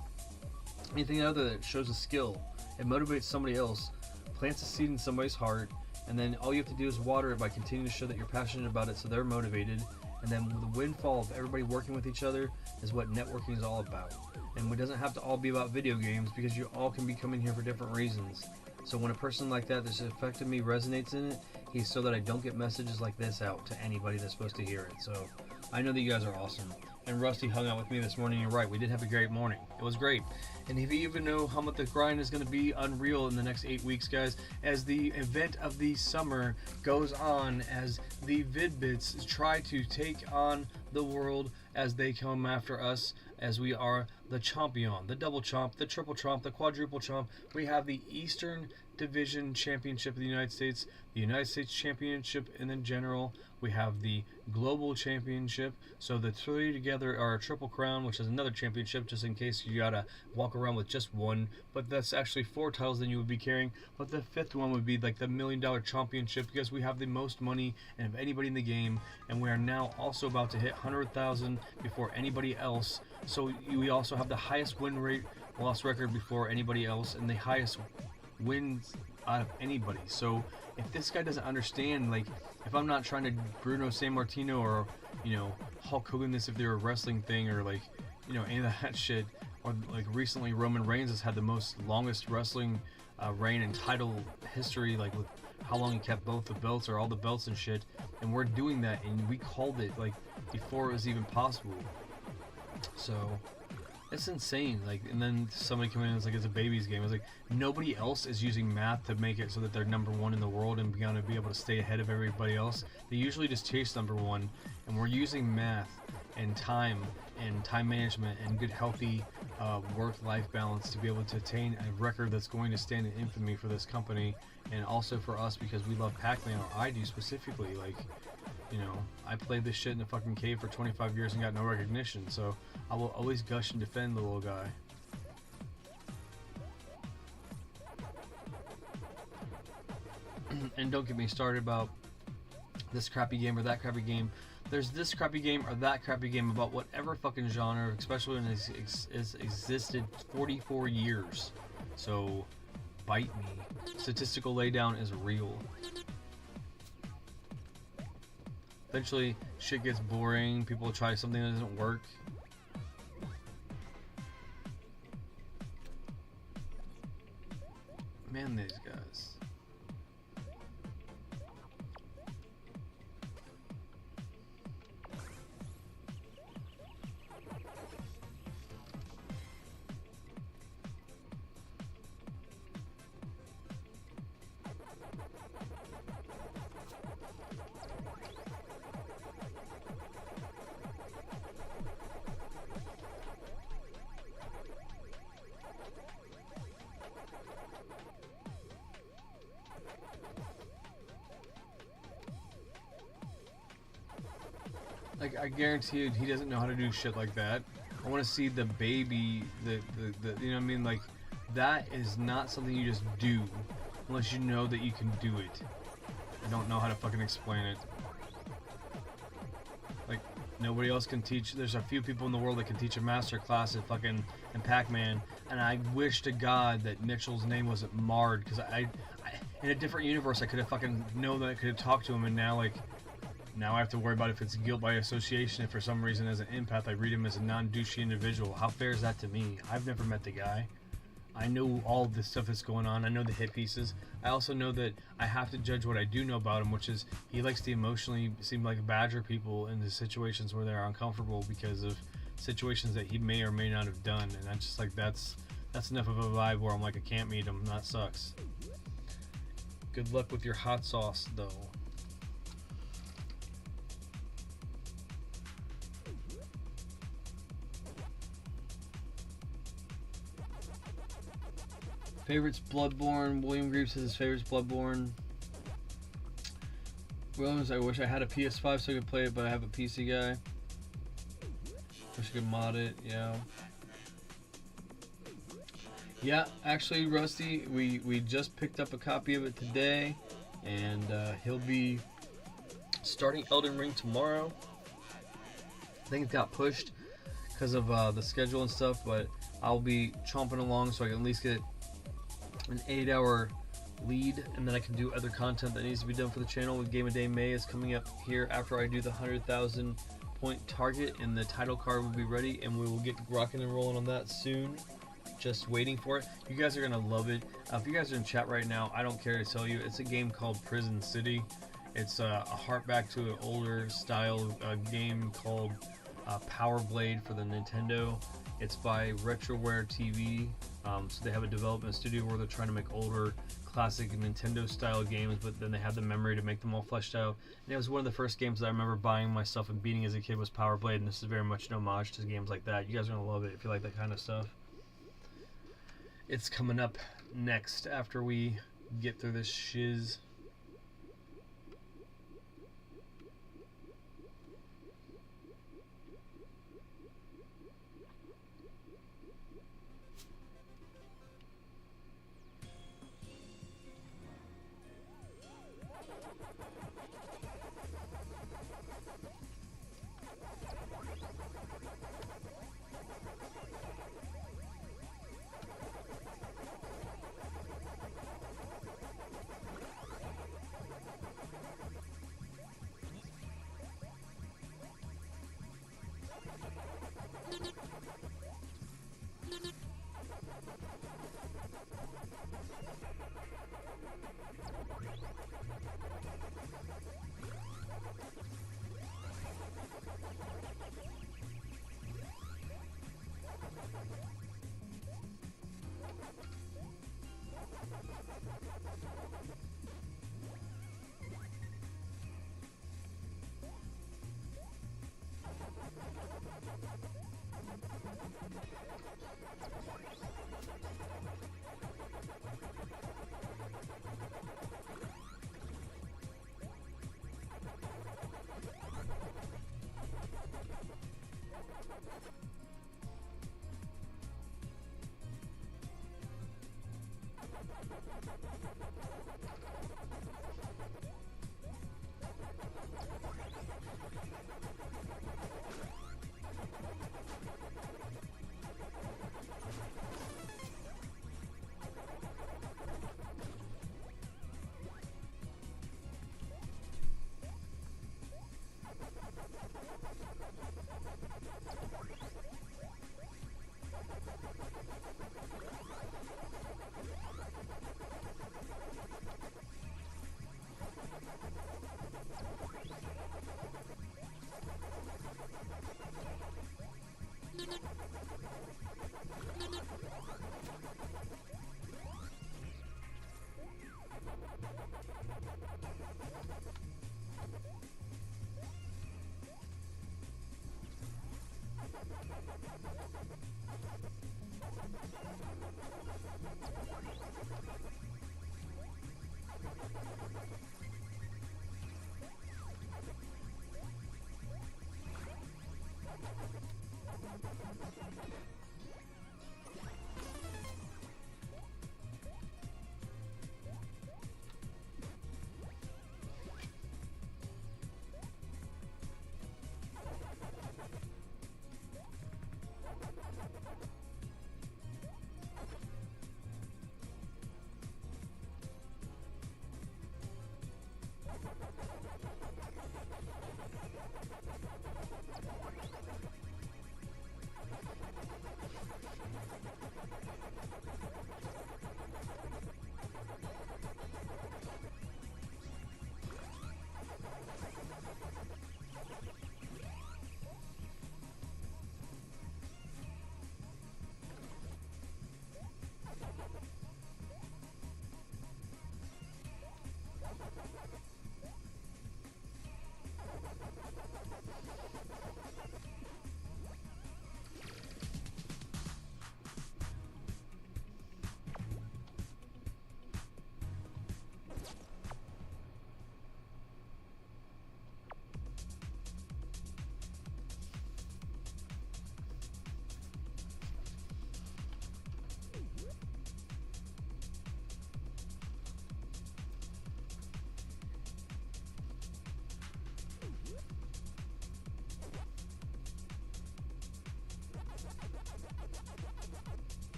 anything other that shows a skill, it motivates somebody else, plants a seed in somebody's heart, and then all you have to do is water it by continuing to show that you're passionate about it so they're motivated. And then the windfall of everybody working with each other is what networking is all about. And it doesn't have to all be about video games, because you all can be coming here for different reasons. So when a person like that that's affected me resonates in it, he's so that I don't get messages like this out to anybody that's supposed to hear it. So I know that you guys are awesome. And Rusty hung out with me this morning. You're right, we did have a great morning. It was great. And if you even know how much the grind is going to be unreal in the next 8 weeks, guys, as the event of the summer goes on, as the Vid-Bits try to take on the world as they come after us, as we are the Chompion, the Double Chomp, the Triple Chomp, the Quadruple Chomp. We have the Eastern Division Championship of the United States, the United States Championship in the general. We have the Global Championship. So the three together are a Triple Crown, which is another championship, just in case you gotta walk around with just one. But that's actually 4 titles that you would be carrying. But the 5th one would be like the $1 Million Championship, because we have the most money of anybody in the game, and we are now also about to hit 100,000 before anybody else. So we also have the highest win rate, loss record before anybody else, and the highest wins out of anybody. So if this guy doesn't understand, like, if I'm not trying to Bruno Sammartino or, you know, Hulk Hogan this if they're a wrestling thing, or like, you know, any of that shit, or like recently Roman Reigns has had the longest wrestling reign in title history, like with how long he kept both the belts or all the belts and shit, and we're doing that, and we called it like before it was even possible. So it's insane. Like, and then somebody come in and it's like, it's a baby's game. It's like, nobody else is using math to make it so that they're #1 in the world and gonna be able to stay ahead of everybody else. They usually just chase #1, and we're using math and time management and good healthy work-life balance to be able to attain a record that's going to stand in infamy for this company, and also for us, because we love Pac-Man, or I do specifically. Like, you know, I played this shit in a fucking cave for 25 years and got no recognition, so I will always gush and defend the little guy. And don't get me started about this crappy game or that crappy game. There's this crappy game or that crappy game about whatever fucking genre, especially when it's existed 44 years. So, bite me. Statistical laydown is real. Eventually, shit gets boring. People try something that doesn't work. Man, these guys. Like, I guarantee you, he doesn't know how to do shit like that. I want to see the baby, the you know what I mean? Like, that is not something you just do unless you know that you can do it. I don't know how to fucking explain it. Like, nobody else can teach. There's a few people in the world that can teach a master class at fucking in Pac-Man, and I wish to God that Mitchell's name wasn't marred, because I in a different universe I could have fucking known that I could have talked to him, and now like. Now I have to worry about if it's guilt by association, if for some reason as an empath I read him as a non-douchey individual. How fair is that to me? I've never met the guy. I know all of this stuff that's going on. I know the hit pieces. I also know that I have to judge what I do know about him, which is he likes to emotionally seem like badger people into situations where they're uncomfortable because of situations that he may or may not have done. And I'm just like, that's enough of a vibe where I'm like, I can't meet him. That sucks. Good luck with your hot sauce, though. Favorites Bloodborne. William Greaves says his favorite's Bloodborne. Williams, I wish I had a PS5 so I could play it, but I have a PC guy. Wish I could mod it, yeah. Yeah, actually, Rusty, we just picked up a copy of it today, and he'll be starting Elden Ring tomorrow. I think it got pushed because of the schedule and stuff, but I'll be chomping along so I can at least get an 8-hour lead, and then I can do other content that needs to be done for the channel. With Game of Day May is coming up here after I do the 100,000 point target, and the title card will be ready, and we will get rocking and rolling on that soon. Just waiting for it. You guys are gonna love it. If you guys are in chat right now, I don't care to tell you, it's a game called Prison City. It's a hark back to an older style game called Power Blade for the Nintendo. It's by Retroware TV. So they have a development studio where they're trying to make older classic Nintendo style games, but then they have the memory to make them all fleshed out. And it was one of the first games that I remember buying myself and beating as a kid was Power Blade, and this is very much an homage to games like that. You guys are gonna love it if you like that kind of stuff. It's coming up next after we get through this shiz.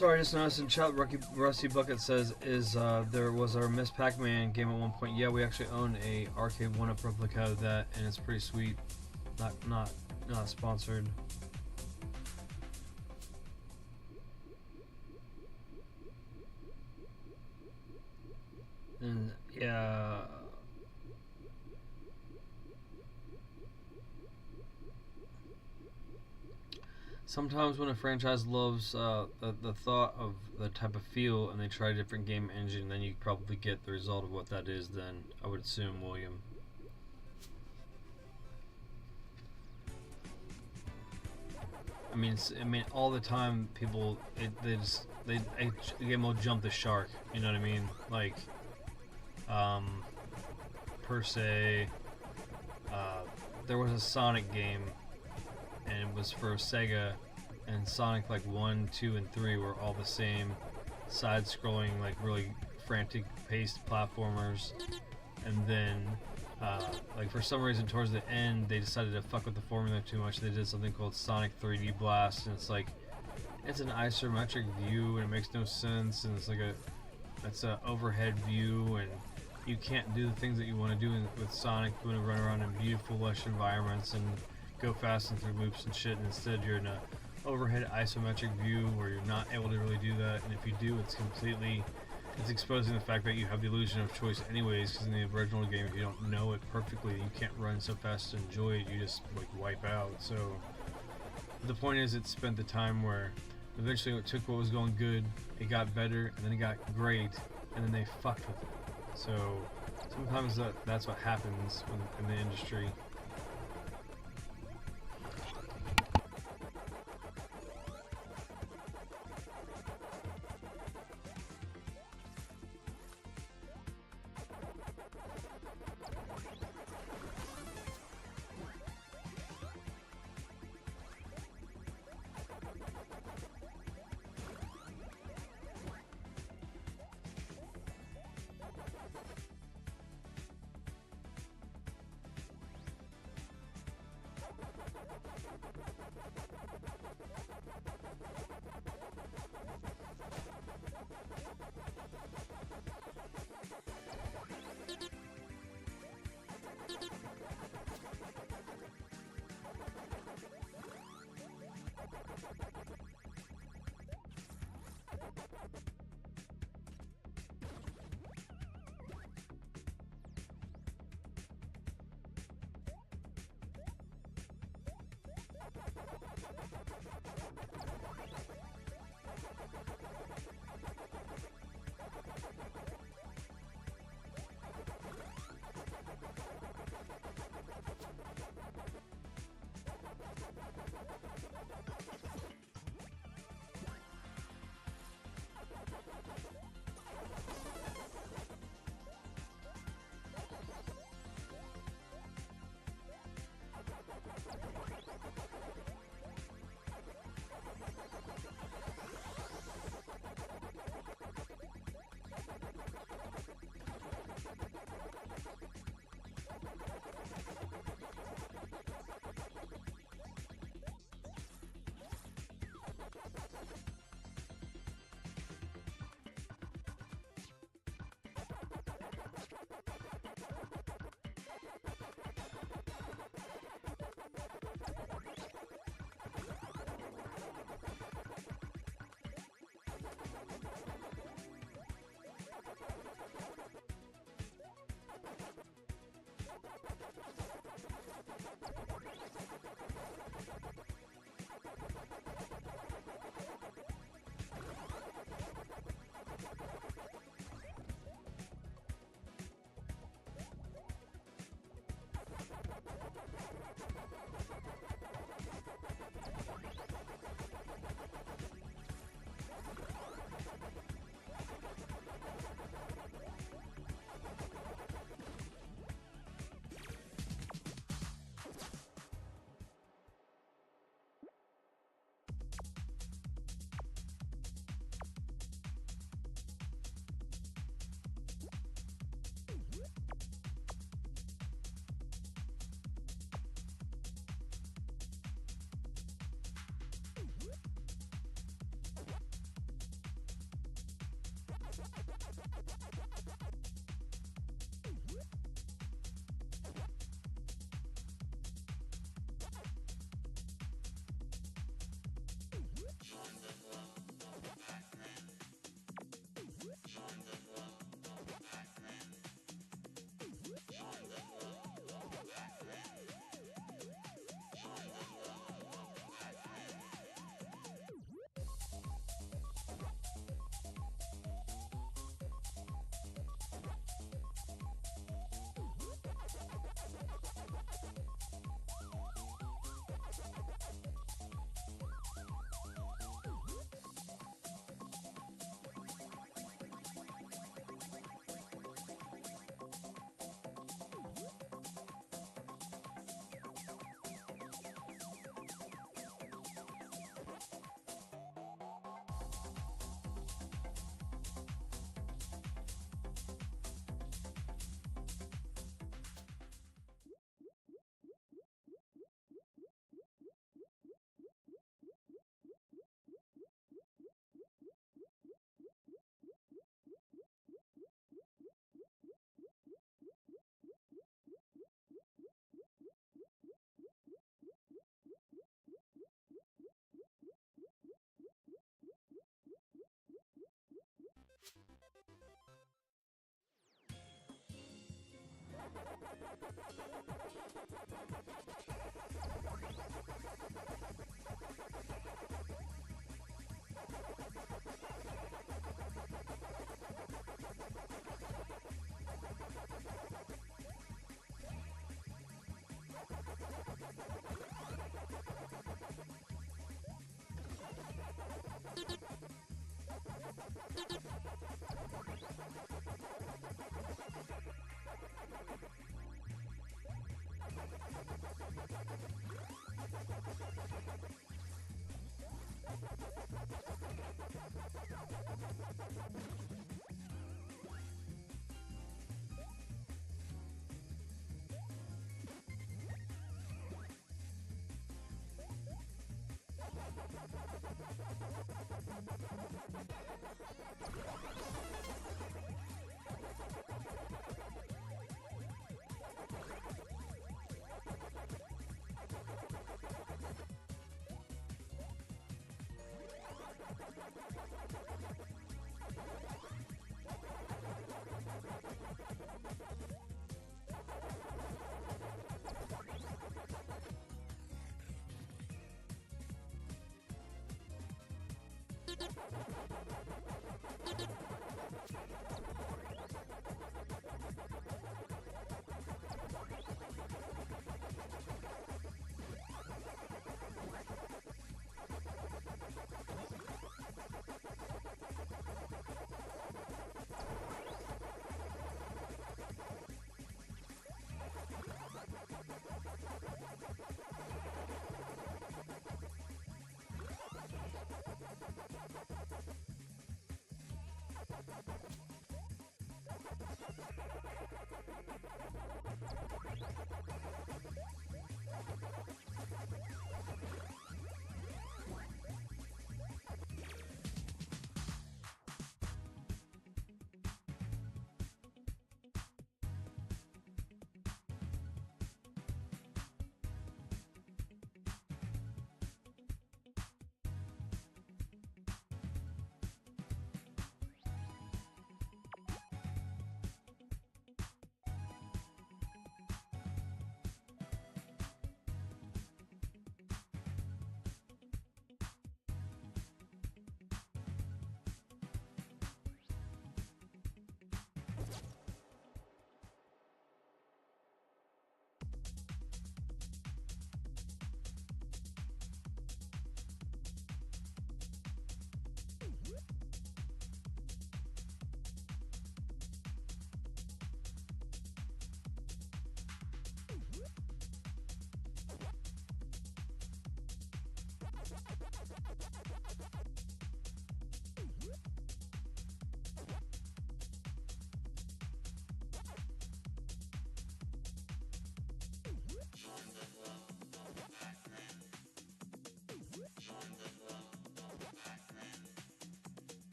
Sorry, I just noticed in chat, Rusty Bucket says, there was our Miss Pac-Man game at one point. Yeah, we actually own a arcade 1-up replica of that, and it's pretty sweet. Not sponsored. And yeah. Sometimes when a franchise loves the thought of the type of feel and they try a different game engine, then you probably get the result of what that is then, I would assume, William. I mean, all the time people, a game will jump the shark, you know what I mean? Like, per se, there was a Sonic game, and it was for Sega, and Sonic like 1, 2, and 3 were all the same side-scrolling, like really frantic paced platformers, and then like for some reason towards the end they decided to fuck with the formula too much. They did something called Sonic 3D Blast, and it's like, it's an isometric view and it makes no sense, and it's like it's a overhead view, and you can't do the things that you want to do with Sonic. You want to run around in beautiful lush environments and go fast and through loops and shit, and instead you're in a overhead isometric view where you're not able to really do that, and if you do, it's exposing the fact that you have the illusion of choice anyways, because in the original game, if you don't know it perfectly, you can't run so fast to enjoy it, you just like wipe out. So the point is, it spent the time where eventually it took what was going good, it got better, and then it got great, and then they fucked with it. So sometimes that's what happens in the industry.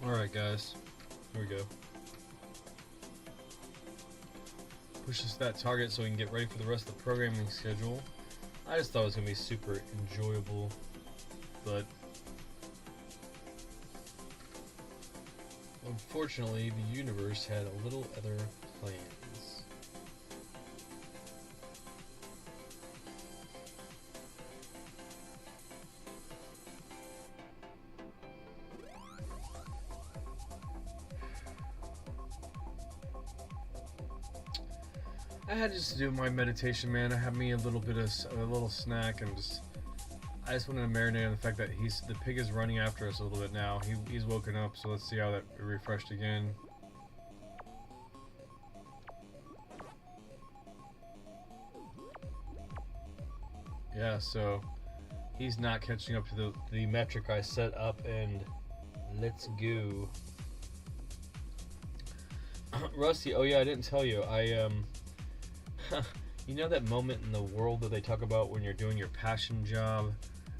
Alright, guys. Here we go. Push us that target so we can get ready for the rest of the programming schedule. I just thought it was going to be super enjoyable, but unfortunately the universe had a little other plans. I had just to do my meditation, man. I had me a little snack, and I just wanted to marinate on the fact that the pig is running after us a little bit now. He's woken up, so let's see how that refreshed again. Yeah, so he's not catching up to the metric I set up, and let's go. Rusty, oh yeah, I didn't tell you. You know that moment in the world that they talk about when you're doing your passion job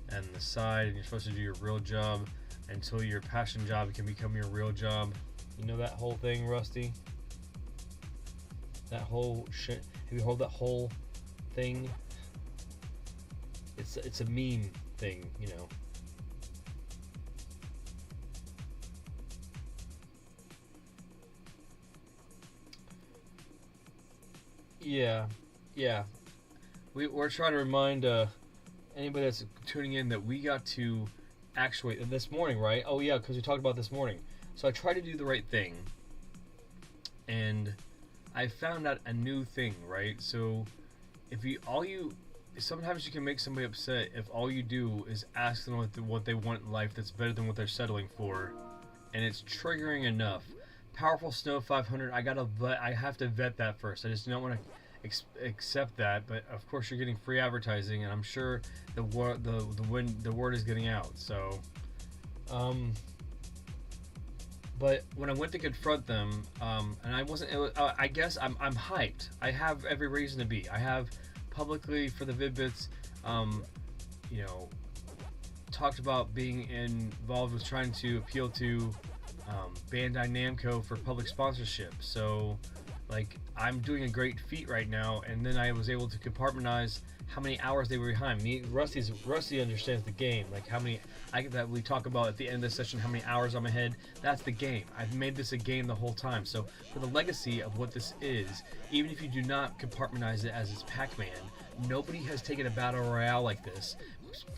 and the side, and you're supposed to do your real job until your passion job can become your real job? You know that whole thing, Rusty? That whole shit. Have you heard that whole thing? It's a meme thing, you know. Yeah. We're trying to remind anybody that's tuning in that we got to actuate this morning, right? Oh yeah, because we talked about this morning. So I tried to do the right thing, and I found out a new thing, right? So sometimes you can make somebody upset if all you do is ask them what they want in life that's better than what they're settling for, and it's triggering enough. Powerful Snow 500. I have to vet that first. I just don't want to accept that. But of course, you're getting free advertising, and I'm sure the word is getting out. So, but when I went to confront them, and I wasn't. I guess I'm hyped. I have every reason to be. I have publicly for the Vid-Bits, talked about being involved with trying to appeal to Bandai Namco for public sponsorship. So like I'm doing a great feat right now, and then I was able to compartmentalize how many hours they were behind me. Rusty understands the game, like how many that we talk about at the end of this session, how many hours I'm ahead. That's the game. I've made this a game the whole time. So for the legacy of what this is, even if you do not compartmentalize it as it's Pac-Man, nobody has taken a battle royale like this,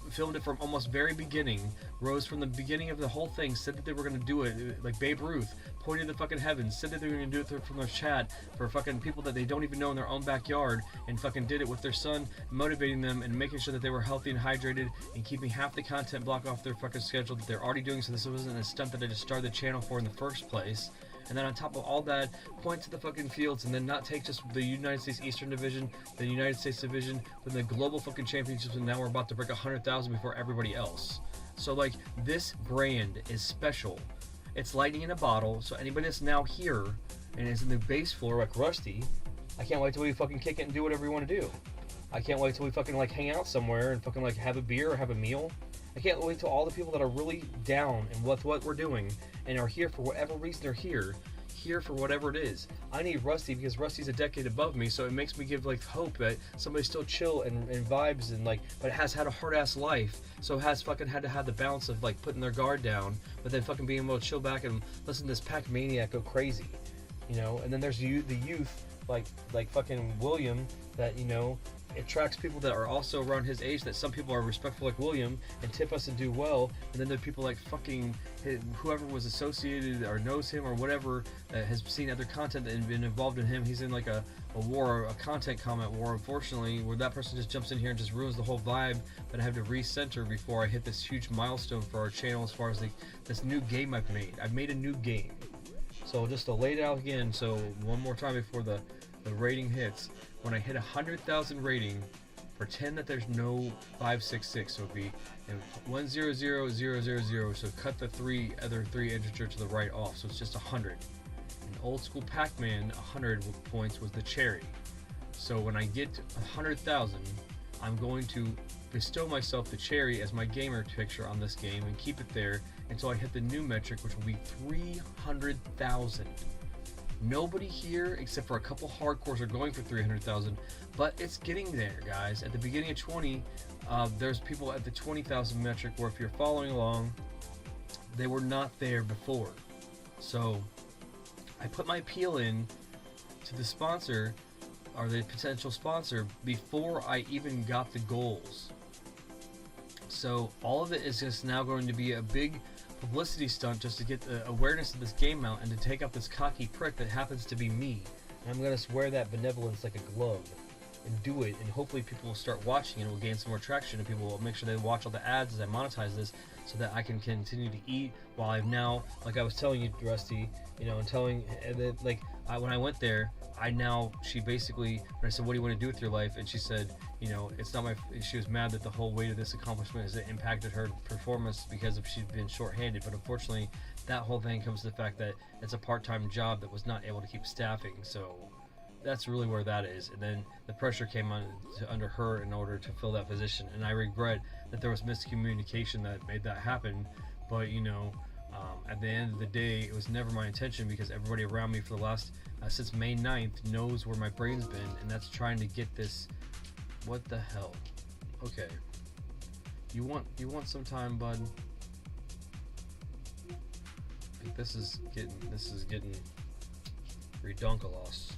filmed it from almost very beginning, rose from the beginning of the whole thing, said that they were going to do it like Babe Ruth, pointed to the fucking heavens, said that they were going to do it from their chat for fucking people that they don't even know in their own backyard, and fucking did it with their son, motivating them and making sure that they were healthy and hydrated and keeping half the content block off their fucking schedule that they're already doing, so this wasn't a stunt that I just started the channel for in the first place. And then on top of all that, point to the fucking fields, and then not take just the United States Eastern Division, the United States Division, with the global fucking championships, and now we're about to break 100,000 before everybody else. So like, this brand is special. It's lightning in a bottle, so anybody that's now here and is in the base floor like Rusty, I can't wait till we fucking kick it and do whatever we want to do. I can't wait till we fucking like hang out somewhere and fucking like have a beer or have a meal. I can't wait till all the people that are really down and with what we're doing and are here for whatever reason they're here for whatever it is. I need Rusty because Rusty's a decade above me, so it makes me give like hope that somebody's still chill and vibes and like, but has had a hard ass life, so has fucking had to have the balance of like putting their guard down, but then fucking being able to chill back and listen to this Pac-Maniac go crazy, you know. And then there's the youth like fucking William that, you know, attracts people that are also around his age, that some people are respectful like William and tip us and do well, and then there are people like fucking whoever was associated or knows him or whatever that has seen other content and been involved in him. He's in like a war, a content comment war, unfortunately, where that person just jumps in here and just ruins the whole vibe, but I have to recenter before I hit this huge milestone for our channel as far as like this new game I've made. I've made a new game. So just to lay it out again, so one more time before the rating hits. When I hit 100,000 rating, pretend that there's no 566, so it'd be 100000, so cut the other three integer to the right off, so it's just 100. In old school Pac-Man, 100 points was the cherry. So when I get 100,000, I'm going to bestow myself the cherry as my gamer picture on this game and keep it there until I hit the new metric, which will be 300,000. Nobody here, except for a couple hardcores, are going for 300,000, but it's getting there, guys. At the beginning of 20, there's people at the 20,000 metric where, if you're following along, they were not there before. So I put my appeal in to the sponsor, or the potential sponsor, before I even got the goals. So all of it is just now going to be a big publicity stunt just to get the awareness of this game out and to take out this cocky prick that happens to be me. And I'm going to wear that benevolence like a glove and do it, and hopefully people will start watching and it will gain some more traction, and people will make sure they watch all the ads as I monetize this, so that I can continue to eat while I've now, like I was telling you, Rusty, you know, and telling, like, when I went there, she basically, when I said, what do you want to do with your life? And she said, you know, it's not she was mad that the whole weight of this accomplishment has impacted her performance because she'd been short-handed. But unfortunately, that whole thing comes to the fact that it's a part-time job that was not able to keep staffing. So that's really where that is. And then the pressure came under her in order to fill that position. And I regret that there was miscommunication that made that happen. But, you know, at the end of the day, it was never my intention, because everybody around me for the last, since May 9th, knows where my brain's been, and that's trying to get this. What the hell? Okay. You want some time, bud? Like, this is getting redonkalos.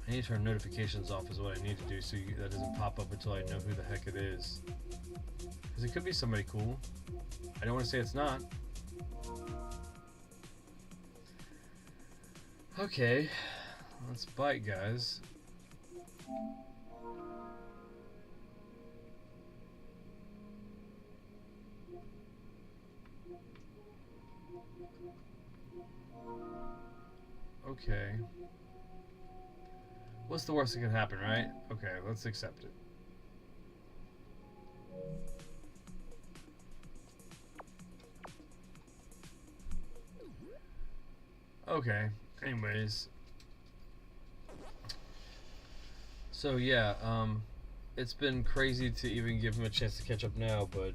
I need to turn notifications off is what I need to do, so that doesn't pop up until I know who the heck it is. Because it could be somebody cool. I don't want to say it's not. Okay, let's bite, guys. Okay. What's the worst that could happen, right? Okay, let's accept it. Okay, anyways. So yeah, it's been crazy to even give him a chance to catch up now, but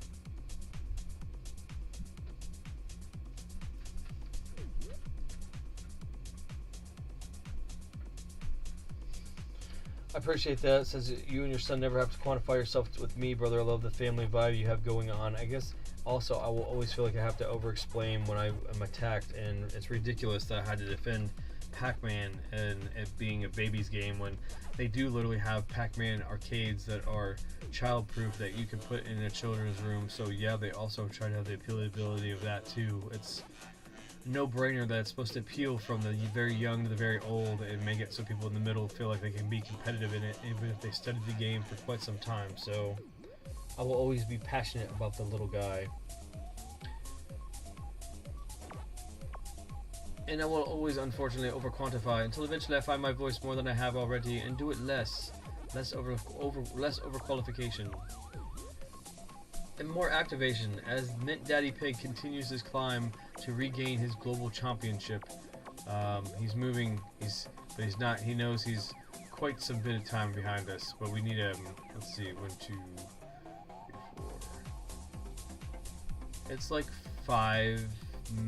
I appreciate that. It says you and your son never have to quantify yourself with me, brother. I love the family vibe you have going on. I guess also I will always feel like I have to over-explain when I am attacked, and it's ridiculous that I had to defend Pac-Man and it being a baby's game when they do literally have Pac-Man arcades that are child-proof that you can put in a children's room. So yeah, they also try to have the appealability of that too. It's no-brainer that it's supposed to appeal from the very young to the very old and make it so people in the middle feel like they can be competitive in it, even if they studied the game for quite some time. So I will always be passionate about the little guy. And I will always, unfortunately, over-quantify until eventually I find my voice more than I have already and do it less over-qualification. And more activation as MintDaddyPig continues his climb to regain his global championship. He's moving, but he's not. He knows he's quite some bit of time behind us, but we need him. Let's see, 1, 2, 3, 4. It's like 5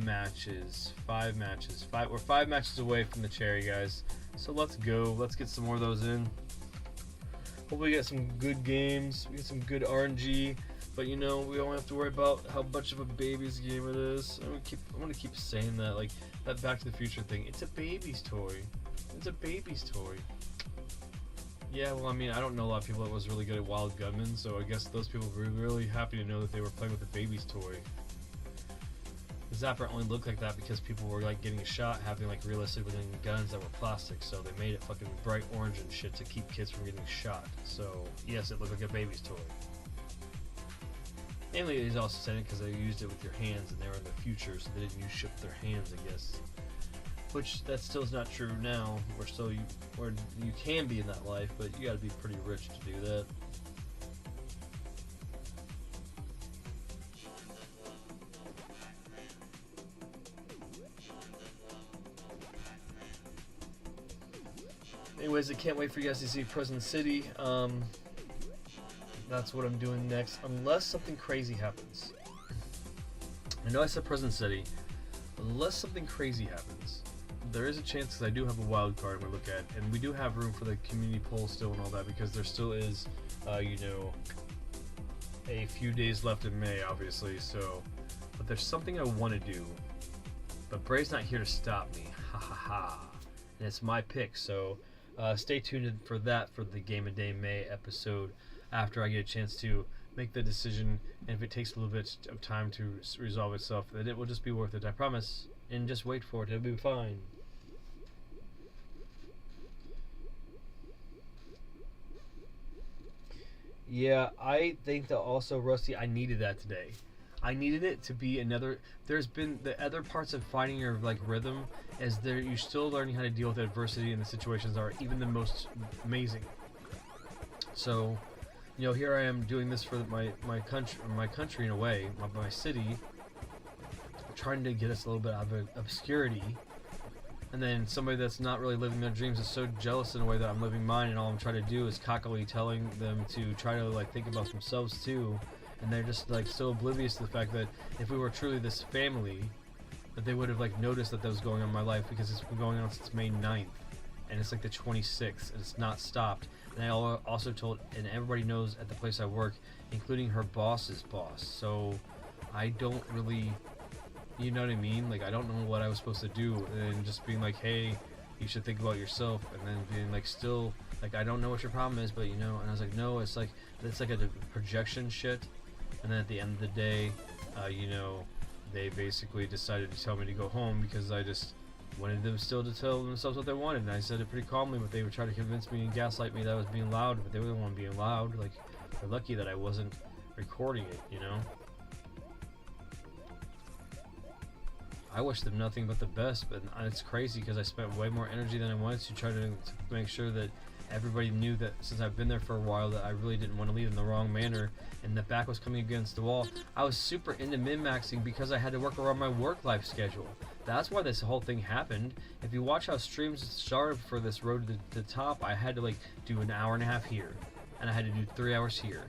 matches. We're 5 matches away from the cherry, guys. So let's go. Let's get some more of those in. Hopefully we get some good games. We get some good RNG. But you know, we don't have to worry about how much of a baby's game it is. I'm gonna keep saying that, like that Back to the Future thing. It's a baby's toy. It's a baby's toy. Yeah, well, I mean, I don't know a lot of people that was really good at Wild Gunman, so I guess those people were really happy to know that they were playing with a baby's toy. The Zapper only looked like that because people were like getting shot, having like realistic looking guns that were plastic, so they made it fucking bright orange and shit to keep kids from getting shot. So yes, it looked like a baby's toy. Mainly, he's also saying it because they used it with your hands, and they were in the future, so they didn't use shit with their hands, I guess. Which that still is not true now. You can be in that life, but you got to be pretty rich to do that. Anyways, I can't wait for you guys to see Present City. That's what I'm doing next, unless something crazy happens. I know I said President City. Unless something crazy happens, there is a chance, because I do have a wild card we look at, and we do have room for the community poll still and all that, because there still is, you know, a few days left in May, obviously. So, but there's something I want to do, but Bray's not here to stop me. Ha ha ha! And it's my pick. So, stay tuned for that for the Game of Day May episode after I get a chance to make the decision, and if it takes a little bit of time to resolve itself, then it will just be worth it, I promise. And just wait for it, it'll be fine. Yeah, I think that also, Rusty, I needed that today. I needed it to be another. There's been the other parts of finding your like rhythm, as there you're still learning how to deal with adversity, and the situations are even the most amazing. So, you know, here I am doing this for my country in a way, my city, trying to get us a little bit out of obscurity, and then somebody that's not really living their dreams is so jealous in a way that I'm living mine, and all I'm trying to do is cockily telling them to try to like think about themselves too, and they're just like so oblivious to the fact that if we were truly this family, that they would have like noticed that was going on in my life, because it's been going on since May 9th, and it's like the 26th, and it's not stopped. And I also told, and everybody knows at the place I work, including her boss's boss. So I don't really, you know what I mean? Like, I don't know what I was supposed to do, and just being like, hey, you should think about yourself, and then being like, still, like, I don't know what your problem is, but you know, and I was like, no, it's like a projection shit. And then at the end of the day, you know, they basically decided to tell me to go home, because I just wanted them still to tell themselves what they wanted, and I said it pretty calmly, but they would try to convince me and gaslight me that I was being loud, but they were the one being loud. Like, they're lucky that I wasn't recording it, you know? I wish them nothing but the best, but it's crazy because I spent way more energy than I wanted to try to make sure that everybody knew that since I've been there for a while, that I really didn't want to leave in the wrong manner, and the back was coming against the wall. I was super into min-maxing because I had to work around my work-life schedule. That's why this whole thing happened. If you watch how streams started for this road to the top, I had to like do an hour and a half here, and I had to do 3 hours here,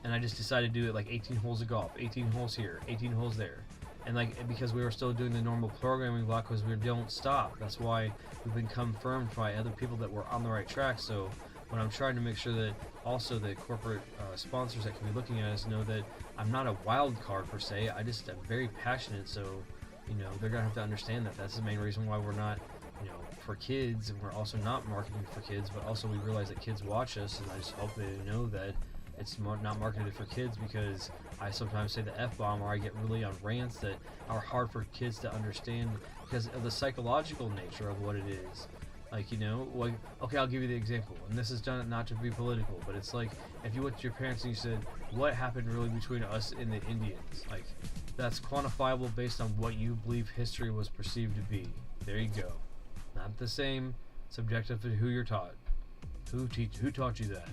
and I just decided to do it like 18 holes of golf, 18 holes here, 18 holes there. And like, because we were still doing the normal programming block, because we don't stop. That's why we've been confirmed by other people that we're on the right track. So when I'm trying to make sure that also the corporate sponsors that can be looking at us know that I'm not a wild card per se, I just am very passionate. So, you know, they're gonna have to understand that that's the main reason why we're not, you know, for kids, and we're also not marketing for kids, but also we realize that kids watch us, and I just hope they know that it's not marketed for kids, because I sometimes say the F-bomb, or I get really on rants that are hard for kids to understand because of the psychological nature of what it is. Like, you know, like, okay, I'll give you the example, and this is done not to be political, but it's like, if you went to your parents and you said, what happened really between us and the Indians? Like, that's quantifiable based on what you believe history was perceived to be. There you go. Not the same, subjective to who you're taught. Who taught you that?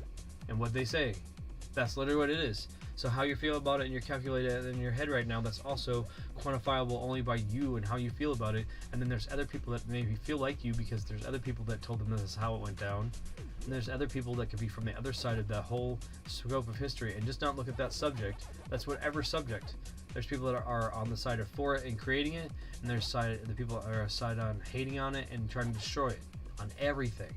And what they say. That's literally what it is. So how you feel about it and you calculate it in your head right now, that's also quantifiable only by you and how you feel about it. And then there's other people that maybe feel like you because there's other people that told them this is how it went down. And there's other people that could be from the other side of that whole scope of history and just not look at that subject. That's whatever subject. There's people that are on the side of for it and creating it, and there's the people that are side on hating on it and trying to destroy it on everything.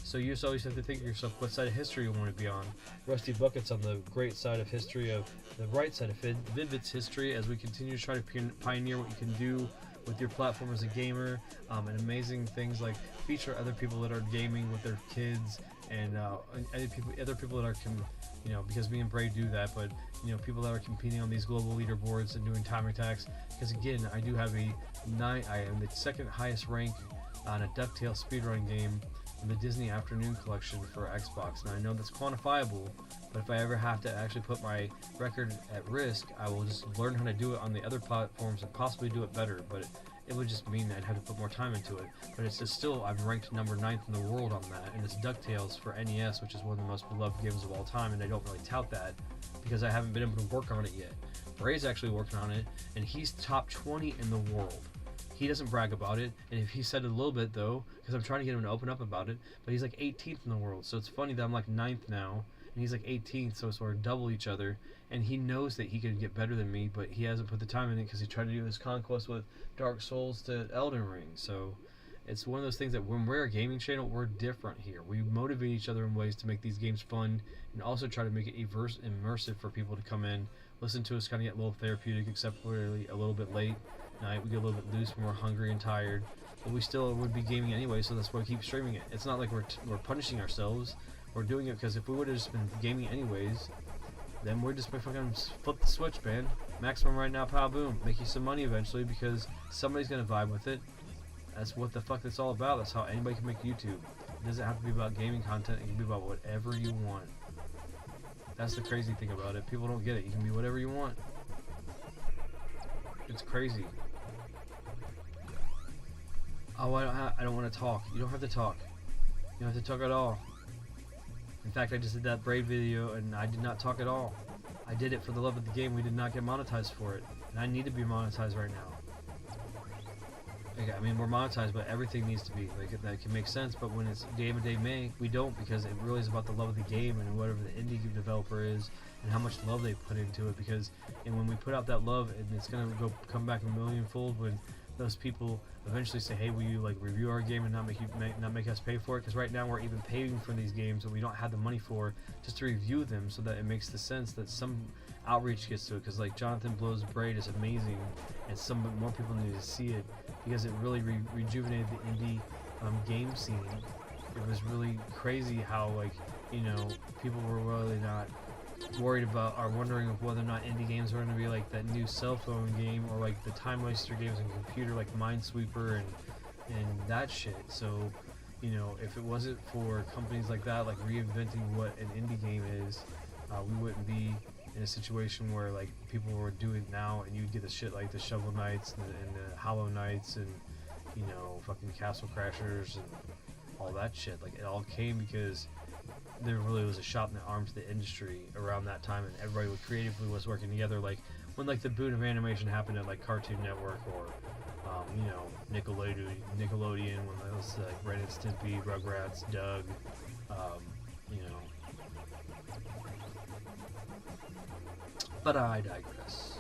So you just always have to think to yourself what side of history you want to be on. Rusty Bucket's on the great side of history, of the right side of Vid-Bits history, as we continue to try to pioneer what you can do with your platform as a gamer, and amazing things like feature other people that are gaming with their kids, and other people that are, you know, because me and Bray do that, but you know, people that are competing on these global leaderboards and doing time attacks. Because again, I do have I am the second highest rank on a DuckTales speedrun game in the Disney Afternoon Collection for Xbox. Now I know that's quantifiable, but if I ever have to actually put my record at risk, I will just learn how to do it on the other platforms and possibly do it better. But it would just mean I'd have to put more time into it. But it's just still, I'm ranked number 9th in the world on that, and it's DuckTales for NES, which is one of the most beloved games of all time, and I don't really tout that because I haven't been able to work on it yet. Bray's actually working on it, and he's top 20 in the world. He doesn't brag about it, and if he said it a little bit though, because I'm trying to get him to open up about it, but he's like 18th in the world, so it's funny that I'm like 9th now, and he's like 18th, so it's sort of double each other. And he knows that he could get better than me, but he hasn't put the time in it because he tried to do his conquest with Dark Souls to Elden Ring. So it's one of those things that when we're a gaming channel, we're different here. We motivate each other in ways to make these games fun, and also try to make it immersive for people to come in, listen to us, kind of get a little therapeutic, except we're a little bit late night. We get a little bit loose when we're hungry and tired, but we still would be gaming anyway, so that's why we keep streaming it. It's not like we're punishing ourselves. We're doing it because if we would have just been gaming anyways, then we're just fucking flip the switch, man. Maximum right now, pow boom. Make you some money eventually because somebody's gonna vibe with it. That's what the fuck it's all about. That's how anybody can make YouTube. It doesn't have to be about gaming content. It can be about whatever you want. That's the crazy thing about it. People don't get it. You can be whatever you want. It's crazy. Oh, I don't want to talk. You don't have to talk. You don't have to talk at all. In fact, I just did that Braid video and I did not talk at all. I did it for the love of the game. We did not get monetized for it. And I need to be monetized right now. Like, I mean, we're monetized, but everything needs to be. Like, that can make sense, but when it's Game of Day May, we don't, because it really is about the love of the game and whatever the indie developer is and how much love they put into it. Because and when we put out that love, and it's going to come back a millionfold when those people eventually say, hey, will you like review our game and not make us pay for it? Because right now we're even paying for these games that we don't have the money for just to review them, so that it makes the sense that some outreach gets to it. Because like Jonathan Blow's Braid is amazing, and some more people need to see it because it really rejuvenated the indie game scene. It was really crazy how, like, you know, people were really not worried about or wondering of whether or not indie games were going to be like that new cell phone game or like the time waster games on computer like Minesweeper and that shit. So, you know, if it wasn't for companies like that, like reinventing what an indie game is, we wouldn't be in a situation where like people were doing it now, and you'd get the shit like the Shovel Knights and the Hollow Knights and, you know, fucking Castle Crashers and all that shit. Like, it all came because there really was a shot in the arm to the industry around that time, and everybody creatively was working together. Like when like the boom of animation happened at like Cartoon Network or you know, Nickelodeon when it was like Ren and Stimpy, Rugrats, Doug, you know. But I digress.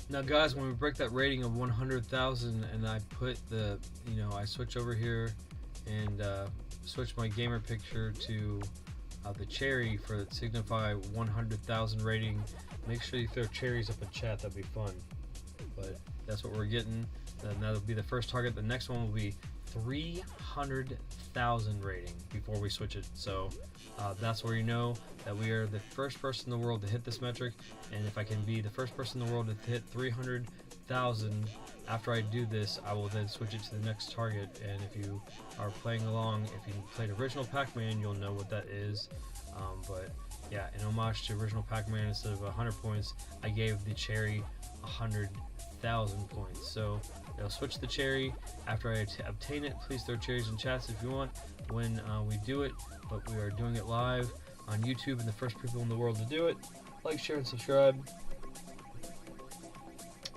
Now guys, when we break that rating of 100,000 and I put the, you know, I switch over here and switch my gamer picture to the cherry for the signify 100,000 rating, make sure you throw cherries up in chat, that'd be fun. But that's what we're getting, and that'll be the first target. The next one will be 300,000 rating before we switch it. So that's where you know that we are the first person in the world to hit this metric, and if I can be the first person in the world to hit 300,000 after I do this, I will then switch it to the next target. And if you are playing along, if you played original Pac-Man, you'll know what that is. But yeah, in homage to original Pac-Man, instead of 100 points, I gave the cherry 100,000 points. So I'll switch the cherry after I obtain it. Please throw cherries in chats if you want when we do it, but we are doing it live on YouTube, and the first people in the world to do it. Like, share, and subscribe.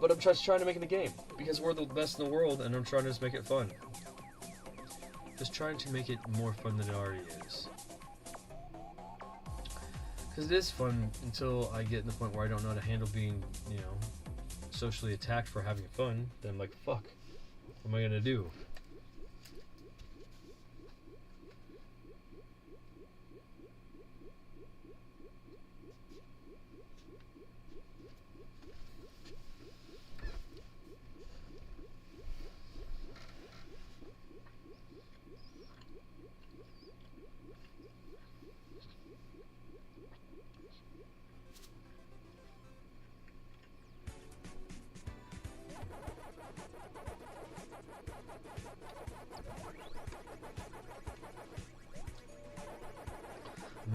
But I'm just trying to make it a game because we're the best in the world, and I'm trying to just make it fun. Just trying to make it more fun than it already is. Because it is fun until I get in the point where I don't know how to handle being, you know, socially attacked for having fun. Then I'm like, fuck, what am I gonna do?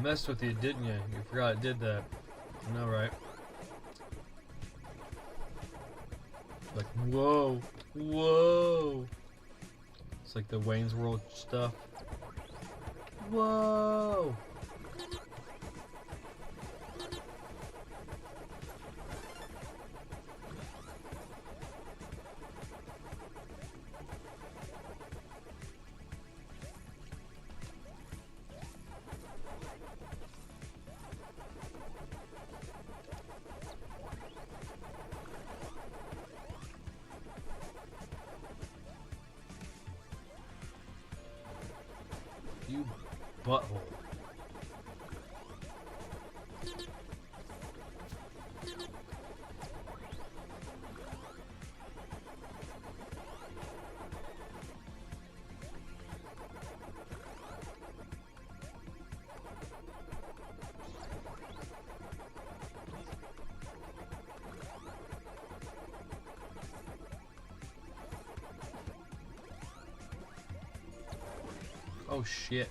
Messed with you, didn't you? You forgot it did that. I know, right? Like, whoa, whoa. It's like the Wayne's World stuff. Whoa. You butthole. Oh shit.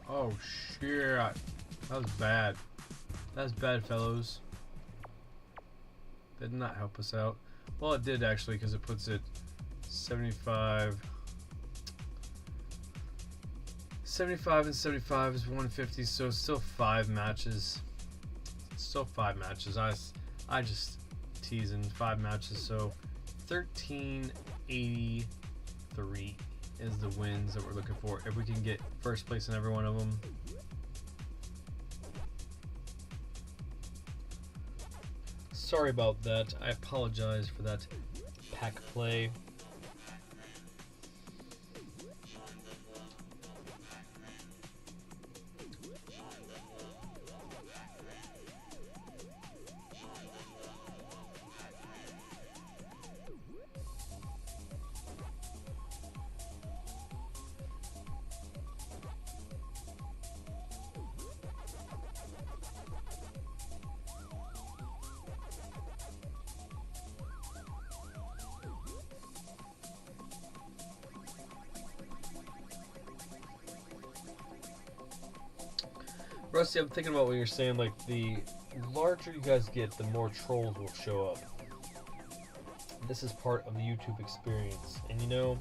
Oh shit. That was bad. That's bad, fellows. Did not help us out. Well, it did actually, because it puts it 75. 75 and 75 is 150, so it's still 5 matches. Still 5 matches. I just teasing 5 matches, so 1383 is the wins that we're looking for. If we can get first place in every one of them. Sorry about that. I apologize for that pack play. Rusty, I'm thinking about what you're saying, like the larger you guys get, the more trolls will show up. This is part of the YouTube experience. And you know,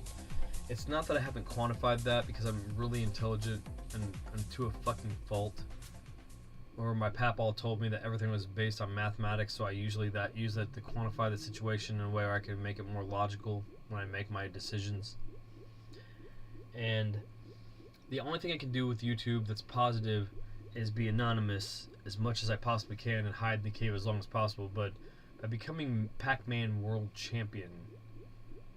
it's not that I haven't quantified that, because I'm really intelligent and to a fucking fault. Or my papal told me that everything was based on mathematics, so I usually use that to quantify the situation in a way where I can make it more logical when I make my decisions. And the only thing I can do with YouTube that's positive is be anonymous as much as I possibly can and hide in the cave as long as possible. But by becoming Pac-Man World Champion,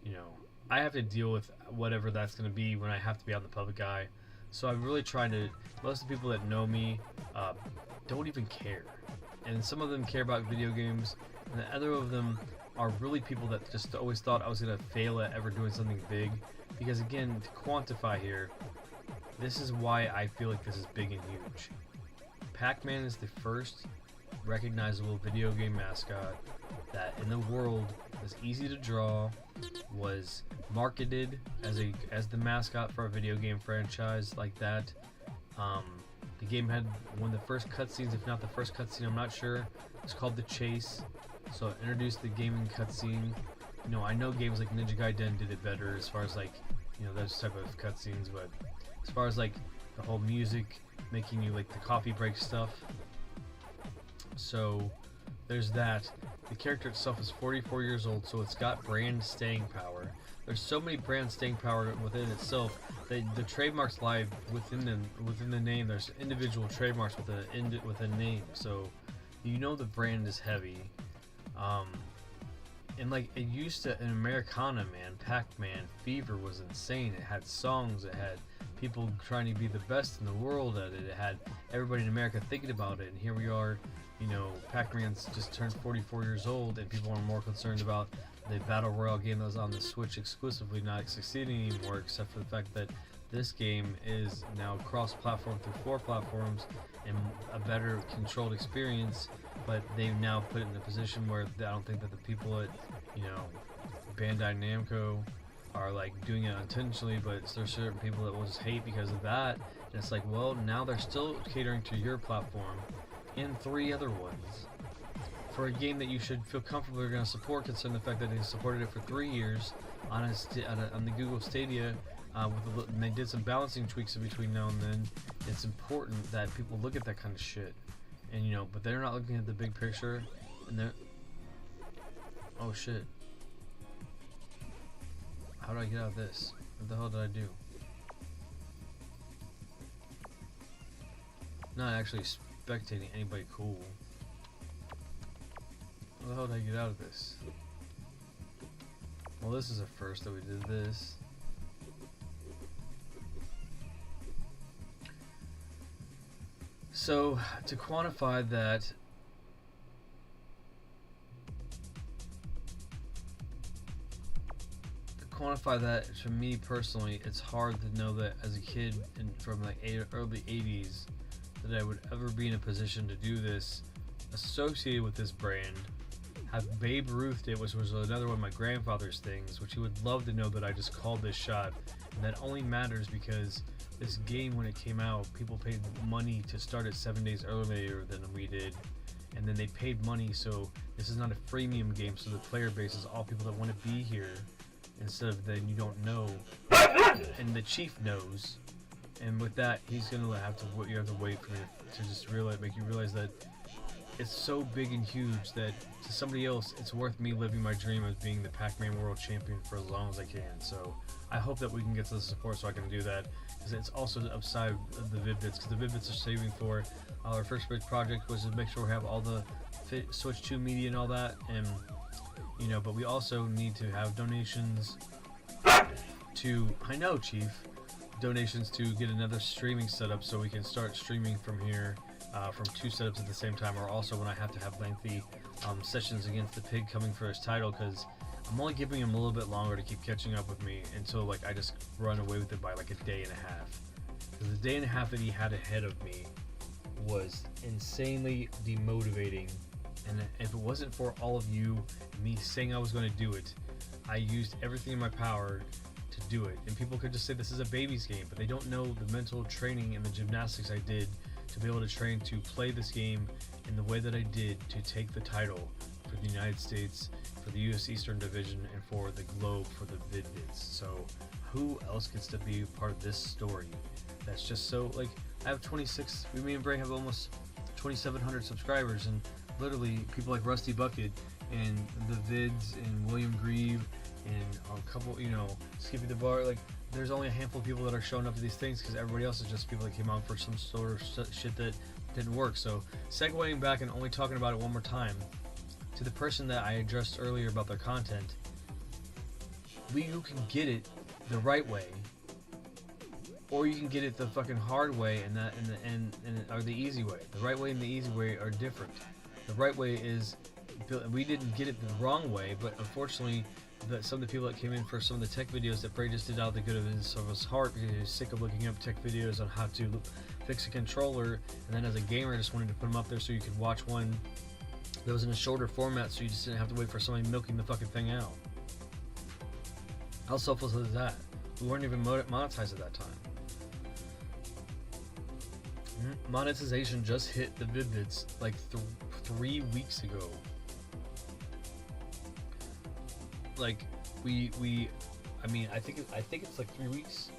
you know, I have to deal with whatever that's going to be when I have to be out in the public eye. So I'm really trying to, most of the people that know me don't even care. And some of them care about video games, and the other of them are really people that just always thought I was going to fail at ever doing something big. Because again, to quantify here, this is why I feel like this is big and huge. Pac-Man is the first recognizable video game mascot that in the world was easy to draw, was marketed as the mascot for a video game franchise like that. The game had one of the first cutscenes, if not the first cutscene, I'm not sure. It's called The Chase, so it introduced the gaming cutscene. You know, I know games like Ninja Gaiden did it better as far as like, you know, those type of cutscenes, but as far as like the whole music, making you like the coffee break stuff. So there's that. The character itself is 44 years old, so it's got brand staying power. There's so many brand staying power within itself that the trademarks lie within the name. There's individual trademarks with a name, so you know the brand is heavy. And like it used to in Americana, man, Pac-Man Fever was insane. It had songs, it had people trying to be the best in the world at it. It had everybody in America thinking about it, and here we are, you know, Pac-Man's just turned 44 years old, and people are more concerned about the Battle Royale game that was on the Switch exclusively not succeeding anymore, except for the fact that this game is now cross-platform through 4 platforms and a better controlled experience, but they've now put it in a position where I don't think that the people at, you know, Bandai Namco are like doing it intentionally, but there's certain people that will just hate because of that, and it's like, well, now they're still catering to your platform and 3 other ones for a game that you should feel comfortable you're going to support, considering the fact that they supported it for 3 years on the Google Stadia. And they did some balancing tweaks in between now and then. It's important that people look at that kind of shit, and you know, but they're not looking at the big picture, and they're, oh shit, how do I get out of this? What the hell did I do? Not actually spectating anybody cool. How the hell did I get out of this? Well, this is a first that we did this. So, to quantify that, to me personally, it's hard to know that as a kid from like early 80s that I would ever be in a position to do this associated with this brand. Have Babe Ruthed it, which was another one of my grandfather's things, which he would love to know that I just called this shot. And that only matters because this game, when it came out, people paid money to start it 7 days earlier than we did, and then they paid money, so this is not a freemium game, so the player base is all people that want to be here, instead of then you don't know, and the chief knows, and with that, he's gonna have to wait for it to just make you realize that it's so big and huge that to somebody else, it's worth me living my dream of being the Pac-Man World Champion for as long as I can. So I hope that we can get to the support so I can do that, because it's also the upside of the Vid-Bits, because the Vid-Bits are saving for our first big project was to make sure we have all the Switch 2 media and all that, and you know, but we also need to have donations to, I know, Chief, donations to get another streaming setup so we can start streaming from here. From 2 setups at the same time, or also when I have to have lengthy sessions against the pig coming for his title, because I'm only giving him a little bit longer to keep catching up with me until like I just run away with it by like a day and a half. Because the day and a half that he had ahead of me was insanely demotivating, and if it wasn't for all of you and me saying I was going to do it, I used everything in my power to do it. And people could just say this is a baby's game, but they don't know the mental training and the gymnastics I did to be able to train to play this game in the way that I did to take the title for the United States, for the US Eastern Division, and for the globe for the Vid-Bits. So who else gets to be part of this story? That's just so, like, I have 26, me and Bray have almost 2,700 subscribers, and literally people like Rusty Bucket and the Vids and William Grieve and a couple, you know, Skippy the Bar, like, there's only a handful of people that are showing up to these things because everybody else is just people that came out for some sort of shit that didn't work. So, segueing back and only talking about it one more time, to the person that I addressed earlier about their content, you can get it the right way, or you can get it the fucking hard way or the easy way. The right way and the easy way are different. The right way is, we didn't get it the wrong way, but unfortunately, some of the people that came in for some of the tech videos that Bray just did out the good of his heart, because he was sick of looking up tech videos on how to fix a controller, and then as a gamer just wanted to put them up there so you could watch one that was in a shorter format, so you just didn't have to wait for somebody milking the fucking thing out. How selfless is that? We weren't even monetized at that time. Monetization just hit the Vid-Bits like 3 weeks ago. Like, I mean, I think it's like 3 weeks.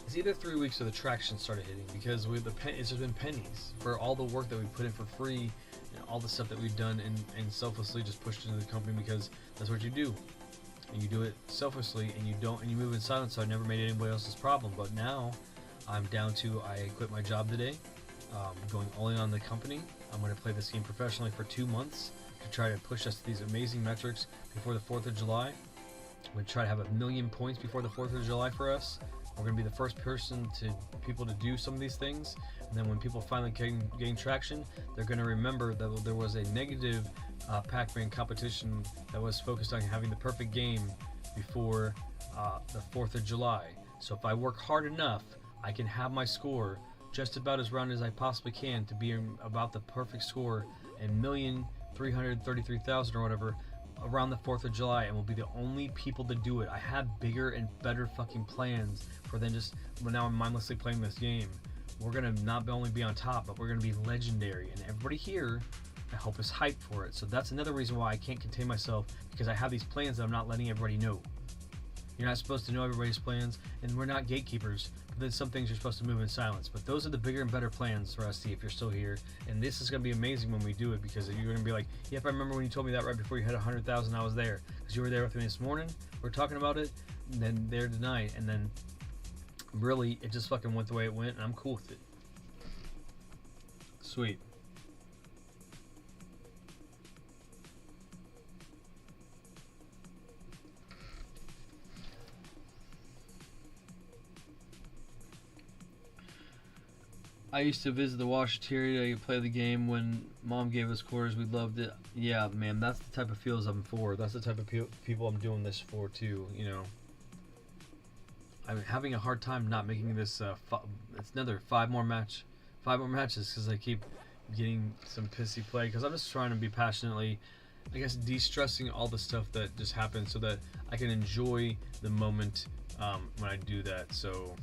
It's either 3 weeks or the traction started hitting, because it's just been pennies for all the work that we put in for free and all the stuff that we've done and selflessly just pushed into the company, because that's what you do. And you do it selflessly, and you move in silence, so I never made anybody else's problem. But now I'm down to, I quit my job today, going all in on the company. I'm going to play this game professionally for 2 months to try to push us to these amazing metrics before the 4th of July. I'm going to try to have 1 million points before the 4th of July for us. We're going to be the first people to do some of these things, and then when people finally gain traction, they're going to remember that there was a negative Pac-Man competition that was focused on having the perfect game before the 4th of July. So if I work hard enough, I can have my score just about as round as I possibly can to be about the perfect score in 1,333,000 or whatever around the 4th of July, and we'll be the only people to do it. I have bigger and better fucking plans for than just, well, now I'm mindlessly playing this game. We're gonna not only be on top, but we're gonna be legendary, and everybody here, I hope, is hyped for it. So that's another reason why I can't contain myself, because I have these plans that I'm not letting everybody know. You're not supposed to know everybody's plans, and we're not gatekeepers. But then some things you're supposed to move in silence. But those are the bigger and better plans, Rusty, if you're still here. And this is going to be amazing when we do it, because you're going to be like, yep, I remember when you told me that right before you had 100,000, I was there. Because you were there with me this morning, we were talking about it, and then there tonight, and then really, it just fucking went the way it went, and I'm cool with it. Sweet. I used to visit the washateria to play the game when Mom gave us quarters. We loved it. Yeah, man, that's the type of feels I'm for. That's the type of people I'm doing this for, too, you know. I'm having a hard time not making this, it's another 5 more matches, because I keep getting some pissy play, because I'm just trying to be passionately, I guess, de-stressing all the stuff that just happened so that I can enjoy the moment when I do that, so...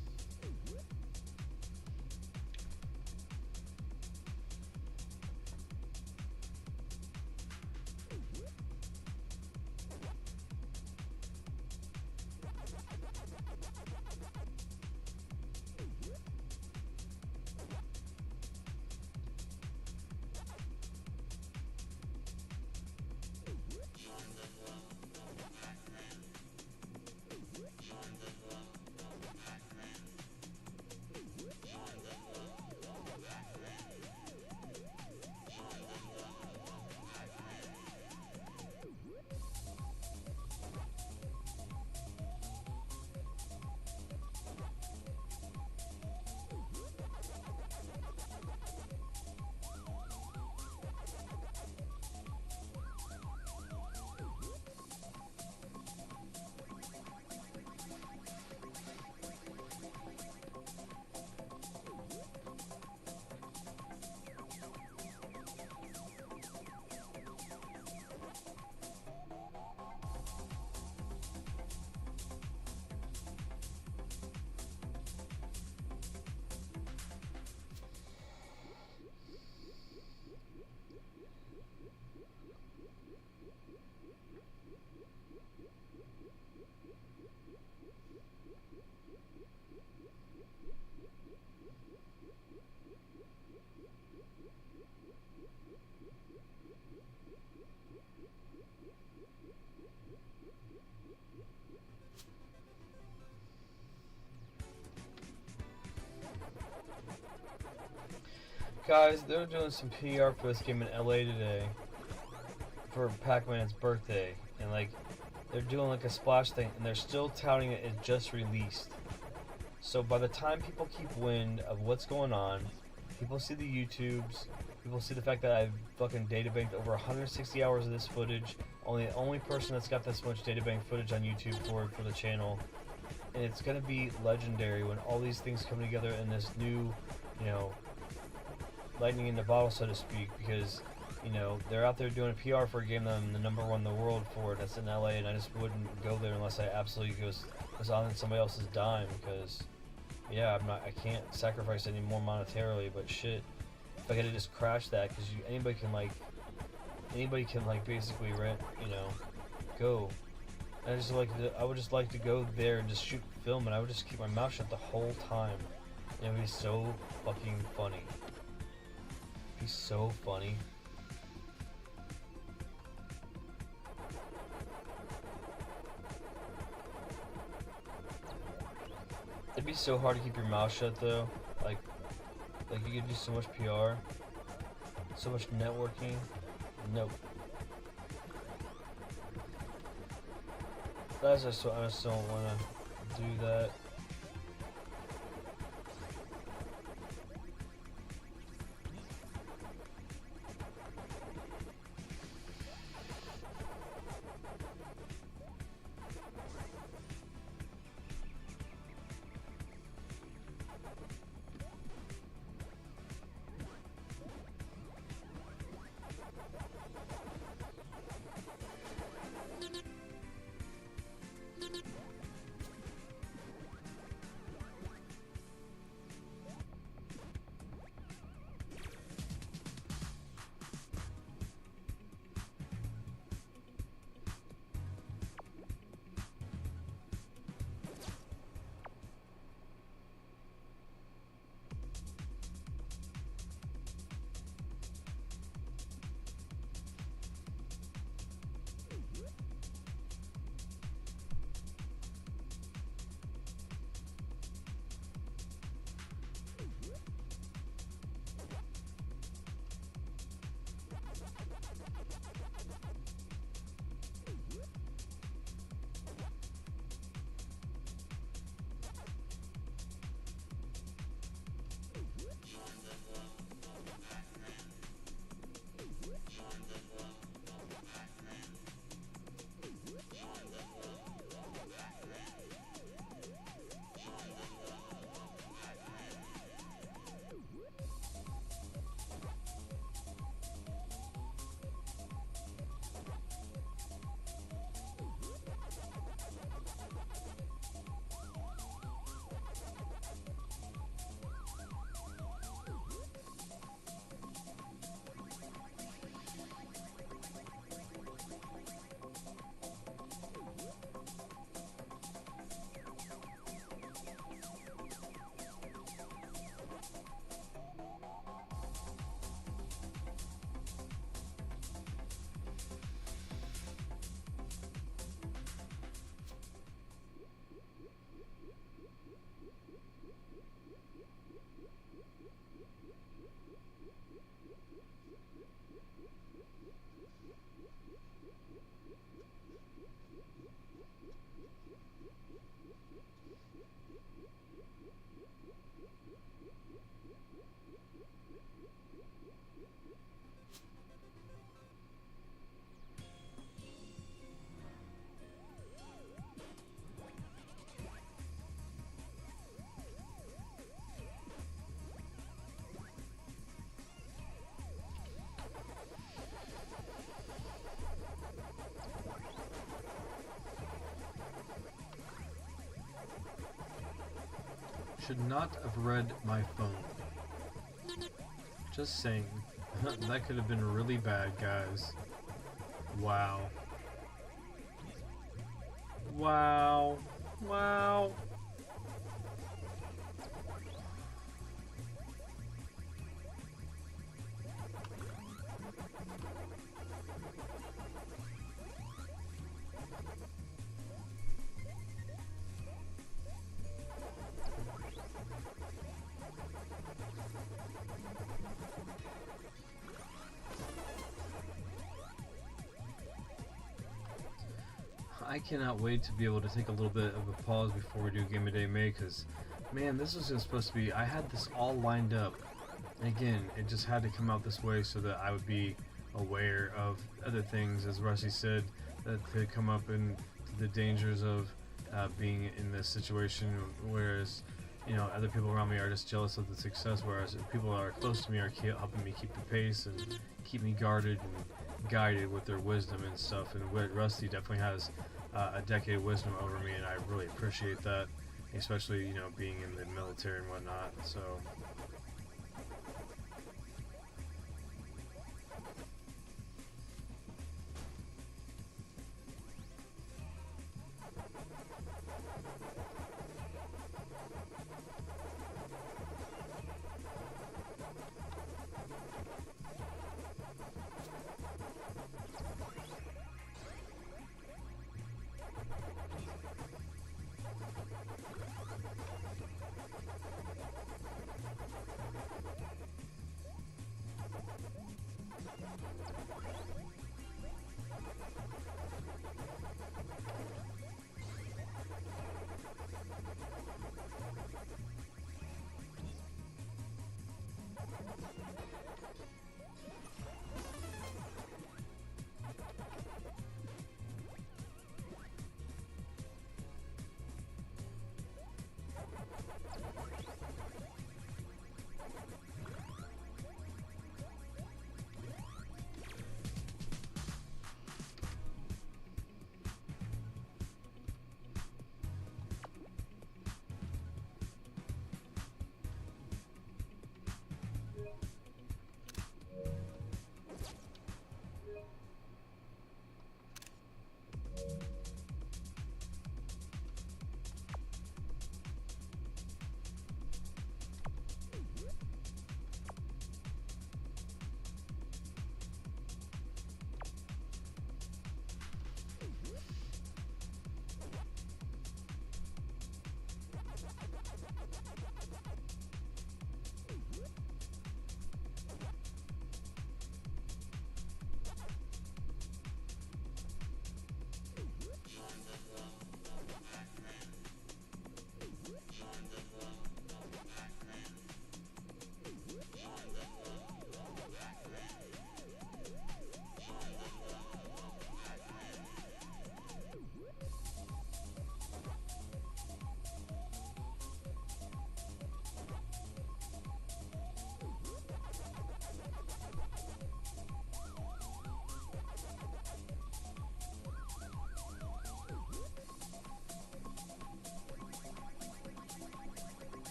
Guys, they're doing some PR for this game in LA today for Pac-Man's birthday, and like they're doing like a splash thing, and they're still touting it as just released. So by the time people keep wind of what's going on, people see the YouTubes, people see the fact that I've fucking databanked over 160 hours of this footage. The only person that's got this much databank footage on YouTube for the channel, and it's gonna be legendary when all these things come together in this new, you know, lightning in the bottle, so to speak, because, you know, they're out there doing a PR for a game that I'm the #1 in the world for, that's in LA, and I just wouldn't go there unless I absolutely goes on somebody else's dime, because, yeah, I can't sacrifice any more monetarily, but shit, if I could have just crashed that, because anybody can basically rent, you know, go. And I would just like to go there and just shoot film, and I would just keep my mouth shut the whole time, and it would be so fucking funny. He's so funny. It'd be so hard to keep your mouth shut though. Like you could do so much PR, so much networking. Nope. I just don't want to do that. Should not have read my phone. Just saying. That could have been really bad, guys. Wow. Wow. Wow. I cannot wait to be able to take a little bit of a pause before we do Game of Day May, because, man, this was supposed to be, I had this all lined up. And again, it just had to come out this way so that I would be aware of other things, as Rusty said, that could come up and the dangers of being in this situation, whereas, you know, other people around me are just jealous of the success, whereas people that are close to me are helping me keep the pace and keep me guarded and guided with their wisdom and stuff. And Rusty definitely has a decade of wisdom over me, and I really appreciate that, especially, you know, being in the military and whatnot. So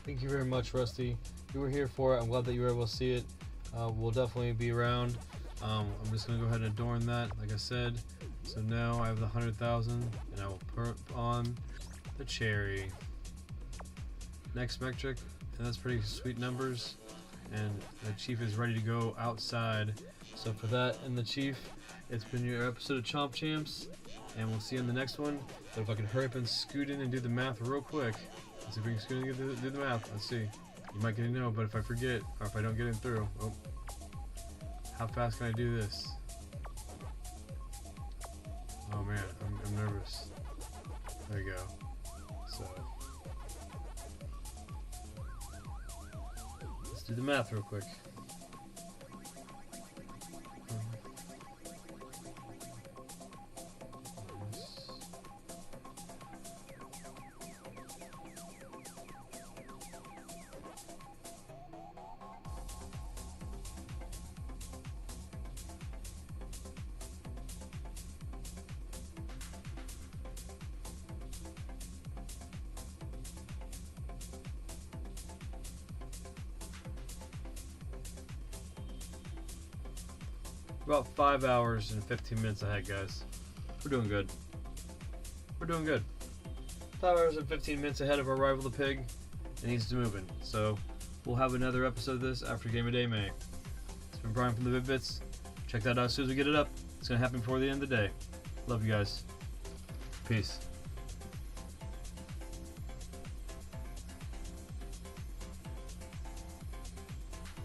Thank you very much, Rusty. You were here for it. I'm glad that you were able to see it. We'll definitely be around. I'm just gonna go ahead and adorn that, like I said. So now I have the 100,000, and I will put on the cherry. Next metric, and that's pretty sweet numbers. And the Chief is ready to go outside. So for that and the Chief, it's been your episode of Chomp Champs, and we'll see you in the next one. But if I can hurry up and scoot in and do the math real quick, let's see if we can scoot in and do the math. Let's see. You might get a no, but if I forget, or if I don't get it through, oh, how fast can I do this? Oh man, I'm nervous. There you go. So let's do the math real quick. About 5 hours and 15 minutes ahead, guys. We're doing good. We're doing good. 5 hours and 15 minutes ahead of our rival, the pig, and he's moving. So we'll have another episode of this after Game of Day May. It's been Brian from the Vid-Bits. Check that out as soon as we get it up. It's gonna happen before the end of the day. Love you guys. Peace.